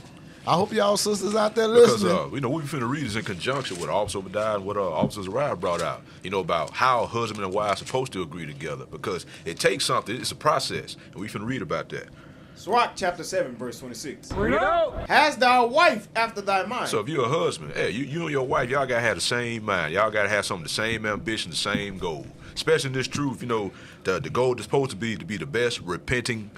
I hope y'all sisters out there listening. Because, we finna read this in conjunction with Officer Obadiah and what Officer Zariah brought out, about how husband and wife are supposed to agree together. Because it takes something. It's a process. And we finna read about that. Sirach chapter 7, verse 26. Bring it out. Has thy wife after thy mind? So if you're a husband, hey, you and your wife, y'all gotta have the same mind. Y'all gotta have some of the same ambition, the same goal. Especially in this truth, the goal is supposed to be the best repenting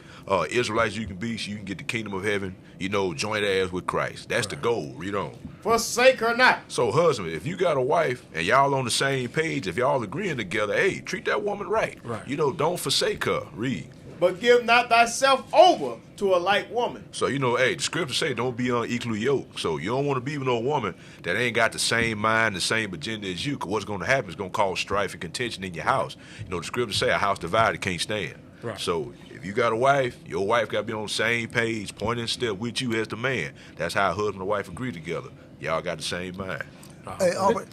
Israelites you can be, so you can get the kingdom of heaven. Joint ass with Christ. That's the goal. Read on. Forsake her not. So husband, if you got a wife and y'all on the same page, if y'all agreeing together, hey, treat that woman right. Don't forsake her. Read. But give not thyself over to a light woman. So, the scriptures say don't be unequally yoked. So you don't want to be with no woman that ain't got the same mind, the same agenda as you, because what's going to happen is going to cause strife and contention in your house. The scriptures say a house divided can't stand. Right. So if you got a wife, your wife got to be on the same page, pointing step with you as the man. That's how a husband and wife agree together. Y'all got the same mind. Hey, Albert.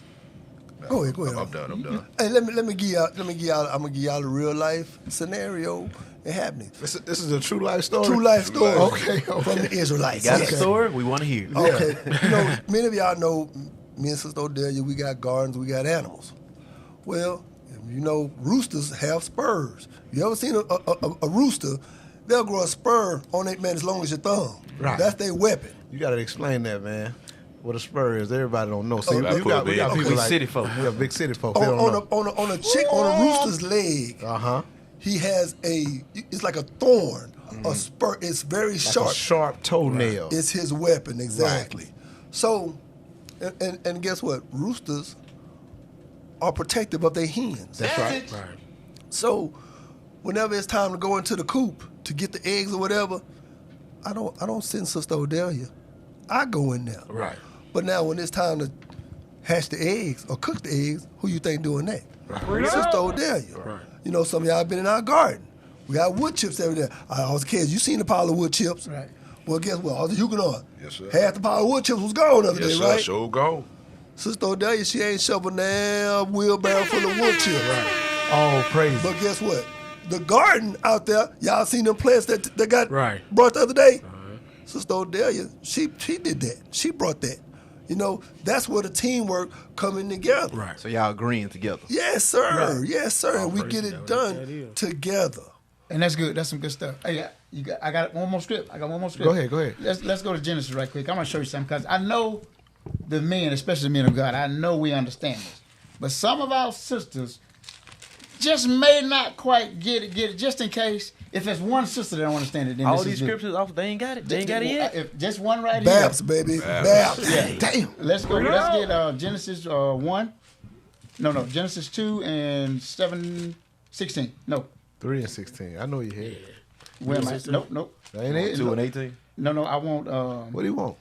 Go ahead. I'm done. Hey, let me give y'all. I'm gonna give y'all a real life scenario. It happening. This is a true life story. True life story. Okay. From the Israelites. You got a story? We want to hear. Okay. Many of y'all know me and Sister Odelia. We got gardens. We got animals. Well, roosters have spurs. You ever seen a rooster? They'll grow a spur on that man as long as your thumb. Right. That's their weapon. You got to explain that, man. What a spur is. Everybody don't know. See, we got people like city folk. We got big city folk. On a rooster's leg. He has it's like a thorn, a spur. It's very sharp. A sharp toenail. Right. It's his weapon, exactly. Right. So, and guess what? Roosters are protective of their hens. That's right. So, whenever it's time to go into the coop to get the eggs or whatever, I don't send Sister Odelia. I go in there. Right. But now when it's time to hatch the eggs or cook the eggs, who you think doing that? Right. Sister Odelia. Right. Some of y'all been in our garden. We got wood chips every day. I was kids. You seen the pile of wood chips? Right. Well, guess what? All the Huguenot. Yes, sir. Half the pile of wood chips was gone the other day, right? Sure gone. Sister Odelia, she ain't shoveling now wheelbarrow full of wood chips. Right. Oh, praise. But guess what? The garden out there, y'all seen them plants that got brought the other day? Sister Odelia, she did that. She brought that. That's where the teamwork coming together. Right. So y'all agreeing together. Yes, sir. Right. Yes, sir. And we get it done together. And that's good. That's some good stuff. Hey, I got one more script. Go ahead. Let's go to Genesis right quick. I'm gonna show you something because I know the men, especially the men of God, I know we understand this. But some of our sisters just may not quite get it. Just in case, if there's one sister that don't understand it, then all these scriptures off, they ain't got it. They ain't got it yet. If just one right Babs, here. baby. Babs. Yeah. Damn. Let's go. Let's get Genesis 1. No. Genesis 2 and 7:16. No. 3 and 16. I know you had it. Where am I? Nope. That ain't it. 2 and 18. No. I want. What do you want?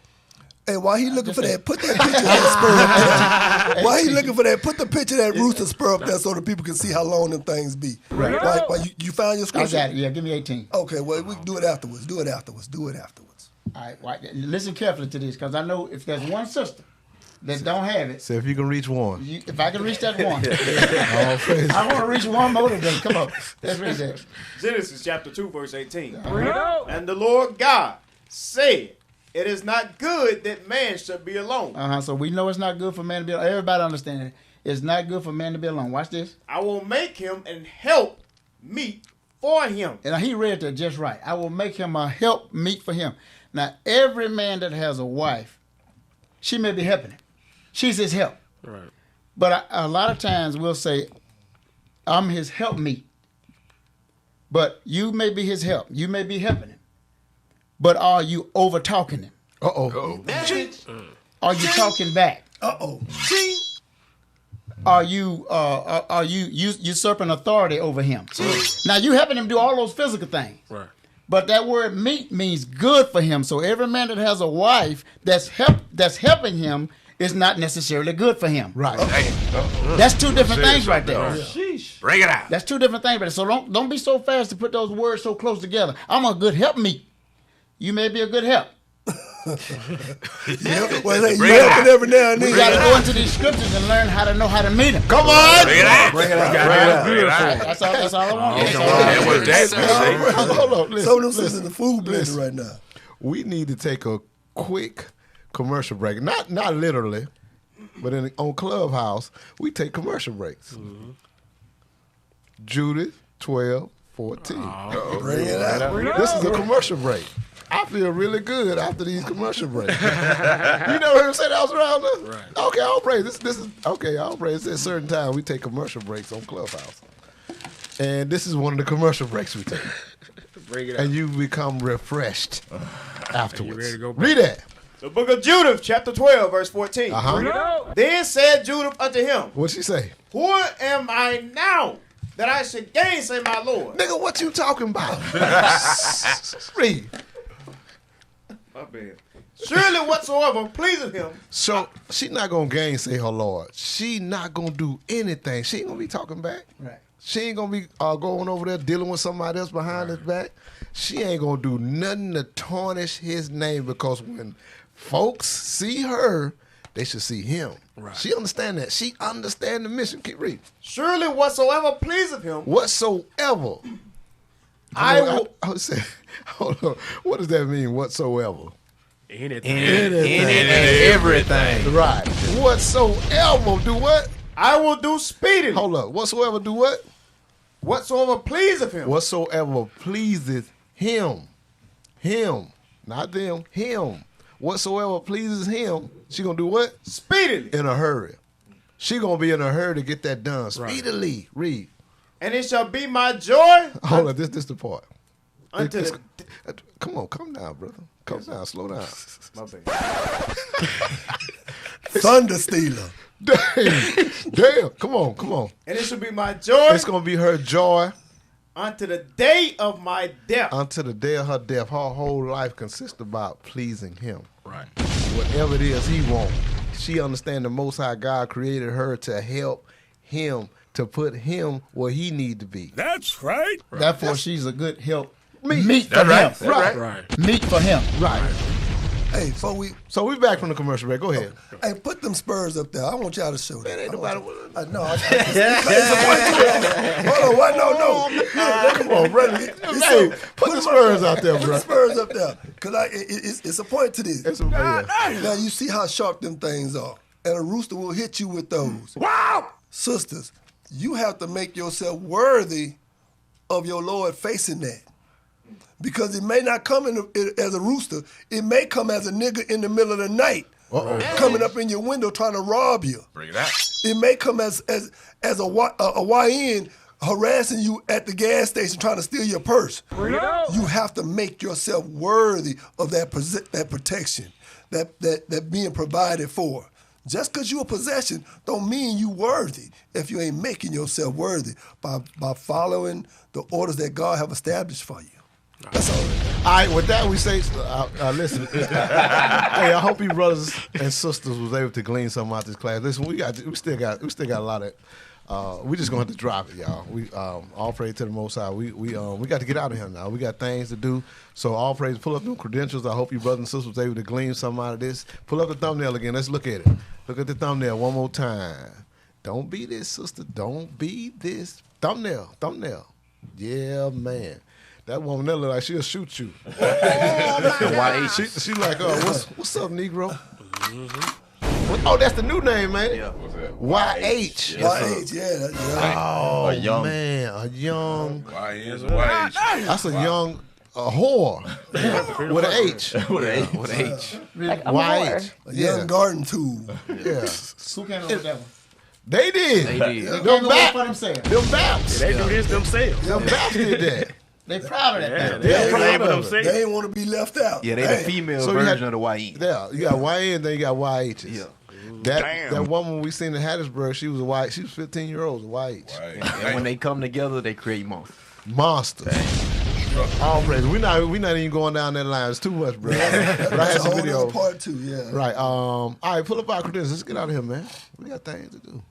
Hey, while he looking for that, put that picture of that spur up there. While he looking for that, put the picture of that rooster spur up there so the people can see how long them things be. Right. While you found your scripture? I got it. Yeah, give me 18. Okay, well, we can do it afterwards. Do it afterwards. All right, well, listen carefully to this, because I know if there's one sister that don't have it. So if you can reach one. If I can reach that one. I want to reach one more today. Come on. Let's read that. Genesis chapter 2, verse 18. And the Lord God said, it is not good that man should be alone. So we know it's not good for man to be alone. Everybody understand it. It's not good for man to be alone. Watch this. I will make him an help meet for him. And he read that just right. I will make him a help meet for him. Now, every man that has a wife, she may be helping him. She's his help. Right. But a lot of times we'll say, I'm his help meet. But you may be his help. You may be helping him. But are you over talking him? Are you talking back? Are you usurping authority over him? Now you helping him do all those physical things. Right. But that word meet means good for him. So every man that has a wife that's helping him is not necessarily good for him. Right. That's two different things right there. Bring it out. That's two different things right there. So don't be so fast to put those words so close together. I'm a good helpmeet. You may be a good help. Yeah, well, hey, you helping every now and then. We got to go into these scriptures and learn how to know how to meet them. Come on. Bring it out. That's all I want. Hold on. Listen, Some of them sitting in the food blender right now. We need to take a quick commercial break. Not literally, but on Clubhouse, we take commercial breaks. Mm-hmm. Judith, 12, 14. Bring it out. This is a commercial break. I feel really good after these commercial breaks. You never heard him say that was around us? Right. Okay, I'll pray. This is okay. I'll pray. It's at a certain time we take commercial breaks on Clubhouse, and this is one of the commercial breaks we take. Bring it and you become refreshed afterwards. You ready to go back? Read that. The book of Judith, chapter 12, verse 14. Uh-huh. Then said Judith unto him, What'd she say? Who am I now that I should gainsay my Lord? Nigga, what you talking about? Read. My bad. Surely whatsoever pleaseth him. So she not gonna gainsay her Lord. She not gonna do anything. She ain't gonna be talking back. Right. She ain't gonna be going over there dealing with somebody else behind his back. She ain't gonna do nothing to tarnish his name, because when folks see her, they should see him. Right. She understand that. She understand the mission. Keep reading. Surely whatsoever pleaseth him. Whatsoever. I will. I would say, hold on. What does that mean? Whatsoever. Anything. Everything. Right. Whatsoever do what? I will do speedily. Hold up. Whatsoever do what? Whatsoever pleaseth him. Whatsoever pleaseth him. Him. Not them. Him. Whatsoever pleases him, she gonna do what? Speedily. In a hurry. She gonna be in a hurry to get that done. Speedily. Right. Read. And it shall be my joy. Hold on, this the part. Come on, calm down, brother. Calm down, slow down. My bad. Thunder stealer. Damn. Come on. And it shall be my joy. It's gonna be her joy. Unto the day of my death. Unto the day of her death. Her whole life consists about pleasing him. Right. Whatever it is he wants. She understands the Most High God created her to help him, to put him where he need to be. That's right. Therefore, she's a good help. Meat for him. Right. Meat for him. Right. Hey, so we back from the commercial break. Go ahead. Hey, put them Spurs up there. I want y'all to show that. Ain't nobody. No. Hold on. What? No. Come on, brother. Hey, put the Spurs out there, bro. Put the Spurs up there. Because it's a point to this. Now, you see how sharp them things are. And a rooster will hit you with those. Wow. Sisters, you have to make yourself worthy of your Lord facing that. Because it may not come as a rooster. It may come as a nigga in the middle of the night. Coming up in your window trying to rob you. Bring it out. It may come as a YN harassing you at the gas station trying to steal your purse. Bring it out. You have to make yourself worthy of that protection, that being provided for. Just because you're a possession don't mean you worthy if you ain't making yourself worthy by following the orders that God have established for you. That's all. All right, with that we say, listen. Hey, I hope you brothers and sisters was able to glean something out this class. Listen, we still got a lot of. We just gonna have to drop it, y'all. We all praise to the Most High. We got to get out of here now. We got things to do. So all praise. Pull up them credentials. I hope you brothers and sisters was able to glean something out of this. Pull up the thumbnail again. Let's look at it. Look at the thumbnail one more time. Don't be this, sister. Don't be this. Thumbnail. Yeah, man. That woman that look like she'll shoot you. She like, what's up, Negro? Mm-hmm. Oh, that's the new name, man. Yeah. What's that? YH. YH, yeah. Oh, a young man, a young. YH. That's a young whore with an H. With an H. Like a YH. A young garden tool. Yeah. Who came up with that one? They did. They them back for themselves. Them baps. They do this themselves. Them baps did that. They proud of that. They're proud of it. They ain't want to be left out. Yeah, they the female version of the YE. Yeah, you got YN, then you got YHs. Yeah. That woman we seen in Hattiesburg, she was a YH. She was 15-year-old, a YH. Right. And when they come together, they create monsters. All praise. We not even going down that line. It's too much, bro. But I had some video. Part two, yeah. Right. All right, pull up our credentials. Let's get out of here, man. We got things to do.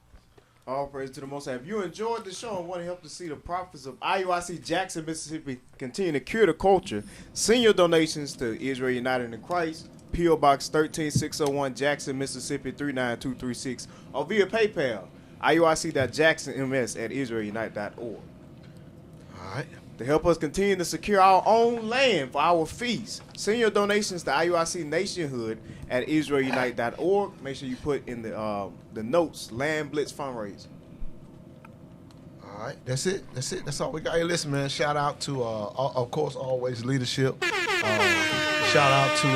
All praise to the Most High. If you enjoyed the show and want to help to see the prophets of IUIC Jackson, Mississippi continue to cure the culture, send your donations to Israel United in Christ, P.O. Box 13601, Jackson, Mississippi 39236, or via PayPal, IUIC.jacksonms@israelunite.org. All right. To help us continue to secure our own land for our feast, send your donations to IUIC Nationhood at israelunite.org. Make sure you put in the notes, Land Blitz fundraiser. All right, that's it. That's all we got. Hey, listen, man. Shout out to, of course, always leadership. Shout out to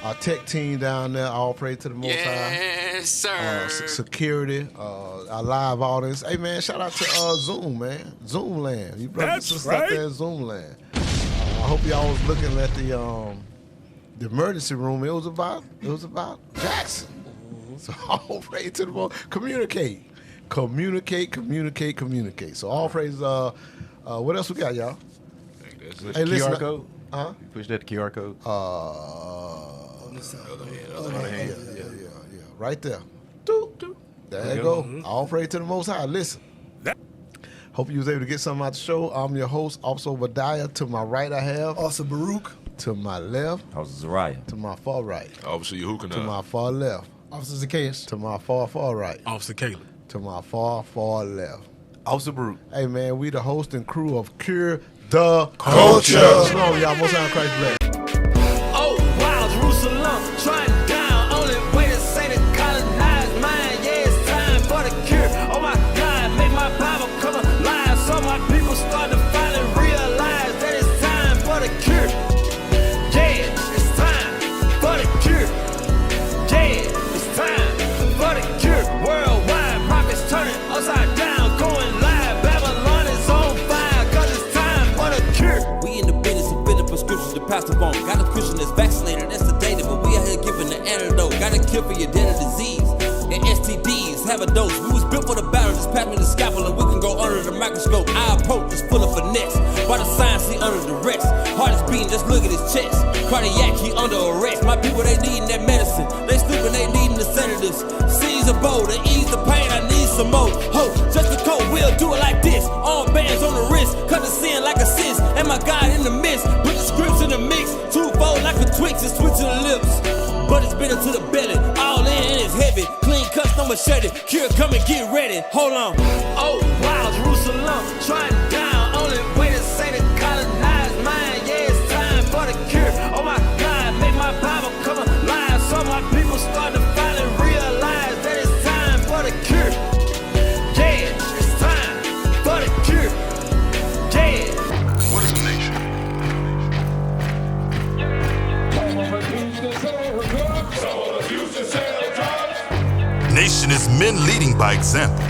our tech team down there. All praise to the Most High. Yes, sir. Security, our live audience. Hey, man, shout out to Zoom, man. Zoom land. You brothers and sisters out there in Zoom land. I hope y'all was looking at the emergency room. It was about Jackson. So all praise to the Most. Communicate. So all praise. What else we got, y'all? Hey, listen. QR code. You push that QR code. Yeah. Right there. There you go. All praise to the Most High. Listen. Hope you was able to get something out the show. I'm your host, Officer Obadiah. To my right, I have Officer Baruch. To my left, Officer Zariah. To my far right, Officer Yehukanah. To my far left, Officer Zacchaeus. To my far right, Officer Caleb. To my far left, Officer Baruch. Hey, man, we the host and crew of Cure the Culture. Shalom, y'all. Most High Christ bless. Oh, wow, Jerusalem, trying down. Only way to say to colonize mine. Yeah, it's time for the cure. Oh, my God, make my Bible come alive. So my people start to finally realize that it's time for the cure. Yeah, it's time for the cure. Yeah, it's time for the cure. Worldwide, prophets turning upside down, going live. Babylon is on fire, cause it's time for the cure. We in the business of filling prescriptions to pass the bone. Got a Christian that's vaccinated, that's sedated, but we out here giving the antidote. Got a cure for your deadly disease and STDs. Have a dose. We was built for the battle, just pass me the scalpel and we can go under the microscope. Our approach is full of finesse. By the science, he under duress. Heart is beating, just look at his chest. Cardiac, he under arrest. My people, they needing that medicine. They sleeping, they needing the sedatives. Seize a bowl, to ease the pain, I need some more hope. Just a coat, we'll do it like this. Arm bands on the wrist, cut the sin like a sis. And my God in the midst, put the scripts in the mix. Twofold like a Twix and switch to the lips. But it's bitter to the belly, all in and it's heavy. Clean cuts, no machete, cure, come and get ready. Hold on. Oh, wow, Jerusalem, trying down. Only way to say to colonize mine. Yeah, it's time for the cure. Oh my God, make my Bible come alive. So my people start to finally realize that it's time for the cure. Yeah, it's time for the cure. Yeah. What is a nation? Nation is men leading by example.